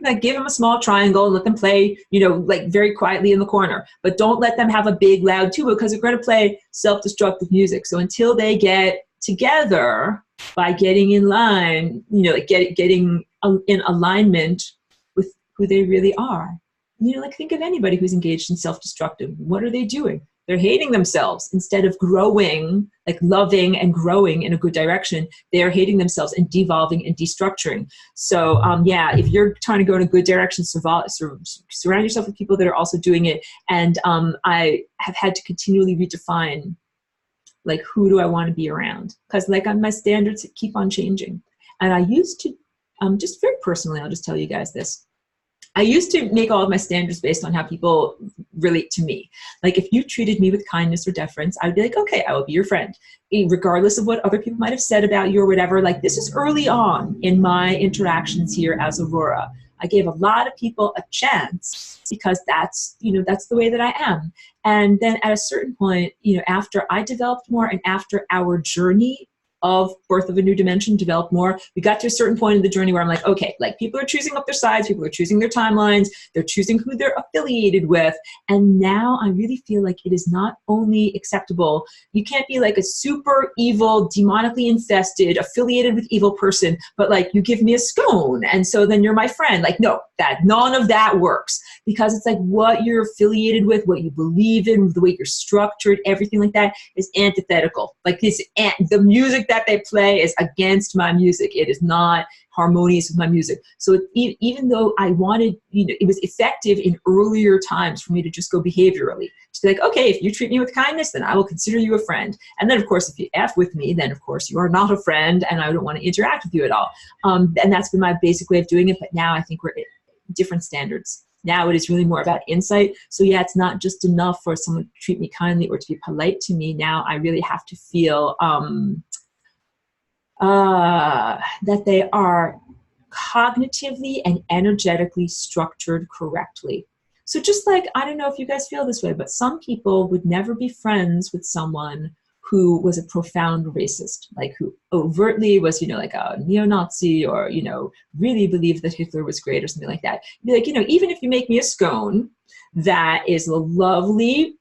Like, give them a small triangle, let them play, like, very quietly in the corner, but don't let them have a big loud tuba, because they're going to play self-destructive music. So until they get together by getting in line, like getting in alignment with who they really are, like, think of anybody who's engaged in self-destructive. What are they doing? They're hating themselves. Instead of growing, like loving and growing in a good direction, they are hating themselves and devolving and destructuring. So yeah, if you're trying to go in a good direction, surround yourself with people that are also doing it. And I have had to continually redefine, like, who do I want to be around? Because, like, my standards keep on changing. And I used to, just very personally, I'll just tell you guys this. I used to make all of my standards based on how people relate to me. Like, if you treated me with kindness or deference, I would be like, okay, I will be your friend, regardless of what other people might have said about you or whatever. Like, this is early on in my interactions here as Aurora. I gave a lot of people a chance because that's the way that I am. And then at a certain point, after I developed more, and after our journey of Birth of a New Dimension developed more, we got to a certain point in the journey where I'm like, okay, like, people are choosing up their sides, people are choosing their timelines, they're choosing who they're affiliated with. And now I really feel like it is not only acceptable, you can't be like a super evil, demonically infested, affiliated with evil person, but like, you give me a scone and so then you're my friend. Like, no, none of that works, because it's like, what you're affiliated with, what you believe in, the way you're structured, everything like that is antithetical. Like, the music that they play is against my music. It is not harmonious with my music. So even though I wanted, it was effective in earlier times for me to just go behaviorally. To be like, okay, if you treat me with kindness, then I will consider you a friend. And then, of course, if you F with me, then, of course, you are not a friend and I don't want to interact with you at all. And that's been my basic way of doing it. But now I think we're at different standards. Now it is really more about insight. So yeah, it's not just enough for someone to treat me kindly or to be polite to me. Now I really have to feel that they are cognitively and energetically structured correctly. So just like, I don't know if you guys feel this way, but some people would never be friends with someone who was a profound racist, like who overtly was, you know, like a neo-Nazi, or, you know, really believed that Hitler was great or something like that. You'd be like, you know, even if you make me a scone, that is a lovely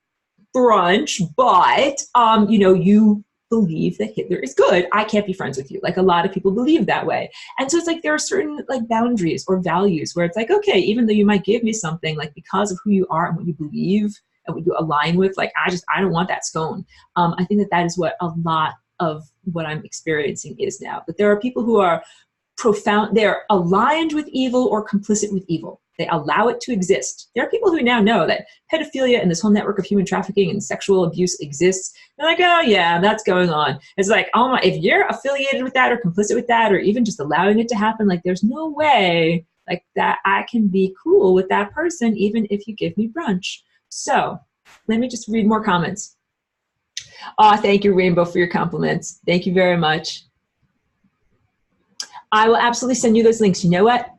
brunch, but, you know, you believe that Hitler is good, I can't be friends with you. Like a lot of people believe that way. And so it's like there are certain like boundaries or values where it's like, okay, even though you might give me something, like because of who you are and what you believe and what you align with, like I don't want that scone. I think that that is what a lot of what I'm experiencing is now. But there are people who are profound, they're aligned with evil or complicit with evil. They allow it to exist. There are people who now know that pedophilia and this whole network of human trafficking and sexual abuse exists. They're like, oh yeah, that's going on. It's like, oh my, if you're affiliated with that or complicit with that, or even just allowing it to happen, like there's no way like that I can be cool with that person, even if you give me brunch. So let me just read more comments. Oh, thank you, Rainbow, for your compliments. Thank you very much. I will absolutely send you those links. You know what?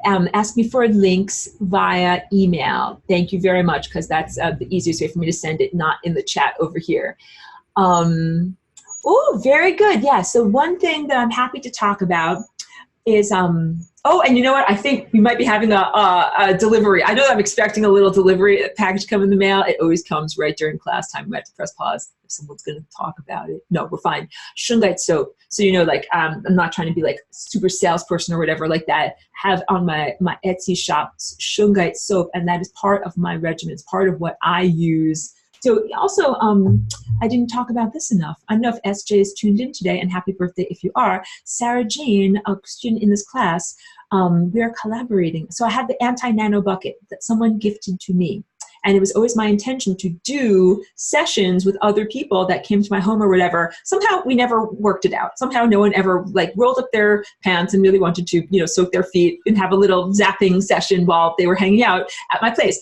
Ask me for links via email. Thank you very much, because that's the easiest way for me to send it, not in the chat over here. Oh, very good. Yeah, so one thing that I'm happy to talk about is, oh, and you know what? I think we might be having a delivery. I know that I'm expecting a little delivery package come in the mail. It always comes right during class time. We have to press pause if someone's going to talk about it. No, we're fine. Shungite soap. So, you know, like, I'm not trying to be like super salesperson or whatever like that. Have on my Etsy shop Shungite soap, and that is part of my regimen. It's part of what I use. So also, I didn't talk about this enough. I don't know if SJ is tuned in today, and happy birthday if you are. Sarah Jane, a student in this class, we are collaborating. So I had the anti-nano bucket that someone gifted to me. And it was always my intention to do sessions with other people that came to my home or whatever. Somehow we never worked it out. Somehow no one ever like rolled up their pants and really wanted to, you know, soak their feet and have a little zapping session while they were hanging out at my place.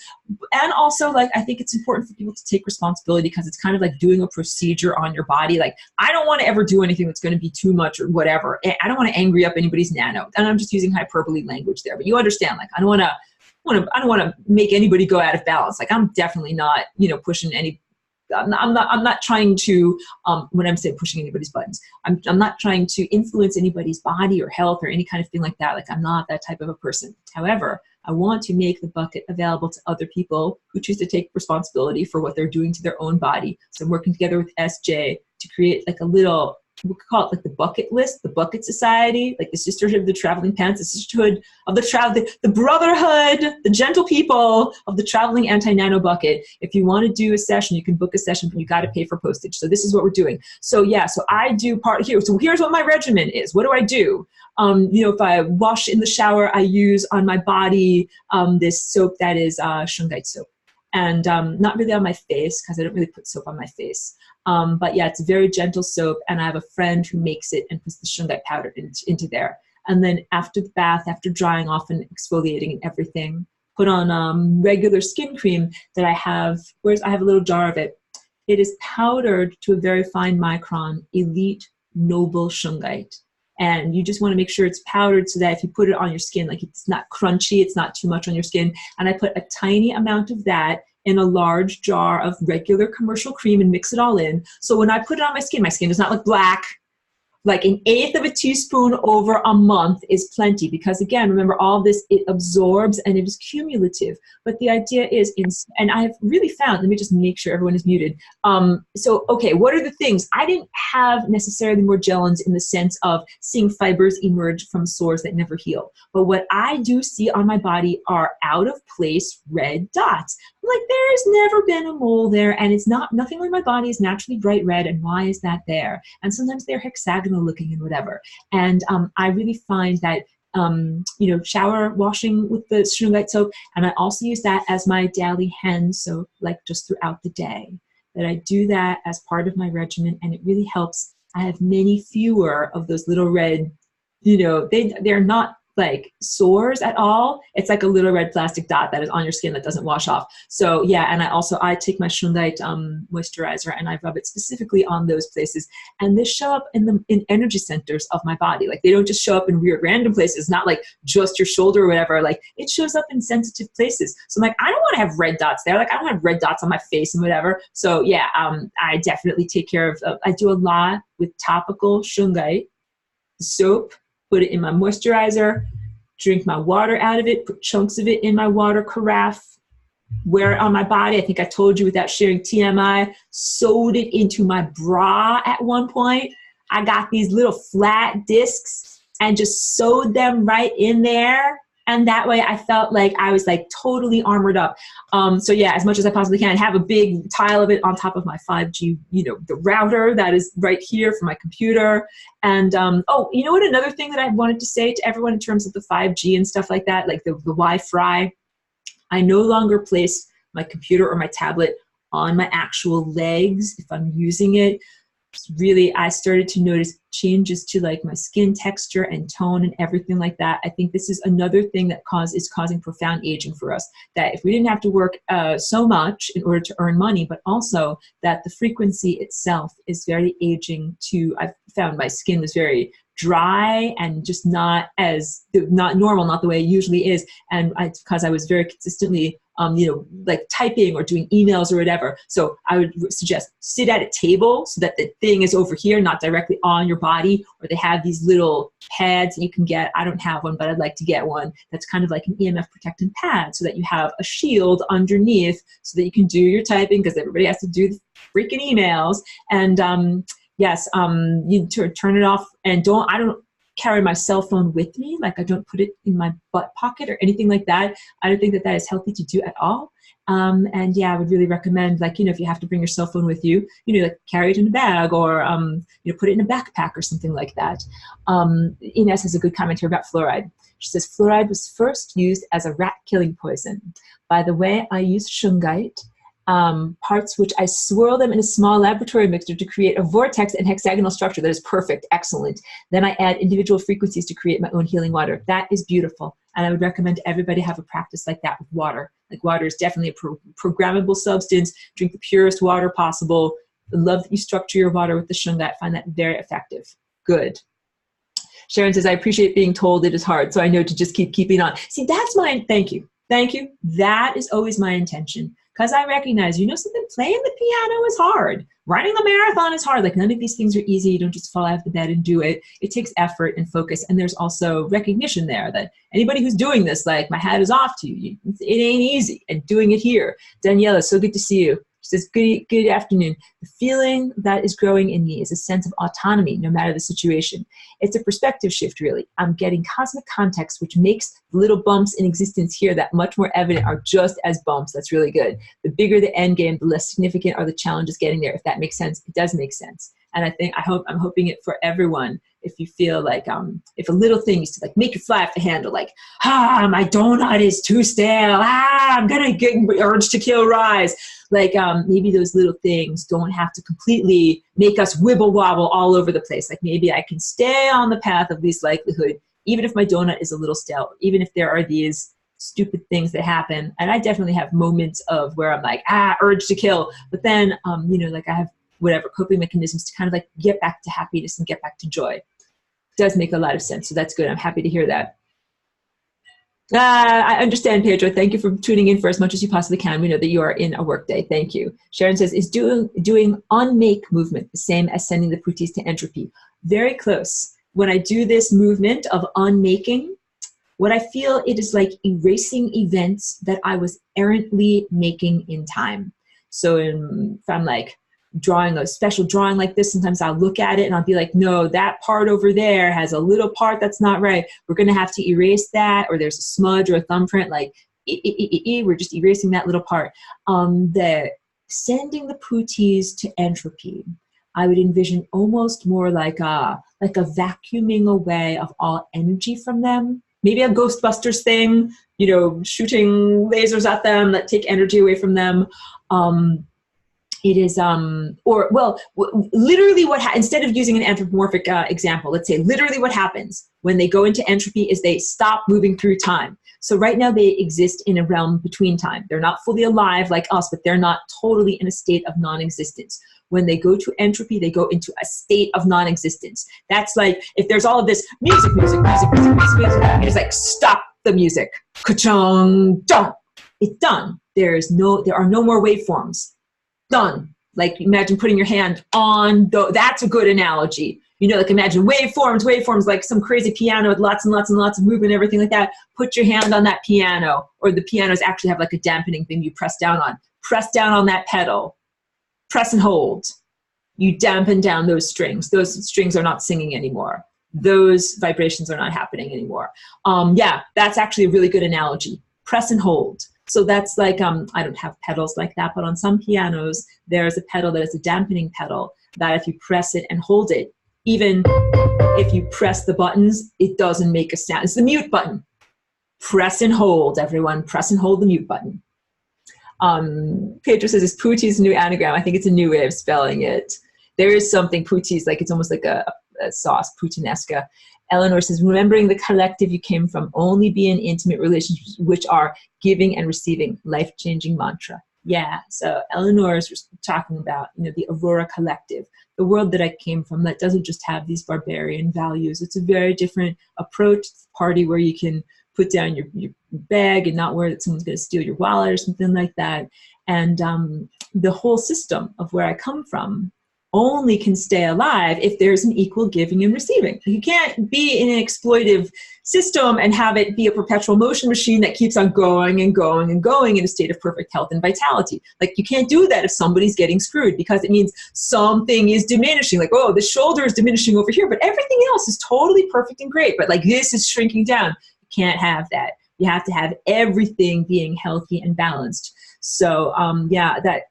And also, like, I think it's important for people to take responsibility, because it's kind of like doing a procedure on your body. Like, I don't want to ever do anything that's going to be too much or whatever. I don't want to angry up anybody's nano. And I'm just using hyperbole language there, but you understand, like, I don't want to make anybody go out of balance. Like, I'm definitely not, you know, pushing any, I'm not trying to, when I'm saying pushing anybody's buttons, I'm not trying to influence anybody's body or health or any kind of thing like that. Like, I'm not that type of a person. However, I want to make the bucket available to other people who choose to take responsibility for what they're doing to their own body. So I'm working together with SJ to create like a little, we could call it like the bucket list, the bucket society, like the sisterhood of the traveling pants, the sisterhood of the the brotherhood, the gentle people of the traveling anti-nano bucket. If you want to do a session, you can book a session, but you got to pay for postage. So this is what we're doing. So yeah, so I do part here. So here's what my regimen is. What do I do? You know, if I wash in the shower, I use on my body this soap that is Shungite soap. And not really on my face, because I don't really put soap on my face. But yeah, it's a very gentle soap, and I have a friend who makes it and puts the Shungite powder into there. And then after the bath, after drying off and exfoliating and everything, put on regular skin cream that I have, whereas I have a little jar of it. It is powdered to a very fine micron, elite, noble Shungite. And you just want to make sure it's powdered so that if you put it on your skin, like it's not crunchy, it's not too much on your skin. And I put a tiny amount of that in a large jar of regular commercial cream and mix it all in. So when I put it on my skin does not look black. Like 1/8 of a teaspoon over a month is plenty, because again, remember, all this, it absorbs and it is cumulative. But the idea is, and I've really found, let me just make sure everyone is muted. So, okay, what are the things? I didn't have necessarily Morgellons in the sense of seeing fibers emerge from sores that never heal. But what I do see on my body are out of place red dots. I'm like, there's never been a mole there, and it's not, nothing on my body is naturally bright red, and why is that there? And sometimes they're hexagonal looking and whatever. And I really find that, you know, shower washing with the Shungite soap, and I also use that as my daily hand soap, like just throughout the day, that I do that as part of my regimen, and it really helps. I have many fewer of those little red, you know, they're not like sores at all, it's like a little red plastic dot that is on your skin that doesn't wash off. So yeah, and I take my shungite moisturizer and I rub it specifically on those places, and they show up in energy centers of my body. Like they don't just show up in weird random places, not like just your shoulder or whatever. Like it shows up in sensitive places. So I'm like, I don't want to have red dots there. Like I don't have red dots on my face and whatever. So yeah, I definitely take care of. I do a lot with topical shungite soap. Put it in my moisturizer, drink my water out of it, put chunks of it in my water carafe, wear it on my body. I think I told you without sharing TMI, sewed it into my bra at one point. I got these little flat discs and just sewed them right in there. And that way I felt like I was like totally armored up. So yeah, as much as I possibly can, have a big tile of it on top of my 5G, the router that is right here for my computer. And oh, you know what? Another thing that I wanted to say to everyone in terms of the 5G and stuff like that, like the Wi-Fi, I no longer place my computer or my tablet on my actual legs if I'm using it. Really, I started to notice changes to like my skin texture and tone and everything like that. I think this is another thing that is causing profound aging for us, that if we didn't have to work so much in order to earn money, but also that the frequency itself is very aging too. I've found my skin was very dry and just not normal, not the way it usually is. And because I was very consistently like typing or doing emails or whatever. So I would suggest sit at a table so that the thing is over here, not directly on your body, or they have these little pads that you can get. I don't have one, but I'd like to get one that's kind of like an EMF protecting pad so that you have a shield underneath so that you can do your typing, because everybody has to do the freaking emails. And yes, you turn it off, and I don't carry my cell phone with me. Like I don't put it in my butt pocket or anything like that. I don't think that is healthy to do at all. And yeah, I would really recommend, like, if you have to bring your cell phone with you, like carry it in a bag, or, put it in a backpack or something like that. Ines has a good comment here about fluoride. She says, fluoride was first used as a rat killing poison. By the way, I use shungite, parts which I swirl them in a small laboratory mixture to create a vortex and hexagonal structure that is perfect, excellent. Then I add individual frequencies to create my own healing water. That is beautiful. And I would recommend everybody have a practice like that with water. Like water is definitely a programmable substance. Drink the purest water possible. I love that you structure your water with the shungite. I find that very effective. Good. Sharon says, I appreciate being told it is hard, so I know to just keep keeping on. See, that's thank you. Thank you. That is always my intention. Because I recognize, something, playing the piano is hard. Running the marathon is hard. Like none of these things are easy. You don't just fall out of the bed and do it. It takes effort and focus. And there's also recognition there that anybody who's doing this, like, my hat is off to you. It ain't easy. And doing it here. Daniela, so good to see you. She says, good afternoon. The feeling that is growing in me is a sense of autonomy, no matter the situation. It's a perspective shift, really. I'm getting cosmic context, which makes the little bumps in existence here that much more evident are just as bumps. That's really good. The bigger the end game, the less significant are the challenges getting there. If that makes sense, it does make sense. And I'm hoping it for everyone. If you feel like, if a little thing used to like make you fly off the handle, like, my donut is too stale. I'm going to get urge to kill rise. Like maybe those little things don't have to completely make us wibble wobble all over the place. Like maybe I can stay on the path of least likelihood, even if my donut is a little stale, even if there are these stupid things that happen. And I definitely have moments of where I'm like, urge to kill. But then, like I have whatever coping mechanisms to kind of like get back to happiness and get back to joy. It does make a lot of sense. So that's good. I'm happy to hear that. I understand, Pedro. Thank you for tuning in for as much as you possibly can. We know that you are in a work day. Thank you. Sharon says, is doing unmake movement the same as sending the putis to entropy? Very close. When I do this movement of unmaking, what I feel it is like erasing events that I was errantly making in time. So if I'm like drawing a special drawing like this, sometimes I'll look at it and I'll be like, no, that part over there has a little part that's not right. We're going to have to erase that, or there's a smudge or a thumbprint, like we're just erasing that little part. The sending the putis to entropy, I would envision almost more like a vacuuming away of all energy from them. Maybe a Ghostbusters thing, shooting lasers at them that take energy away from them. it is, or well, literally instead of using an anthropomorphic example, let's say literally what happens when they go into entropy is they stop moving through time. So right now they exist in a realm between time. They're not fully alive like us, but they're not totally in a state of non-existence. When they go to entropy, they go into a state of non-existence. That's like, if there's all of this music, and it's like, stop the music. Ka-chung, done. It's done. There are no more waveforms. Done. Like, imagine putting your hand on, that's a good analogy. You know, like imagine waveforms, like some crazy piano with lots and lots and lots of movement and everything like that. Put your hand on that piano, or the pianos actually have like a dampening thing you press down on. Press down on that pedal. Press and hold. You dampen down those strings. Those strings are not singing anymore. Those vibrations are not happening anymore. Yeah, that's actually a really good analogy. Press and hold. So that's like, I don't have pedals like that, but on some pianos, there's a pedal that is a dampening pedal that if you press it and hold it, even if you press the buttons, it doesn't make a sound. It's the mute button. Press and hold, everyone. Press and hold the mute button. Pedro says it's Puti's new anagram. I think it's a new way of spelling it. There is something, Puti's, like it's almost like a sauce, Putinesca. Eleanor says, remembering the collective you came from, only be in intimate relationships which are giving and receiving, life-changing mantra. Yeah, so Eleanor is talking about, you know, the Aurora collective, the world that I came from that doesn't just have these barbarian values. It's a very different approach. It's a party where you can put down your bag and not worry that someone's going to steal your wallet or something like that. And the whole system of where I come from only can stay alive if there's an equal giving and receiving. You can't be in an exploitive system and have it be a perpetual motion machine that keeps on going and going and going in a state of perfect health and vitality. Like, you can't do that if somebody's getting screwed, because it means something is diminishing. Like, oh, the shoulder is diminishing over here, but everything else is totally perfect and great. But like, this is shrinking down. You can't have that. You have to have everything being healthy and balanced. So yeah, that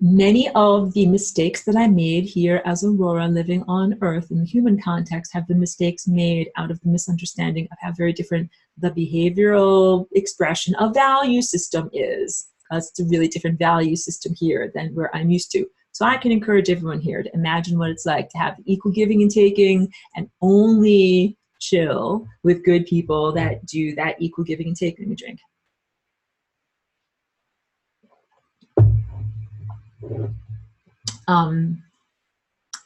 many of the mistakes that I made here as Aurora living on Earth in the human context have been mistakes made out of the misunderstanding of how very different the behavioral expression of value system is. It's a really different value system here than where I'm used to. So I can encourage everyone here to imagine what it's like to have equal giving and taking, and only chill with good people that do that equal giving and taking. Let me drink.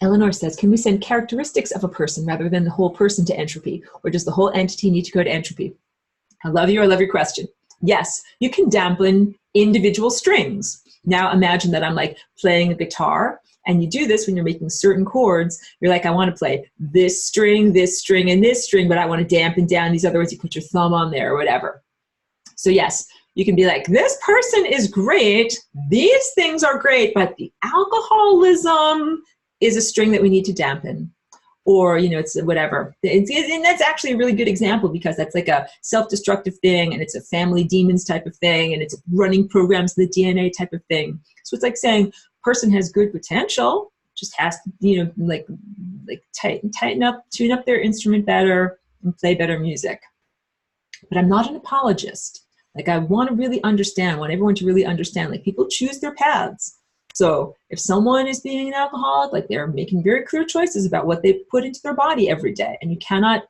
Eleanor says, can we send characteristics of a person rather than the whole person to entropy? Or does the whole entity need to go to entropy? I love you. I love your question. Yes, you can dampen individual strings. Now imagine that I'm like playing a guitar, and you do this when you're making certain chords. You're like, I want to play this string, and this string, but I want to dampen down these other ones. You put your thumb on there or whatever. So yes, you can be like, this person is great. These things are great, but the alcoholism is a string that we need to dampen. Or, you know, it's whatever. And that's actually a really good example, because that's like a self-destructive thing, and it's a family demons type of thing, and it's running programs in the DNA type of thing. So it's like saying, person has good potential, just has to, you know, like tighten up, tune up their instrument better, and play better music. But I'm not an apologist. Like, I want to really understand, I want everyone to really understand, like, people choose their paths. So if someone is being an alcoholic, like, they're making very clear choices about what they put into their body every day. And you cannot,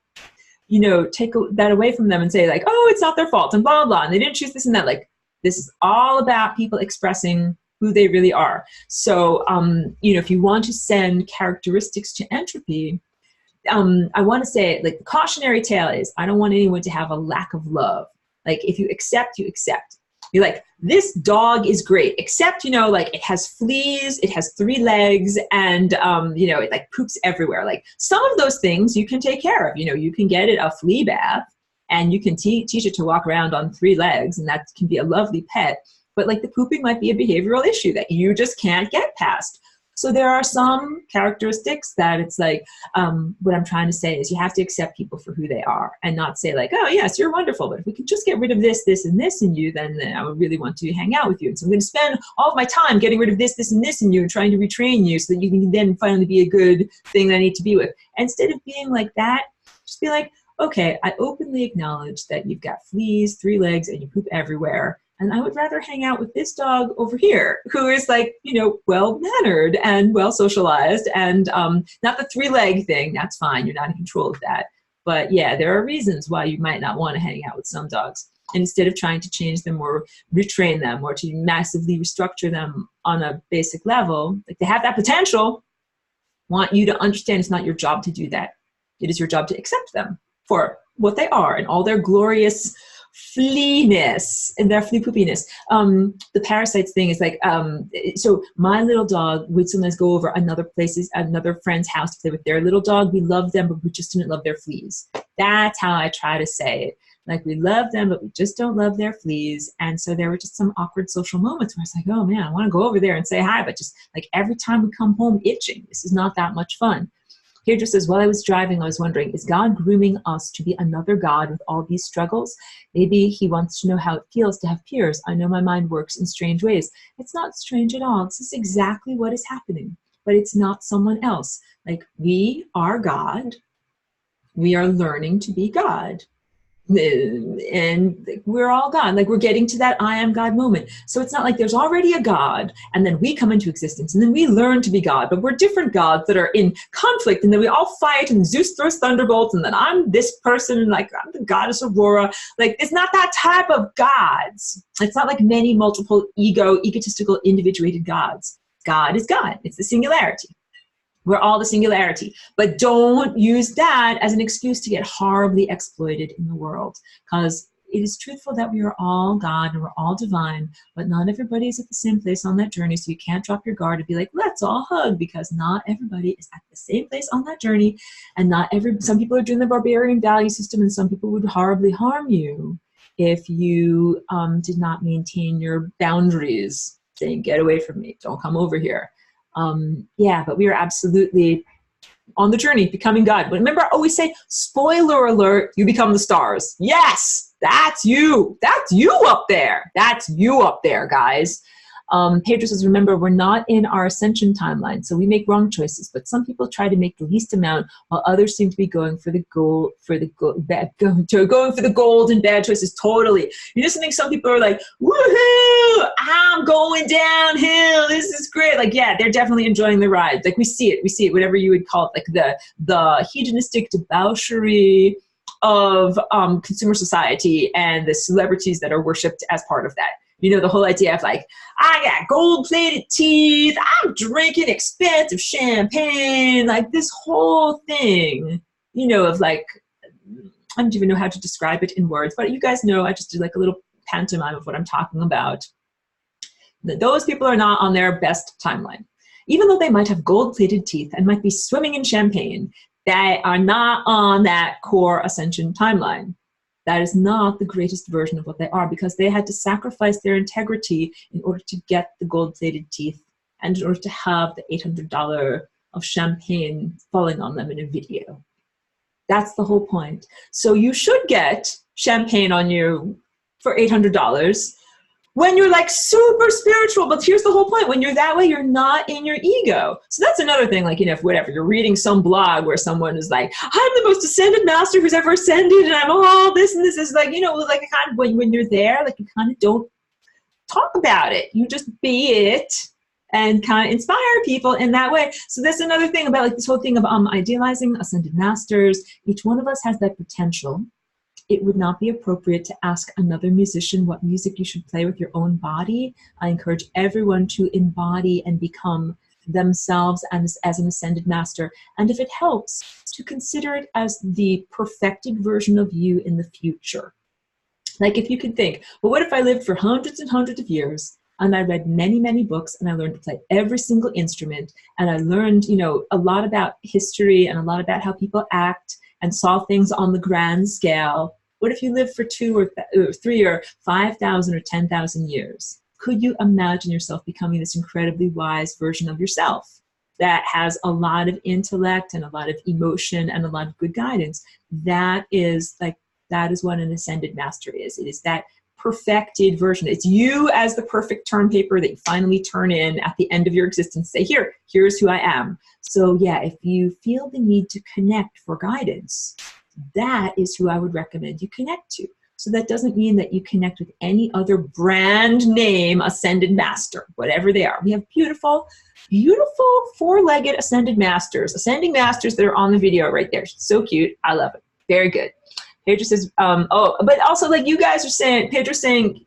you know, take that away from them and say like, oh, it's not their fault and blah, blah, and they didn't choose this and that. Like, this is all about people expressing who they really are. So, you know, if you want to send characteristics to entropy, I want to say, like, the cautionary tale is, I don't want anyone to have a lack of love. Like, if you accept, you accept. You're like, this dog is great, except, you know, like, it has fleas, it has 3 legs, and, you know, it like poops everywhere. Like, some of those things you can take care of. You know, you can get it a flea bath, and you can teach it to walk around on 3 legs, and that can be a lovely pet. But like, the pooping might be a behavioral issue that you just can't get past. So there are some characteristics that it's like, what I'm trying to say is, you have to accept people for who they are, and not say like, oh yes, you're wonderful, but if we could just get rid of this, this, and this in you, then I would really want to hang out with you. And so I'm going to spend all of my time getting rid of this, this, and this in you, and trying to retrain you so that you can then finally be a good thing that I need to be with. And instead of being like that, just be like, okay, I openly acknowledge that you've got fleas, 3 legs, and you poop everywhere. And I would rather hang out with this dog over here, who is like, you know, well-mannered and well-socialized, and not the three-leg thing. That's fine. You're not in control of that. But yeah, there are reasons why you might not want to hang out with some dogs. And instead of trying to change them or retrain them or to massively restructure them on a basic level, like they have that potential, want you to understand it's not your job to do that. It is your job to accept them for what they are and all their glorious flea-ness and their flea poopiness. The parasites thing is like, so my little dog would sometimes go over another friend's house to play with their little dog. We loved them, but we just didn't love their fleas. That's how I try to say it. Like, we love them, but we just don't love their fleas. And so there were just some awkward social moments where I was like, oh man, I want to go over there and say hi, but just like every time we come home itching, this is not that much fun. Here just says, while I was driving, I was wondering, is God grooming us to be another God with all these struggles? Maybe he wants to know how it feels to have peers. I know my mind works in strange ways. It's not strange at all. This is exactly what is happening, but it's not someone else. Like, we are God. We are learning to be God. And we're all God. Like, we're getting to that I am God moment. So it's not like there's already a God and then we come into existence and then we learn to be God, but we're different gods that are in conflict, and then we all fight and Zeus throws thunderbolts and then I'm this person and like I'm the goddess Aurora. Like, it's not that type of gods. It's not like many multiple egotistical individuated gods. God is God. It's the singularity. We're all the singularity, but don't use that as an excuse to get horribly exploited in the world, because it is truthful that we are all God and we're all divine, but not everybody is at the same place on that journey. So you can't drop your guard and be like, let's all hug, because not everybody is at the same place on that journey. And some people are doing the barbarian value system, and some people would horribly harm you if you did not maintain your boundaries, saying, get away from me, don't come over here. Yeah, but we are absolutely on the journey, becoming God. But remember, I always say, spoiler alert, you become the stars. Yes, that's you. That's you up there. That's you up there, guys. Pedro says, remember, we're not in our ascension timeline, so we make wrong choices, but some people try to make the least amount while others seem to be going for the gold, going for the gold and bad choices. Totally. You just think some people are like, woohoo, I'm going downhill. This is great. Like, yeah, they're definitely enjoying the ride. Like, we see it, whatever you would call it, like the hedonistic debauchery of consumer society and the celebrities that are worshipped as part of that. You know, the whole idea of like, I got gold-plated teeth, I'm drinking expensive champagne, like this whole thing, you know, of like, I don't even know how to describe it in words, but you guys know, I just do like a little pantomime of what I'm talking about. Those people are not on their best timeline. Even though they might have gold-plated teeth and might be swimming in champagne, they are not on that core ascension timeline. That is not the greatest version of what they are, because they had to sacrifice their integrity in order to get the gold-plated teeth and in order to have the $800 of champagne falling on them in a video. That's the whole point. So you should get champagne on you for $800 when you're like super spiritual. But here's the whole point. When you're that way, you're not in your ego. So that's another thing, like, you know, if whatever, you're reading some blog where someone is like, I'm the most ascended master who's ever ascended and I'm all this and this, is like, you know, like kind of when you're there, like you kind of don't talk about it. You just be it and kind of inspire people in that way. So that's another thing about like this whole thing of idealizing ascended masters. Each one of us has that potential. It would not be appropriate to ask another musician what music you should play with your own body. I encourage everyone to embody and become themselves as an ascended master. And if it helps, to consider it as the perfected version of you in the future. Like, if you could think, well, what if I lived for hundreds and hundreds of years and I read many, many books and I learned to play every single instrument and I learned, you know, a lot about history and a lot about how people act and saw things on the grand scale. What if you lived for 2 or 3 or 5,000 or 10,000 years? Could you imagine yourself becoming this incredibly wise version of yourself that has a lot of intellect and a lot of emotion and a lot of good guidance? That is what an ascended master is. It is that perfected version. It's you as the perfect term paper that you finally turn in at the end of your existence. Say, here's who I am. So yeah, if you feel the need to connect for guidance, that is who I would recommend you connect to. So that doesn't mean that you connect with any other brand name Ascended Master, whatever they are. We have beautiful, beautiful four-legged Ascended Masters, Ascending Masters that are on the video right there. So cute. I love it. Very good. Pedro says, oh, but also like you guys are saying, Pedro's saying,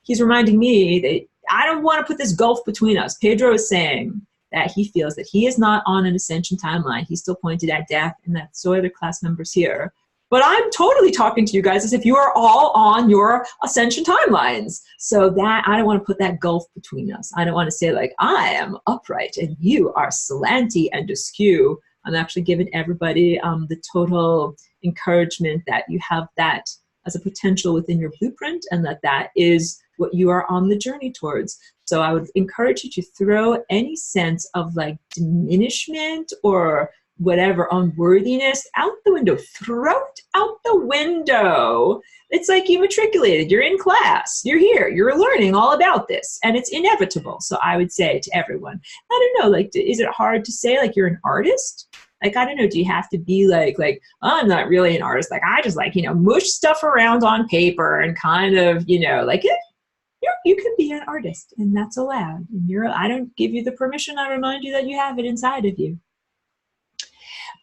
he's reminding me that I don't want to put this gulf between us. Pedro is saying that he feels that he is not on an ascension timeline. He's still pointed at death, and that so other class members here. But I'm totally talking to you guys as if you are all on your ascension timelines. So that I don't want to put that gulf between us. I don't want to say like, I am upright and you are slanty and askew. I'm actually giving everybody the total encouragement that you have that as a potential within your blueprint, and that that is what you are on the journey towards. So I would encourage you to throw any sense of like diminishment or whatever unworthiness out the window. Throw it out the window. It's like you matriculated, you're in class, you're here, you're learning all about this, and it's inevitable. So I would say to everyone, I don't know, like, is it hard to say like you're an artist? Like, I don't know, do you have to be like, oh, I'm not really an artist. Like, I just like, you know, mush stuff around on paper and kind of, you know, like you can be an artist, and that's allowed. And I don't give you the permission. I remind you that you have it inside of you.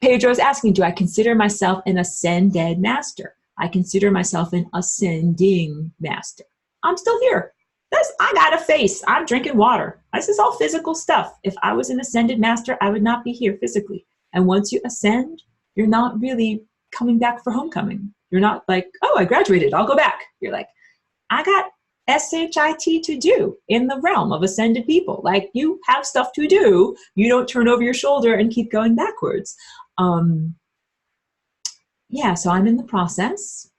Pedro's asking, do I consider myself an ascended master? I consider myself an ascending master. I'm still here. I got a face. I'm drinking water. This is all physical stuff. If I was an ascended master, I would not be here physically. And once you ascend, you're not really coming back for homecoming. You're not like, oh, I graduated, I'll go back. You're like, I got SHIT to do in the realm of ascended people. Like, you have stuff to do. You don't turn over your shoulder and keep going backwards. Yeah, so I'm in the process,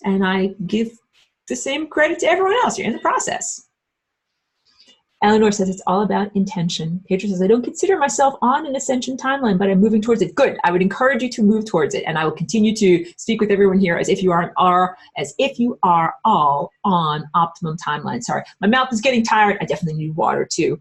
and I give the same credit to everyone else. You're in the process. Eleanor says it's all about intention. Pedro says, I don't consider myself on an ascension timeline, but I'm moving towards it. Good. I would encourage you to move towards it. And I will continue to speak with everyone here as if you are all on optimum timeline. Sorry, my mouth is getting tired. I definitely need water too.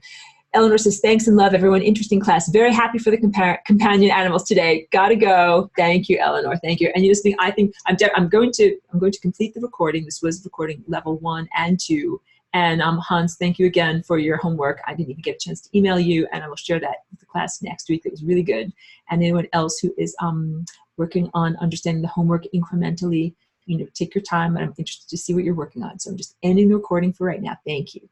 Eleanor says, thanks and love, everyone. Interesting class. Very happy for the companion animals today. Gotta go. Thank you, Eleanor. Thank you. And you just think, I think I'm going to complete the recording. This was recording level 1 and 2. And Hans, thank you again for your homework. I didn't even get a chance to email you, and I will share that with the class next week. It was really good. And anyone else who is working on understanding the homework incrementally, you know, take your time. And I'm interested to see what you're working on. So I'm just ending the recording for right now. Thank you.